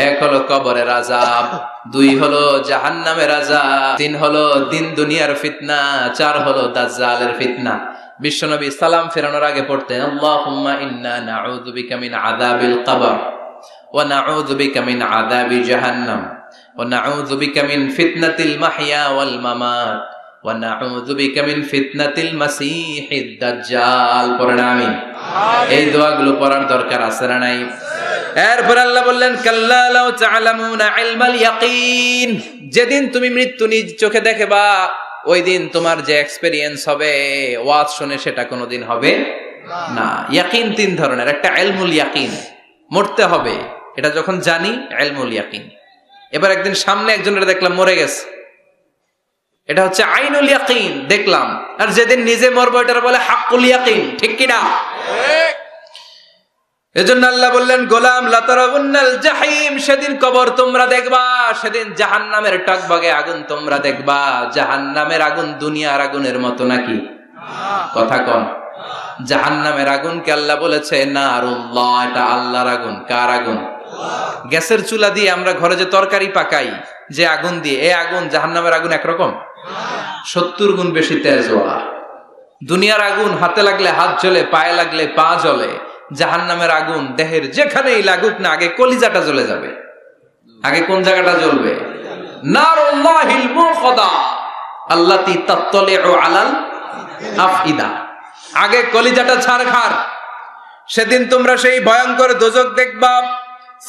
1 হলো কবরের আযাব, 2 হলো জাহান্নামের আযাব, 3 হলো দিন দুনিয়ার ফিতনা, 4 হলো দাজ্জালের ফিতনা। বিশ্বনবী সালাম ফেরানোর আগে পড়তেন আল্লাহুম্মা ইন্না নাউযু বিকা মিন আযাবিল কবর ওয়া নাউযু বিকা মিন আযাবি জাহান্নাম ওয়া নাউযু বিকা মিন ফিতনাতিল মাহইয়া ওয়াল মামাত ওয়া নাউযু বিকা মিন ফিতনাতিল মাসীহিদ দাজ্জাল। পড়েন আমিন। এই দোয়াগুলো পড়ার দরকার আছে না নাই? এরপর আল্লাহ বললেন কাল্লা লাউ তা'লামুনা ইলমাল ইয়াকিন, যেদিন তুমি মৃত্যু নিজ চোখে দেখবা ওই দিন তোমার যে এক্সপেরিয়েন্স হবে ওয়াজ শুনে সেটা কোনোদিন হবে না। ইয়াকিন তিন ধরনের, একটা ইলমুল ইয়াকিন, মরতে হবে, এটা যখন জানি ইলমুল ইয়াকিন। এবার একদিন সামনে একজনের দেখলাম মরে গেছে, এটা হচ্ছে আইনুল ইয়াকিন, দেখলাম। আর যেদিন নিজে মরবো এটার বলে হাক্কুল ইয়াকিন, ঠিক কি না? এজন্য আল্লাহ বললেন গোলাম লাতারাবুন্নাল জাহিম, সেদিন কবর তোমরা দেখবা, সেদিন জাহান্নামের টকবগে আগুন তোমরা দেখবা। জাহান্নামের আগুন দুনিয়ার আগুনের মতো নাকি? কথা কন। জাহান্নামের আগুনকে আল্লাহ বলেছে নারুল্লাহ, এটা আল্লাহর আগুন। কার আগুন? গ্যাসের চুলা দিয়ে আমরা ঘরে যে তরকারি পাকাই যে আগুন দিয়ে, এই আগুন জাহান্নামের আগুন একরকম, 70 গুণ বেশি তেজওয়ালা। দুনিয়ার আগুন হাতে লাগলে হাত জ্বলে, পায়ে লাগলে পা জ্বলে। জাহান্নামের আগুন দেহের যেখানেই লাগুক না আগে কলিজাটা জ্বলে যাবে। আগে কোন জায়গাটা জ্বলবে? নারুল্লাহিল মুখদা আল্লাতী তাত্তালিউ আলাল আফইদা, আগে কলিজাটা ছারখার। সেদিন তোমরা সেই ভয়ঙ্কর দোজখ দেখবা।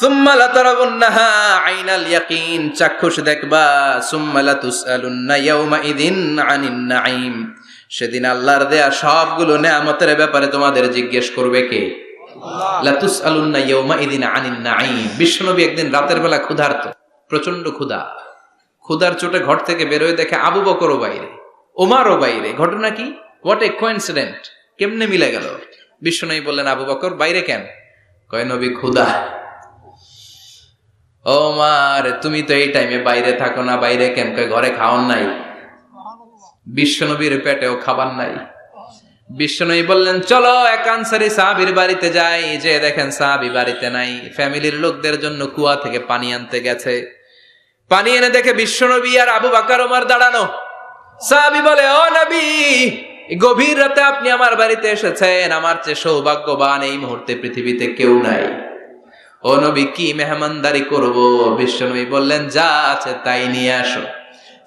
সুম্মা লাতারাবুন্নাহা আইনাল ইয়াকিন, চাক্ষুষ দেখবা। সুম্মা লাতুসআলুন্না ইয়াউমাইযিন আনিন নাঈম, সেদিন আল্লাহর দেয়া সবগুলো নেয়ামতের ব্যাপারে তোমাদের জিজ্ঞেস করবে কে? লাতুসআলুন্না ইয়াউমাইযিন আনিন নাঈম। বিশ্বনবী একদিন রাতের বেলা ক্ষুধার্ত, প্রচন্ড ক্ষুধা। ক্ষুধার চোটে ঘর থেকে বের হয়ে দেখে আবু বকরও বাইরে, ওমরও বাইরে। ঘটনা কি? হোয়াট এ কোইন্সিডেন্ট, কেমনে মিলে গেল? বিশ্বনবী বললেন আবু বকর বাইরে কেন? কয় নবী ক্ষুধা। ওমর তুমি তো এই টাইমে বাইরে থাকো না, বাইরে কেন? কয় ঘরে খাওয়ান নাই। বিশ্বনবীর পেটেও খাবার নাই। বিশ্বনবী বললেন চলো এক আনসারী সাহাবীর বাড়িতে যাই। যে দেখেন সাহাবী বাড়িতে নাই, ফ্যামিলির লোকদের জন্য কুয়া থেকে পানি আনতে গেছে। পানি এনে দেখে বিশ্বনবী আর আবু বকর ওমর দাঁড়ানো। সাহাবী বলে ও নবী, গভীর রাতে আপনি আমার বাড়িতে এসেছেন, আমার চেয়ে সৌভাগ্যবান এই মুহূর্তে পৃথিবীতে কেউ নাই। ও নবী কি মেহমানদারি করব? বিশ্বনবী বললেন যা আছে তাই নিয়ে আসো।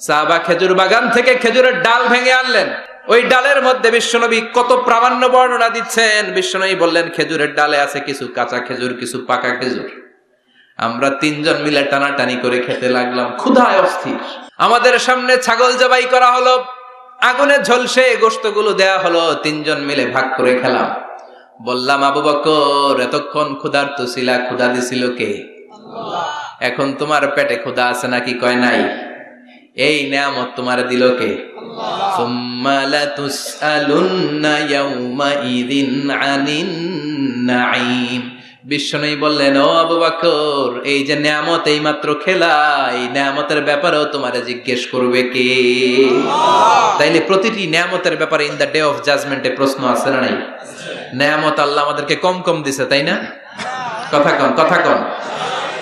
সাহাবা খেজুর বাগান থেকে খেজুরের ডাল ভেঙে আনলেন। ওই ডালের মধ্যে বিশ্বনবী কত প্রামাণ্য বর্ণনা দিচ্ছেন। বিশ্বনবী বললেন খেজুরের ডালে আছে কিছু কাঁচা খেজুর, কিছু পাকা খেজুর। আমরা তিনজন মিলে টানাটানি করে খেতে লাগলাম, ক্ষুধায় অস্থির। আমাদের সামনে ছাগল জবাই করা হলো, আগুনে ঝলসে গোশতগুলো দেয়া হলো, তিনজন মিলে ভাগ করে খেলাম। বললাম আবু বকর এতক্ষণ ক্ষুধার্ত ছিলা, ক্ষুধা দিছিল কে? এখন তোমার পেটে ক্ষুধা আছে নাকি? কয় নাই। এই নেয়ামত তোমার দিল কে? সুম্মা লাতুসআলুন্না ইয়াউমাইযিন আনিন নাঈম। বিশ্বনবী বললেন ও আবু বকর এই যে নেয়ামত এই মাত্র খেলা, এই নেয়ামতের ব্যাপারেও তোমারে জিজ্ঞেস করবে কে? তাইলে প্রতিটি নেয়ামতের ব্যাপারে ইন দ্য ডে অফ জাজমেন্টে প্রশ্ন আছে না নাই? নেয়ামত আল্লাহ আমাদেরকে কম কম দিছে, তাই না? কথা কন, কথা কন।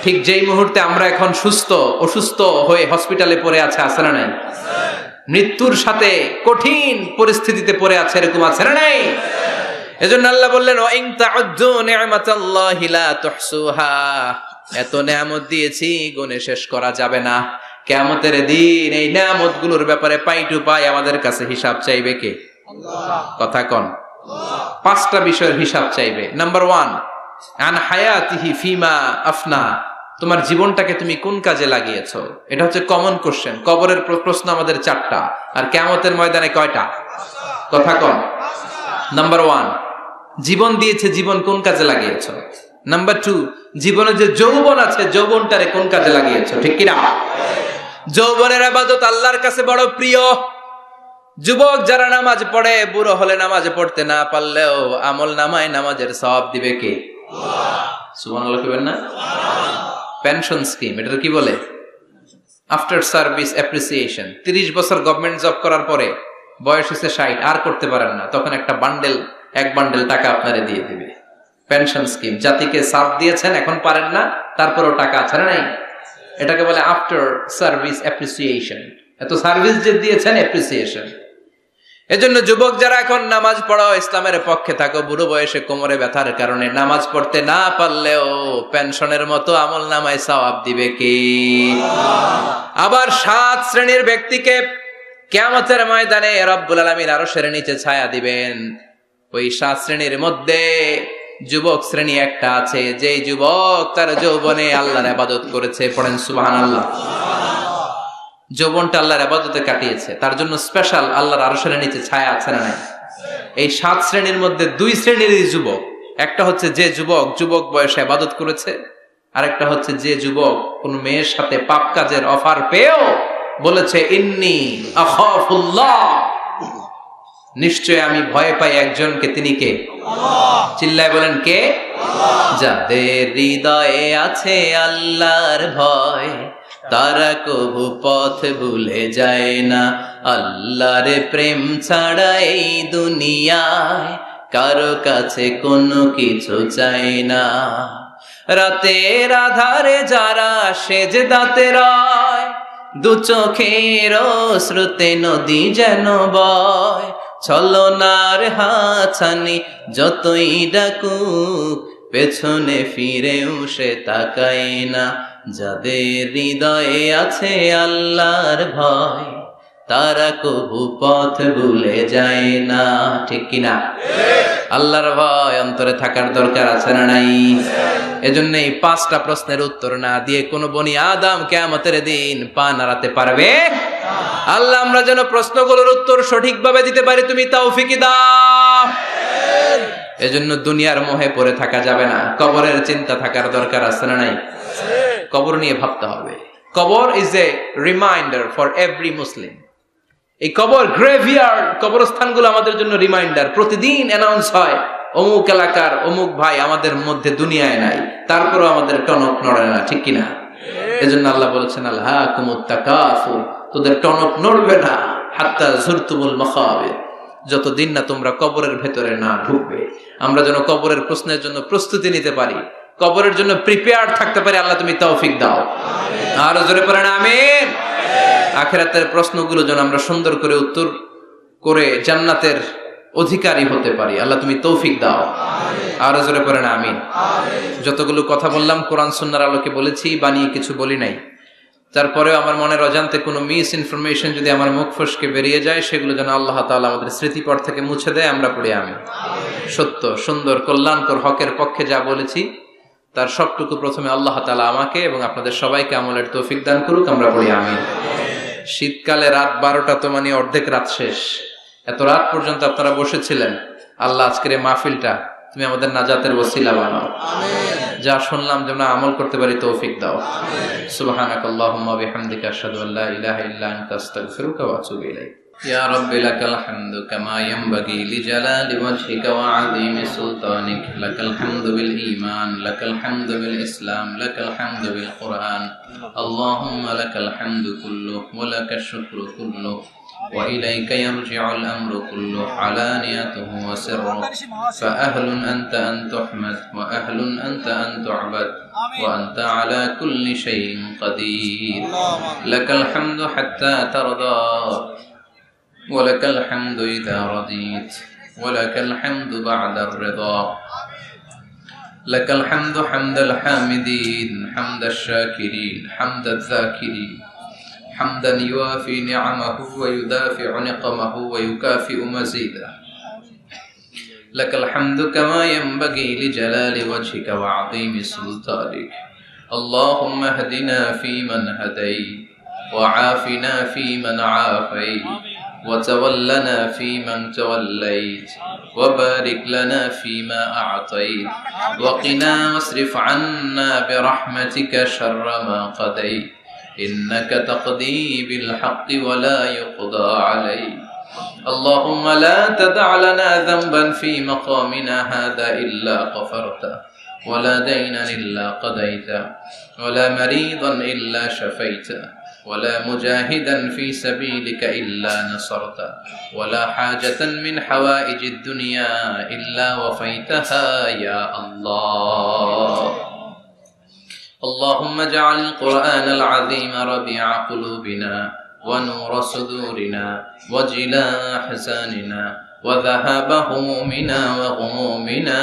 ঠিক যেই মুহূর্তে আমরা এখন সুস্থ, অসুস্থ হয়ে হসপিটালে পড়ে আছে না নাই? মৃত্যুর সাথে কঠিন পরিস্থিতিতে পড়ে আছে, এরকম আছে না নাই? এজন্য আল্লাহ বললেন ওয়া ইন তাউদ্দু নি'মাতাল্লাহি লা তুহসুহা, এত নেয়ামত দিয়েছি গুণে শেষ করা যাবে না। কিয়ামতের দিন এই নেয়ামতগুলোর ব্যাপারে পাই টু পাই আমাদের কাছে হিসাব চাইবে কে? আল্লাহ। কথা কন। 5টা বিষয়ের হিসাব চাইবে। নাম্বার 1 আন হায়াতিহি ফিমা আফনা, তোমার জীবনটাকে তুমি কোন কাজে লাগিয়েছো? এটা হচ্ছে কমন কোশ্চেন। কবরের প্রশ্ন আমাদের 4টা, আর কিয়ামতের ময়দানে কয়টা? কথা কন। নাম্বার 1 জীবন দিয়েছে, জীবন কোন কাজে লাগিয়েছো? নাম্বার 2 জীবনে যে যৌবন আছে যৌবনটারে কোন কাজে লাগিয়েছো? ঠিক কি না? যৌবনের ইবাদত আল্লাহর কাছে বড় প্রিয়। যুবক যারা নামাজ পড়ে, বুড়ো হলে নামাজ পড়তে না পারলেও আমল নামায় নামাজের সওয়াব দিবে কে? সুবহানাল্লাহ কইবেন না? পেনশন স্কিম, এটা কি বলে? After service appreciation. 30 বছর গভর্নমেন্ট জব করার পরে বয়স হচ্ছে 60, আর করতে পারেন না, তখন একটা বান্ডেল, এক বান্ডেল টাকা আপনারে দিয়ে দিবে। পেনশন স্কিম, জাতিকে সার্ভ দিয়েছেন, এখন পারেন না, তারপরেও টাকা আছে না নাই? এটাকে বলে আফটার সার্ভিস অ্যাপ্রিসিয়েশন। এত সার্ভিস যে দিয়েছেন, অ্যাপ্রিসিয়েশন। এজন্য যুবক যারা এখন নামাজ পড়ো, ইসলামের পক্ষে থাকো, বুড়ো বয়সে কোমরে ব্যথার কারণে নামাজ পড়তে না পারলেও পেনশনের মতো আমল নামায় সওয়াব দিবে কি? আবার 7 শ্রেণীর ব্যক্তিকে কিয়ামতের ময়দানে রব্বুল আলামিন আরশের নিচে ছায়া দিবেন। ওই 7 শ্রেণীর মধ্যে যুবক শ্রেণী একটা আছে, যেই যুবক তার যৌবনে আল্লাহর ইবাদত করেছে। পড়েন সুবহানাল্লাহ। যৌবনটা আল্লাহর ইবাদতে কাটিয়েছে, তার জন্য স্পেশাল আল্লাহর আরশের নিচে ছায়া আছে না নাই? এই 7 শ্রেণীর মধ্যে 2 শ্রেণীরই যুবক। একটা হচ্ছে যে যুবক বয়সে ইবাদত করেছে, আরেকটা হচ্ছে যে যুবক কোন মেয়ের সাথে পাপ কাজের অফার পেয়েও বলেছে ইন্নী আখাফুল্লাহ, নিশ্চয় আমি ভয় পাই একজনকে, তিনি কে? চিল্লায় বলেন কে? যাদের হৃদয়ে আছে আল্লাহর ভয়, তারা কবু পথ ভুলে যায় না। আল্লাহর প্রেম ছাড়া এই দুনিয়ায় কারো কাছে কোনো কিছু চায় না। রাতের আধারে যারা সেজদাতে রয়, দু চোখের শ্রুতে নদী যেন বয়। ছলনার হাছানি যতই ডাকুক, পেছনে ফিরেও সে তাকায় না। যাদের হৃদয়ে আছে আল্লাহর ভয়, তারা কবু পথ ভুলে যায় না। ঠিক কিনা? আল্লাহর ভয় অন্তরে থাকার দরকার আছে না নাই? এজন্য এই 5টা প্রশ্নের উত্তর না দিয়ে কোন বনি আদম কিয়ামতের দিন পা নাড়াতে পারবে? আল্লাহ আমরা যেন প্রশ্নগুলোর উত্তর সঠিকভাবে দিতে পারি, তুমি তৌফিক দাও। এজন্য দুনিয়ার মোহে পড়ে থাকা যাবে না, কবরের চিন্তা থাকার দরকার আছে না নাই? কবর নিয়ে ভাবতে হবে। কবর is a reminder for every মুসলিম। এই কবর গ্রেভিয়ার্ড, কবরস্থানগুলো আমাদের জন্য রিমাইন্ডার। প্রতিদিন অ্যানাউন্স হয় অমুক এলাকার অমুক ভাই আমাদের মধ্যে দুনিয়ায় নাই, তারপরও আমাদের টনক নড়ে না। ঠিক কিনা? এজন্য আল্লাহ বলেছেন আলহাকুমুত তাকাসুর, তোদের টনক নড়বে না হাত্তা যুরতুমুল মাকাবির, যতদিন না তোমরা কবরের ভেতরে না ঢুকবে। আমরা যেন কবরের প্রশ্নের জন্য প্রস্তুতি নিতে পারি, কবরের জন্য প্রিপেয়ার্ড থাকতে পারি। আল্লাহ তুমি তৌফিক দাও। আর জোরে পড়েন আমিন। আখিরাতের প্রশ্নগুলো যেন আমরা সুন্দর করে উত্তর করে জান্নাতের অধিকারী হতে পারি। আল্লাহ তুমি তৌফিক দাও। আর জোরে পড়েন আমিন। যতগুলো কথা বললাম কোরআন সুন্নাহর আলোকে বলেছি, বানিয়ে কিছু বলি নাই। তারপরেও আমার মনের অজান্তে কোনো মিস ইনফরমেশন যদি আমার মুখ ফসকে বেরিয়ে যায়, সেগুলো যেন আল্লাহ তাআলা আমাদের স্মৃতিপট থেকে মুছে দেয়। আমরা পড়ি আমিন। সত্য, সুন্দর, কল্যাণকর, হকের পক্ষে যা বলেছি তার সবটুকু প্রথমে আল্লাহ তাআলা আমাকে এবং আপনাদের সবাইকে আমলের তৌফিক দান করুক। আমরা পড়ি আমিন। শীতকালে রাত 12টা তো মানে অর্ধেক রাত শেষ। এত রাত পর্যন্ত আপনারা বসেছিলেন। আল্লাহ আজকের এই মাহফিলটা তুমি আমাদের নাজাতের ওসিলা বানাও। যা শুনলাম যেন আমল করতে পারি, তৌফিক দাও। সুবহানাকাল্লাহুম্মা বিহামদিকা আশহাদু আল্লা ইলাহা ইল্লা আনতা আস্তাগফিরুকা ওয়া আতুবু ইলাইক। ইয়া রাব্বি লাকাল হামদু কামা ইয়ানবাগি লিজালালি ওয়াজহিকা ওয়া আযীমি সুলতানিক। লাকাল হামদু বিল ঈমান, লাকাল হামদু বিল ইসলাম, লাকাল হামদু বিল কুরআন। আল্লাহুম্মা লাকাল হামদু কুল্লুহু ওয়া লাকাশ শুকরু কুল্লুহু وإليك يرجع الأمر كله علانيته وسره فأهل أنت أن تحمد وأهل أنت أن تعبد وأنت على كل شيء قدير. لك الحمد حتى ترضى ولك الحمد إذا رضيت ولك الحمد بعد الرضا. لك الحمد حمد الحامدين حمد الشاكرين حمد الذاكرين حمدا يوافي نعمه ويدافع نقمه ويكافئ مزيده. لك الحمد كما ينبغي لجلال وجهك وعظيم سلطانك. اللهم اهدنا فيمن هديت وعافنا فيمن عافيت وتولنا فيمن توليت وبارك لنا فيما أعطيت وقنا واصرف عنا برحمتك شر ما قضيت إنك تقضي بالحق ولا يقضى عليك. اللهم لا تدع لنا ذنبا في مقامنا هذا إلا غفرته ولا دينا إلا قضيته ولا مريضا إلا شفيته ولا مجاهدا في سبيلك إلا نصرته ولا حاجة من حوائج الدنيا إلا وفيتها يا الله. اللهم اجعل القرآن العظيم ربيع قلوبنا ونور صدورنا وجلاء أحزاننا وذهاب همومنا وغمومنا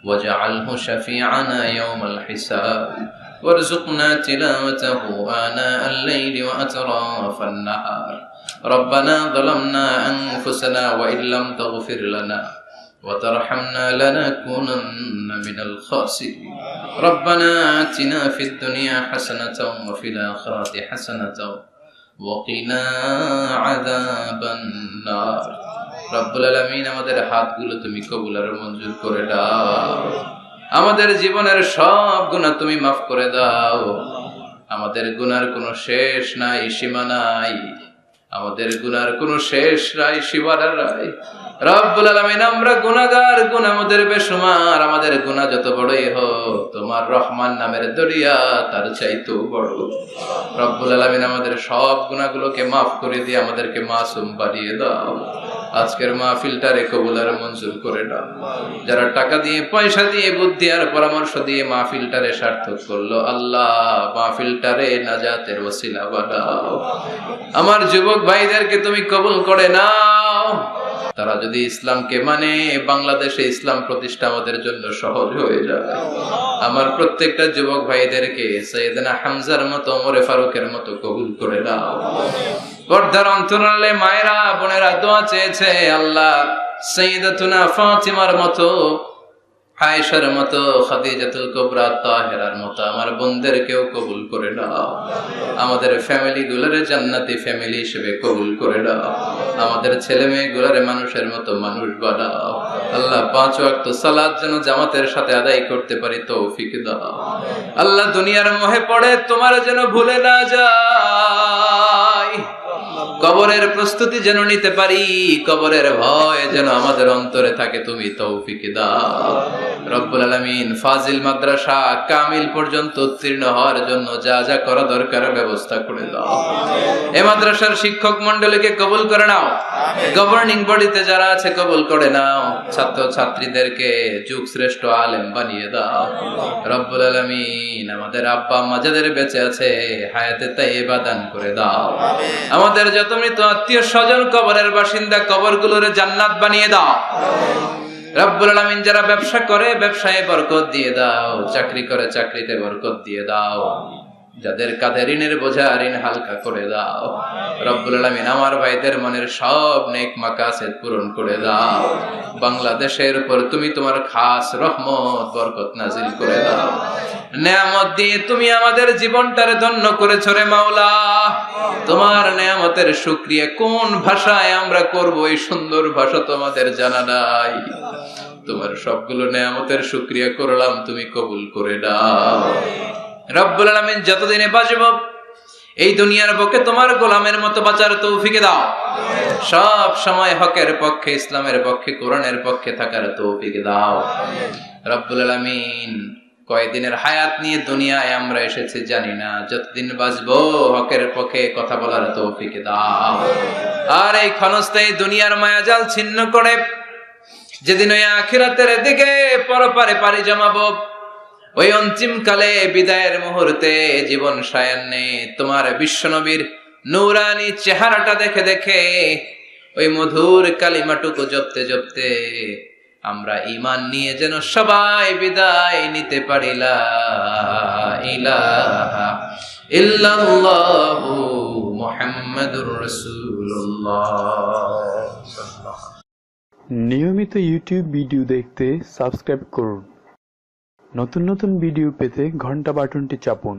واجعله شفيعنا يوم الحساب وارزقنا تلاوته آناء الليل وأطراف النهار ربنا ظلمنا أنفسنا وإن لم تغفر لنا وترحمنا لنكونن من الخاسرين ربنا آتنا في الدنيا حسنة وفي الآخرة حسنة وقنا عذاب النار রব্বুল আলামিন আমাদের হাতগুলো তুমি কবুল আর মঞ্জুর করে দাও আমাদের জীবনের সব গুনাহ তুমি মাফ করে দাও আমাদের গুনার কোনো শেষ নাই সীমা নাই আমাদের গুনার কোনো শেষ নাই সীমানা নাই রব্বুল আলামিন আমরা গুনাহগার গুনাহ আমাদের বেশুমার আমাদের গুনাহ যত বড়ই হোক তোমার রহমান নামের দরিয়া তার চাইতেও বড় রব্বুল আলামিন আমাদের সব গুনাহগুলোকে মাফ করে দিয়ে আমাদেরকে মাসুম বানিয়ে দাও আজকের মাহফিলটারে কবুল আর মঞ্জুর করে দাও যারা টাকা দিয়ে পয়সা দিয়ে বুদ্ধি আর পরামর্শ দিয়ে মাহফিলটারে সার্থক করলো আল্লাহ মাহফিলটারে নাজাতের ওসিলা বানাও আমার যুবক ভাইদেরকে তুমি কবুল করে নাও তারা যদি ইসলামকে মানে বাংলাদেশে ইসলাম প্রতিষ্ঠা আমাদের জন্য সহজ হয়ে যাবে আমার প্রত্যেকটা যুবক ভাইদেরকে সৈয়দনা হামজার মতো ওমরে ফারুকের মতো কবুল করে দাও পর্দার অন্তরালে মায়েরা বোনেরা দোয়া চেয়েছে আল্লাহ সাইয়্যিদাতুনা ফাতিমার মতো আয়েশার মতো খাদিজাতুল কুবরা তাহেরার মতো আমার বোনদেরকেও কবুল করে নাও আমাদের ফ্যামিলি গুলোরে জান্নাতি ফ্যামিলি হিসেবে কবুল করে নাও আমাদের ছেলে মেয়ে গুলোরে মানুষের মতো মানুষ বানাও আল্লাহ 5 ওয়াক্ত সালাত যেন জামাতের সাথে আদায় করতে পারি তৌফিক দাও আল্লাহ দুনিয়ার মোহে পড়ে তোমার যেন ভুলে না যাই কবরের প্রস্তুতি যেন নিতে পারি কবরের ভয় যেন আমাদের অন্তরে থাকে তুমি তৌফিক দাও রব্বুল আলামিন ফাজিল মাদ্রাসা কামিল পর্যন্ত উত্তীর্ণ হওয়ার জন্য যা যা করা দরকার ব্যবস্থা করে দাও এই মাদ্রাসার শিক্ষক মণ্ডলীকে কবুল করে নাও গভর্নিং বডিতে যারা আছে কবুল করে নাও ছাত্র ছাত্রীদেরকে যুগ শ্রেষ্ঠ আলেম বানিয়ে দাও রব্বুল আলামিন আমাদের আব্বা আম্মা যাদের বেঁচে আছে হায়াতে তাইয়্যিবা দান করে দাও আমাদের যত মৃত আত্মীয় স্বজন কবরের বাসিন্দা কবরগুলোরে জান্নাত বানিয়ে দাও রব্বুল আলামিন যারা ব্যবসা করে ব্যবসায় বরকত দিয়ে দাও চাকরি করে চাকরিতে বরকত দিয়ে দাও যাদের কাঁধে ঋণের বোঝা ঋণ হালকা করে দাও রব্বুল আলামিন আমার ভাইদের মনের সব নেক মাকাসেদ পূরণ করে দাও বাংলাদেশের উপর তুমি তোমার খাস রহমত বরকত নাজিল করে দাও নেয়ামত দিয়ে তুমি আমাদের জীবনটারে ধন্য করেছো রে মাওলা তোমার নেয়ামতের শুকরিয়া কোন ভাষায় আমরা করব এই সুন্দর ভাষা তোমাদের জানা নাই তোমার সবগুলো নেয়ামতের শুকরিয়া করলাম তুমি কবুল করে দাও রব্বুল আলামিন যতদিনে বাঁচব এই দুনিয়ার বুকে তোমার গোলামের মতো বাঁচার তৌফিক দাও সব সময় হকের পক্ষে ইসলামের পক্ষে কোরআনের পক্ষে থাকার তৌফিক দাও রব্বুল আলামিন কয়দিনের হায়াত নিয়ে দুনিয়ায় আমরা এসেছি জানি না যতদিন বাঁচবো হকের পক্ষে কথা বলার তৌফিক দাও আর এই ক্ষণস্থায়ী দুনিয়ার মায়াজাল ছিন্ন করে যেদিন ওই আখিরাতের দিকে পরপারে পাড়ি জমাবো ওই অন্তিম কালে বিদায়ের মুহূর্তে জীবন সায়ান্নে তোমার বিশ্বনবীর নূরানি চেহারাটা দেখে দেখে ওই মধুর কালিমাটুকু জপতে জপতে আমরা ঈমান নিয়ে যেন সবাই বিদায় নিতে পারি লা ইলাহা ইল্লাল্লাহু মুহাম্মাদুর রাসূলুল্লাহ। নিয়মিত ইউটিউব ভিডিও দেখতে সাবস্ক্রাইব করুন। নতুন নতুন ভিডিও পেতে ঘন্টা বাটনটি চাপুন।